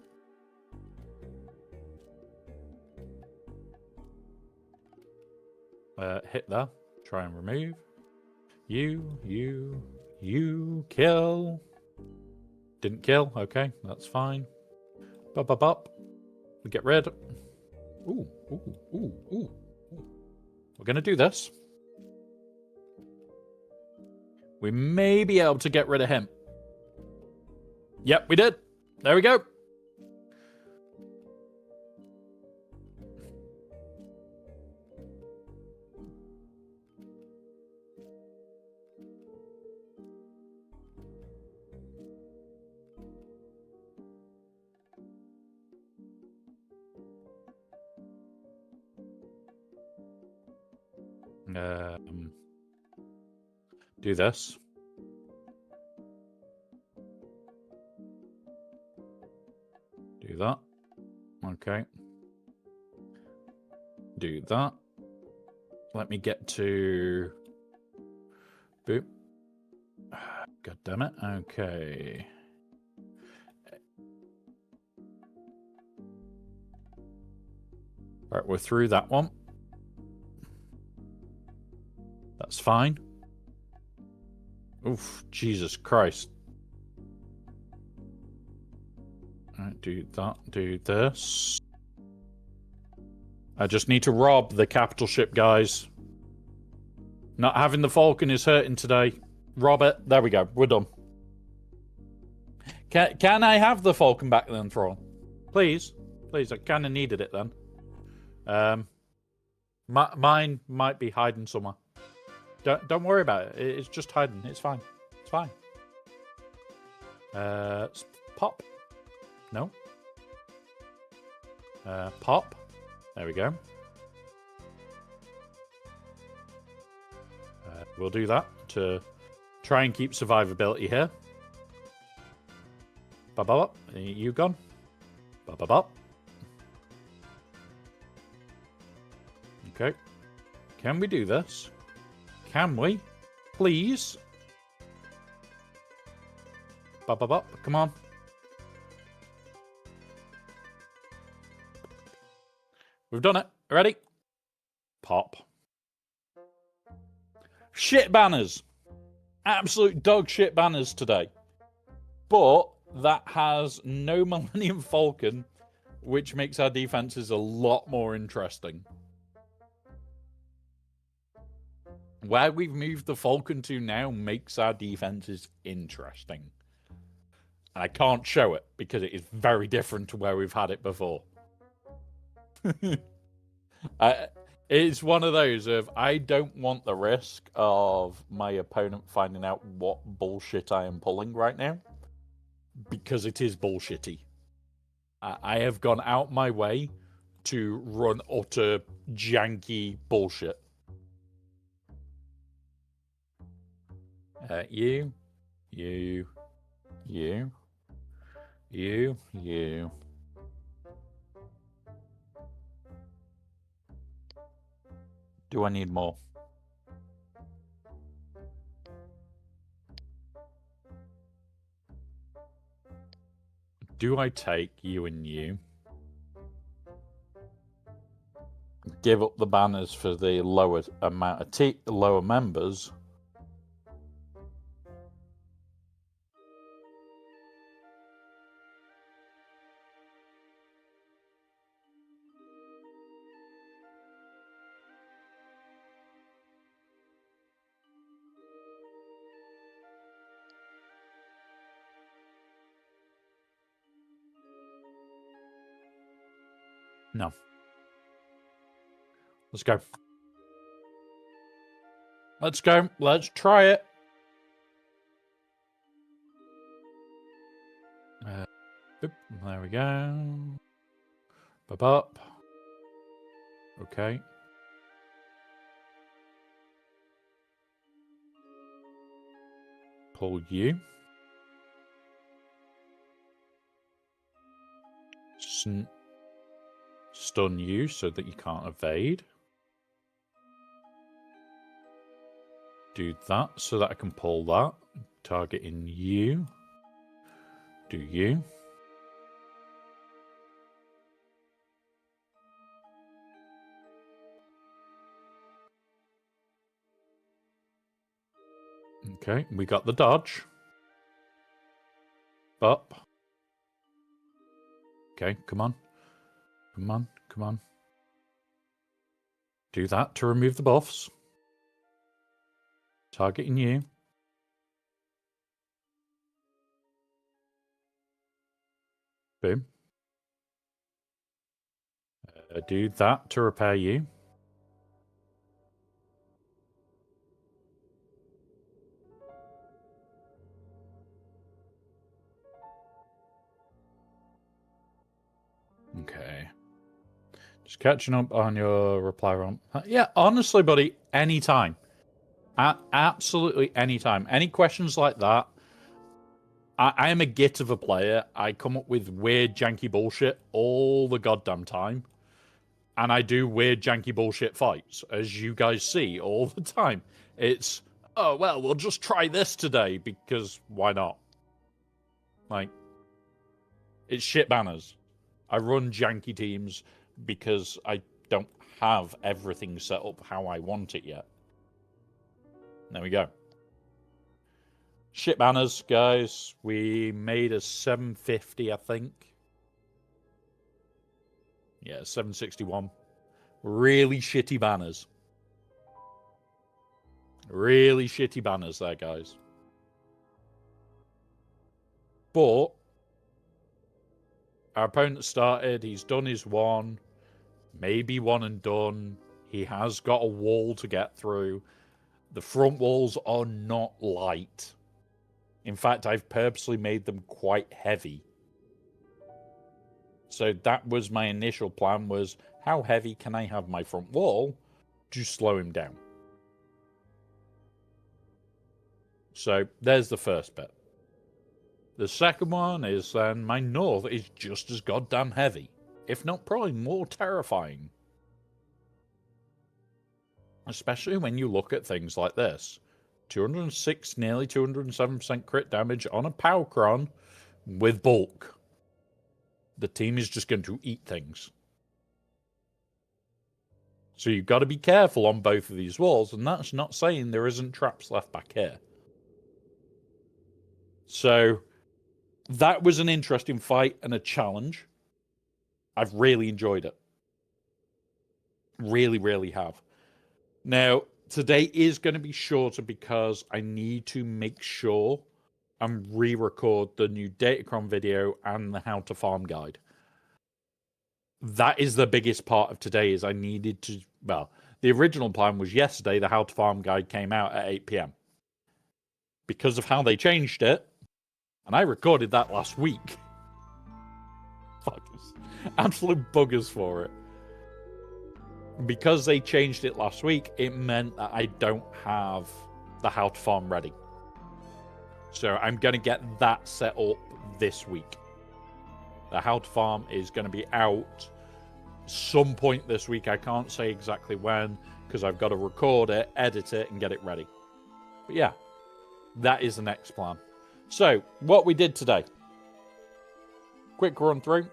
Hit there. Try and remove. You kill. Didn't kill. Okay, that's fine. Up. We get rid. Ooh. We're going to do this. We may be able to get rid of him. Yep, we did. There we go. Do this. Do that. Okay. Do that. Let me get to... Boop. God damn it. Okay. Right, we're through that one. That's fine. Oof, Jesus Christ. Alright, do that, do this. I just need to rob the capital ship, guys. Not having the Falcon is hurting today. Rob it. There we go. We're done. Can I have the Falcon back then, Thrawn? Please. Please, I kind of needed it then. Mine might be hiding somewhere. Don't worry about it. It's just hiding. It's fine. It's fine. Pop. No. Pop. There we go. We'll do that to try and keep survivability here. Bop. You gone? Bop. Okay. Can we do this? Can we? Please? Bop. Come on. We've done it. Ready? Pop. Shit banners. Absolute dog shit banners today. But that has no Millennium Falcon, which makes our defenses a lot more interesting. Where we've moved the Falcon to now makes our defenses interesting. And I can't show it because it is very different to where we've had it before. It's one of those of, I don't want the risk of my opponent finding out what bullshit I am pulling right now. Because it is bullshitty. I have gone out my way to run utter janky bullshit. You. Do I need more? Do I take you and you? Give up the banners for the lower amount of lower members. No. Let's go. Let's go. Let's try it. There we go. Up. Okay. Pull you. Stun you so that you can't evade. Do that so that I can pull that. Targeting you. Do you. Okay, we got the dodge. Up. Okay, come on. Come on, come on. Do that to remove the buffs. Targeting you. Boom. Do that to repair you. Okay. Just catching up on your reply romp. Yeah, honestly, buddy, anytime. Absolutely anytime. Any questions like that? I am a git of a player. I come up with weird, janky bullshit all the goddamn time. And I do weird, janky bullshit fights, as you guys see all the time. It's, oh, well, we'll just try this today, because why not? Like, it's shit banners. I run janky teams because I don't have everything set up how I want it yet. There we go. Shit banners, guys. We made a 750, I think. Yeah, 761. Really shitty banners. Really shitty banners there, guys. But our opponent started. He's done his one. Maybe one and done. He has got a wall to get through. The front walls are not light. In fact, I've purposely made them quite heavy. So that was my initial plan, was how heavy can I have my front wall to slow him down? So there's the first bit. The second one is then my north is just as goddamn heavy, if not probably more terrifying. Especially when you look at things like this. 206, nearly 207% crit damage on a Powcron with bulk. The team is just going to eat things. So you've got to be careful on both of these walls, and that's not saying there isn't traps left back here. So that was an interesting fight and a challenge. I've really enjoyed it. Really, really have. Now, today is going to be shorter because I need to make sure and re-record the new Datacron video and the how to farm guide. That is the biggest part of today, is I needed to, well, the original plan was yesterday, the how to farm guide came out at 8 PM. Because of how they changed it, and I recorded that last week. Fuck. Absolute buggers for it. Because they changed it last week, it meant that I don't have the how to farm ready. So I'm going to get that set up this week. The how to farm is going to be out some point this week. I can't say exactly when because I've got to record it, edit it, and get it ready. But yeah, that is the next plan. So what we did today. Quick run through.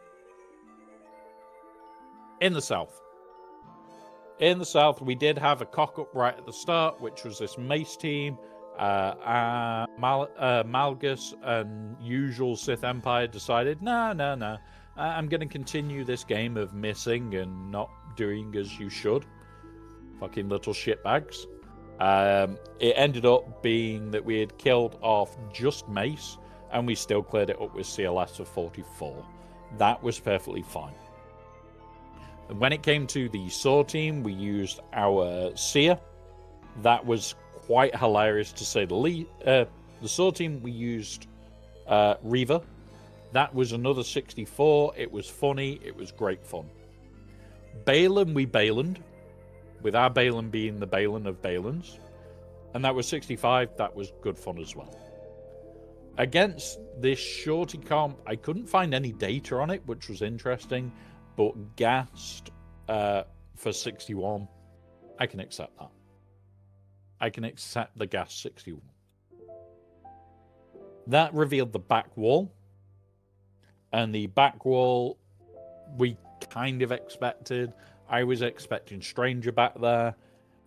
In the south. In the south, we did have a cock-up right at the start, which was this Mace team. Malgus and usual Sith Empire decided, no. I'm going to continue this game of missing and not doing as you should. Fucking little shitbags. It ended up being that we had killed off just Mace, and we still cleared it up with CLS of 44. That was perfectly fine. When it came to the Saw team, we used our Seer. That was quite hilarious to say the least. The Saw team, we used Reaver. That was another 64. It was funny. It was great fun. Balin, we Balined, with our Balin being the Balin of Balins. And that was 65. That was good fun as well. Against this shorty comp, I couldn't find any data on it, which was interesting. But gassed for 61, I can accept that. I can accept the gas 61. That revealed the back wall. And the back wall, we kind of expected. I was expecting Stranger back there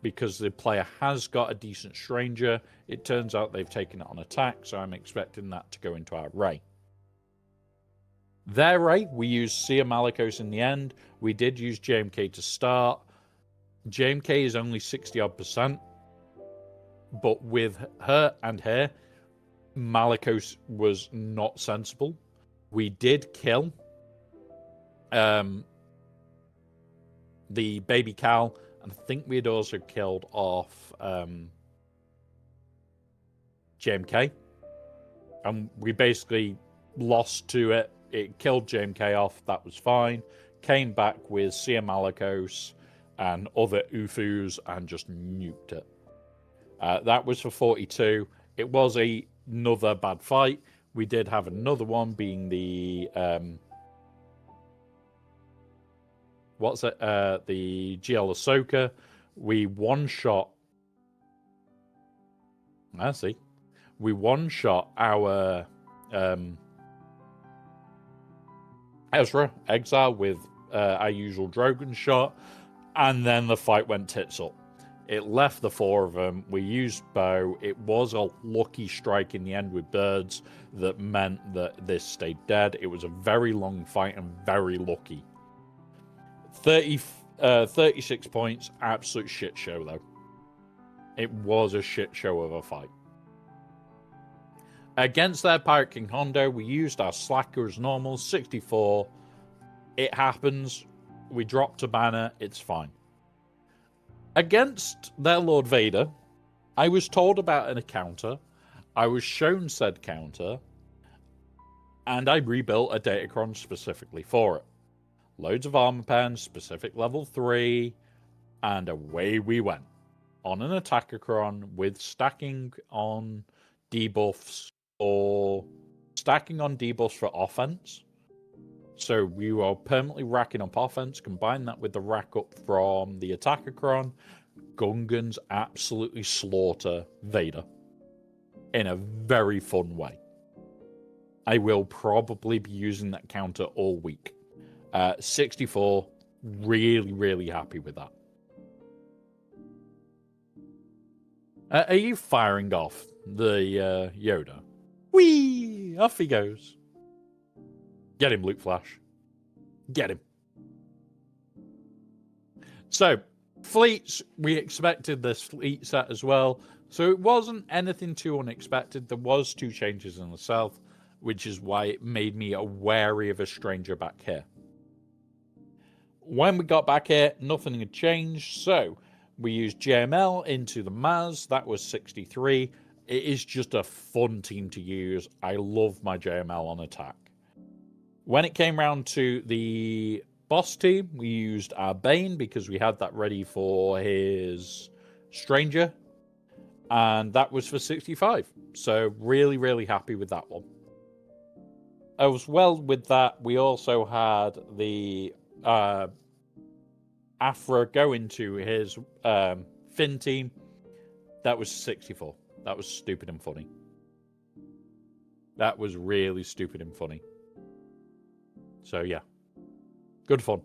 because the player has got a decent Stranger. It turns out they've taken it on attack, so I'm expecting that to go into our Ray. Their Ray, we used Seer Malicos in the end. We did use JMK to start. JMK is only 60-odd%. But with her and her, Malicos was not sensible. We did kill the baby Cal, and I think we had also killed off JMK. And we basically lost to it. It killed JMK off. That was fine. Came back with Seer Malicos and other UFUs and just nuked it. That was for 42. It was another bad fight. We did have another one being the the GL Ahsoka. We one-shot. I see. We one-shot our Ezra Exile with our usual Drogon shot, and then the fight went tits up. It left the four of them. We used bow. It was a lucky strike in the end with birds that meant that this stayed dead. It was a very long fight and very lucky. 36 points. Absolute shit show, though. It was a shit show of a fight. Against their Pirate King Hondo, we used our Slacker as normal, 64. It happens. We dropped a banner. It's fine. Against their Lord Vader, I was told about an counter. I was shown said counter. And I rebuilt a Datacron specifically for it. Loads of armor pens, specific level 3. And away we went. On an Attackacron with stacking on debuffs or stacking on debuffs for offense. So we were permanently racking up offense. Combine that with the rack up from the Attackacron. Gungans absolutely slaughter Vader in a very fun way. I will probably be using that counter all week. 64, really, really happy with that. Are you firing off the Yoda? Whee! Off he goes. Get him, Luke Flash. Get him. So, fleets, we expected this fleet set as well. So it wasn't anything too unexpected. There was 2 changes in the south, which is why it made me wary of a stranger back here. When we got back here, nothing had changed. So we used JML into the Maz. That was 63. It is just a fun team to use. I love my JML on attack. When it came round to the boss team, we used our Bane because we had that ready for his Stranger. And that was for 65. So really, really happy with that one. As well with that, we also had the Afra go into his Finn team. That was 64. That was stupid and funny. That was really stupid and funny. So yeah, good fun.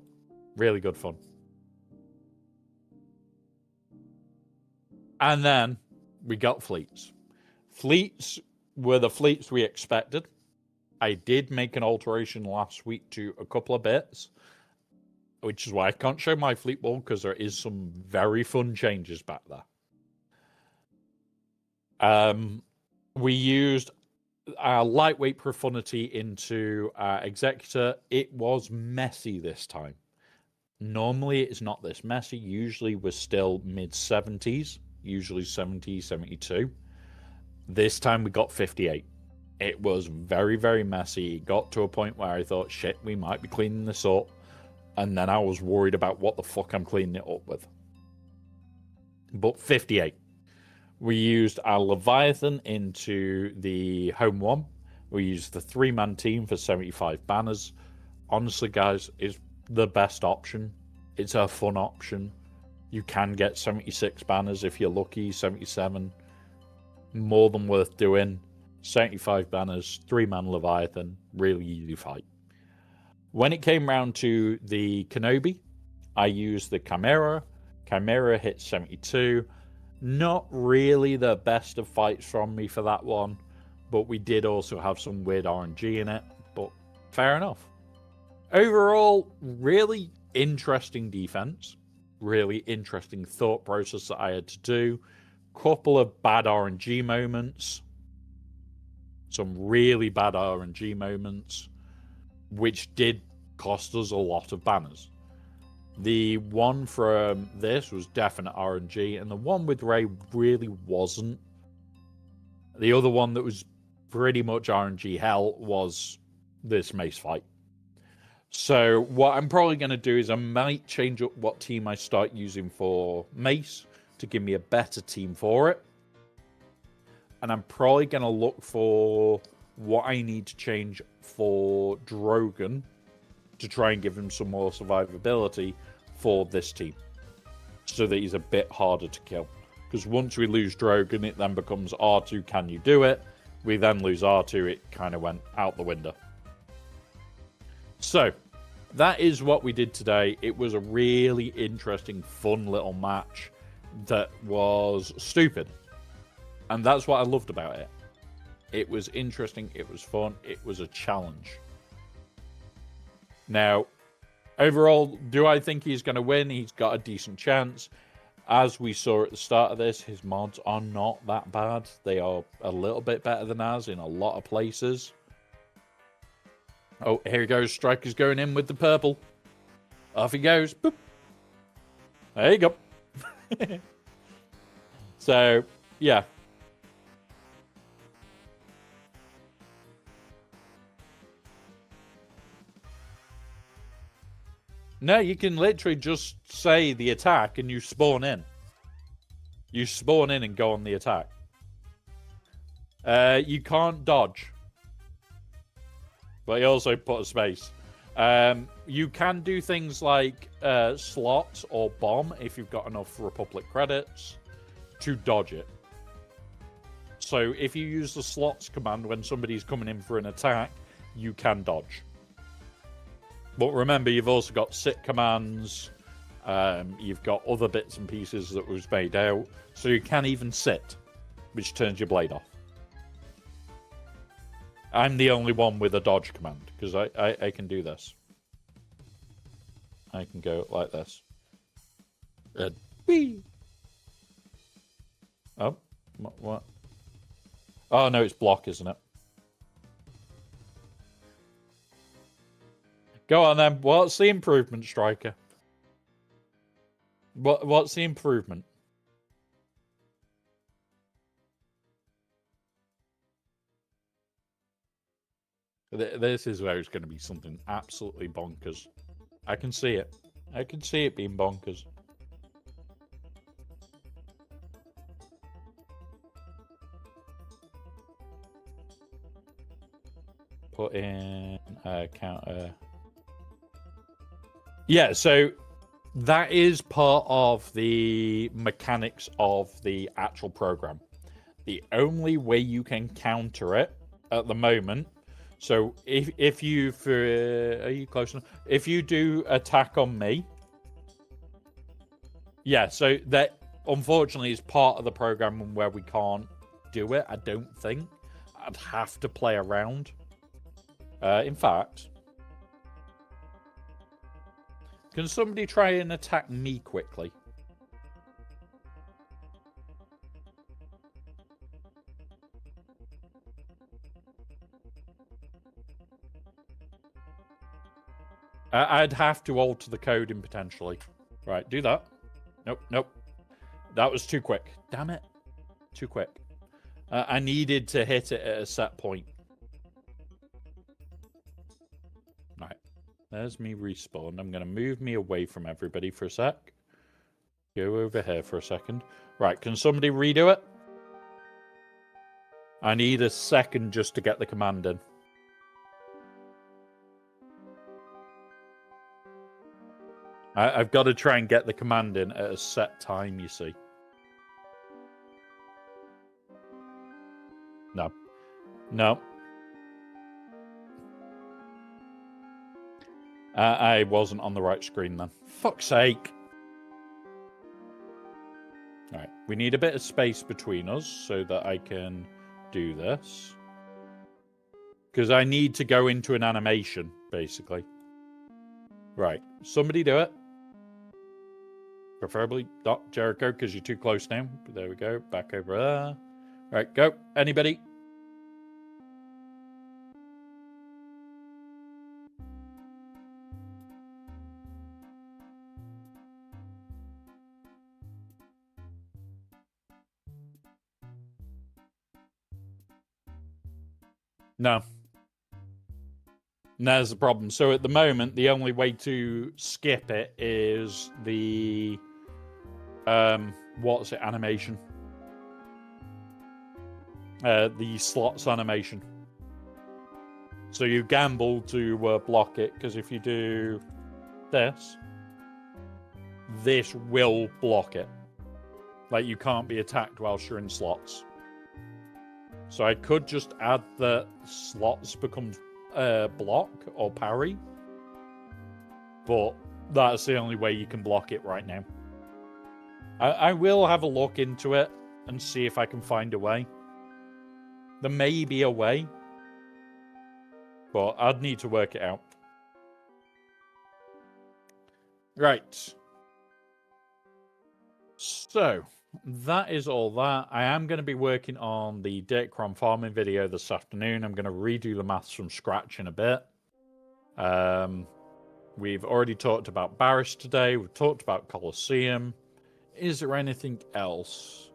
Really good fun. And then we got fleets. Fleets were the fleets we expected. I did make an alteration last week to a couple of bits, which is why I can't show my fleet wall, because there is some very fun changes back there. We used our lightweight profundity into our Executor. It was messy this time. Normally it's not this messy. Usually we're still mid-70s, usually 70, 72. This time we got 58. It was very, very messy. It got to a point where I thought, shit, we might be cleaning this up. And then I was worried about what the fuck I'm cleaning it up with. But 58. We used our Leviathan into the home one. We used the 3-man team for 75 banners. Honestly, guys, it's the best option. It's a fun option. You can get 76 banners if you're lucky, 77. More than worth doing. 75 banners, 3-man Leviathan, really easy fight. When it came round to the Kenobi, I used the Chimera. Chimera hit 72. Not really the best of fights from me for that one, but we did also have some weird RNG in it, but fair enough. Overall, really interesting defense. Really interesting thought process that I had to do. Couple of bad RNG moments. Some really bad RNG moments, which did cost us a lot of banners. The one from this was definite RNG, and the one with Ray really wasn't. The other one that was pretty much RNG hell was this Mace fight. So what I'm probably going to do is I might change up what team I start using for Mace to give me a better team for it. And I'm probably going to look for what I need to change for Drogon to try and give him some more survivability for this team, so that he's a bit harder to kill. Because once we lose Drogon, it then becomes R2, can you do it? We then lose R2, it kind of went out the window. So, that is what we did today. It was a really interesting, fun little match that was stupid. And that's what I loved about it. It was interesting, it was fun, it was a challenge. Now, overall, do I think he's going to win? He's got a decent chance. As we saw at the start of this, his mods are not that bad. They are a little bit better than ours in a lot of places. Oh, here he goes. Striker's going in with the purple. Off he goes. Boop. There you go. So, yeah. No, you can literally just say the attack and you spawn in. You spawn in and go on the attack. You can't dodge. But you also put a space. You can do things like slots or bomb if you've got enough Republic credits to dodge it. So if you use the slots command when somebody's coming in for an attack, you can dodge. But remember, you've also got sit commands. You've got other bits and pieces that was made out. So you can even sit, which turns your blade off. I'm the only one with a dodge command, because I can do this. I can go like this. Whee! Oh, what? Oh, no, it's block, isn't it? Go on then. What's the improvement, Striker? What's the improvement? This is where it's going to be something absolutely bonkers. I can see it. I can see it being bonkers. Put in a counter. Yeah, so that is part of the mechanics of the actual program. The only way you can counter it at the moment. So if you are you close enough? If you do attack on me, yeah. So that unfortunately is part of the program where we can't do it. I don't think I'd have to play around. In fact, can somebody try and attack me quickly? I'd have to alter the coding potentially. Right, do that. Nope, nope. That was too quick. Damn it. Too quick. I needed to hit it at a set point. Right. There's me respawn. I'm going to move me away from everybody for a sec. Go over here for a second. Right, can somebody redo it? I need a second just to get the command in. I've got to try and get the command in at a set time, you see. No. No. I wasn't on the right screen then. Fuck's sake. Alright, we need a bit of space between us so that I can do this. Because I need to go into an animation, basically. Right, somebody do it. Preferably not Jericho, because you're too close now. There we go, back over there. Right, go. Anybody? No. And there's the problem. So at the moment, the only way to skip it is the what's it? Animation. The slots animation. So you gamble to block it, because if you do this, this will block it. Like, you can't be attacked whilst you're in slots. So I could just add the slots becomes block or parry, but that's the only way you can block it right now. I will have a look into it and see if I can find a way. There may be a way, but I'd need to work it out. Right. So that is all that. I am going to be working on the Datacron farming video this afternoon. I'm going to redo the maths from scratch in a bit. We've already talked about Barris today. We've talked about Colosseum. Is there anything else?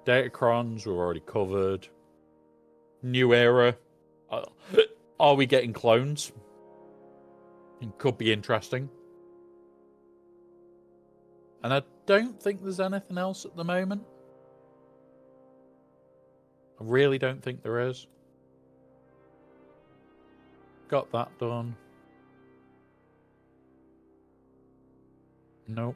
Datacrons we've already covered. New era. Are we getting clones? It could be interesting. And I don't think there's anything else at the moment. I really don't think there is. Got that done. Nope.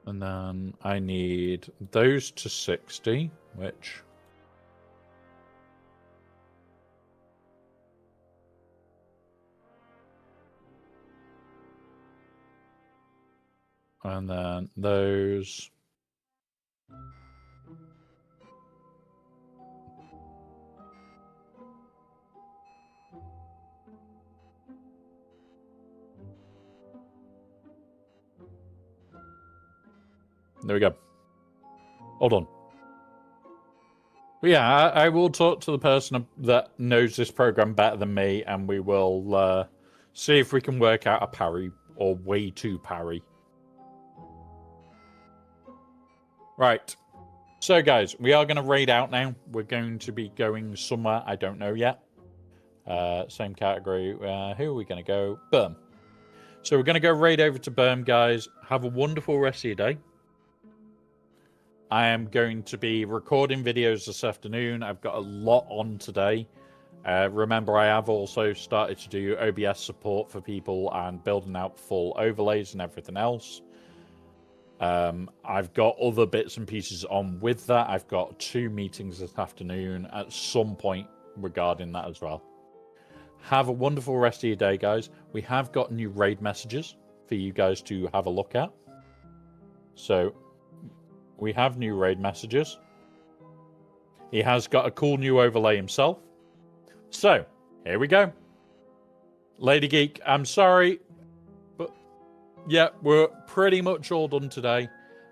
And then I need those to 60, which... And then those... There we go. Hold on. But yeah, I will talk to the person that knows this program better than me, and we will see if we can work out a parry or way to parry. Right. So, guys, we are going to raid out now. We're going to be going somewhere. I don't know yet. Same category. Who are we going to go? Birm. So we're going to go raid over to Birm, guys. Have a wonderful rest of your day. I am going to be recording videos this afternoon. I've got a lot on today. Remember, I have also started to do OBS support for people and building out full overlays and everything else. I've got other bits and pieces on with that. I've got 2 meetings this afternoon at some point regarding that as well. Have a wonderful rest of your day, guys. We have got new raid messages for you guys to have a look at. So, we have new raid messages. He has got a cool new overlay himself. So, here we go. Lady Geek, I'm sorry, but yeah, we're pretty much all done today.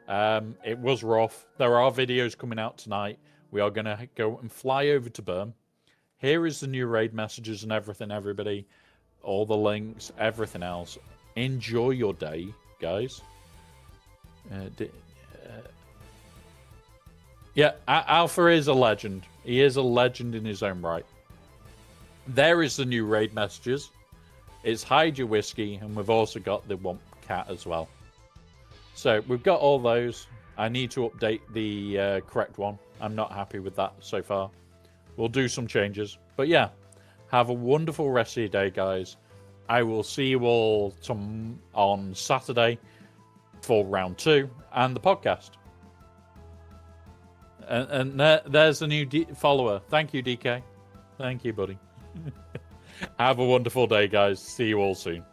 It was rough. There are videos coming out tonight. We are going to go and fly over to Birm. Here is the new raid messages and everything, everybody. All the links, everything else. Enjoy your day, guys. Yeah, Alpha is a legend. He is a legend in his own right. There is the new raid messages. It's Hide Your Whiskey, and we've also got the Womp Cat as well. So we've got all those. I need to update the correct one. I'm not happy with that so far. We'll do some changes. But yeah, have a wonderful rest of your day, guys. I will see you all on Saturday for round 2 and the podcast. And there's a new follower. Thank you, DK. Thank you, buddy. Have a wonderful day, guys. See you all soon.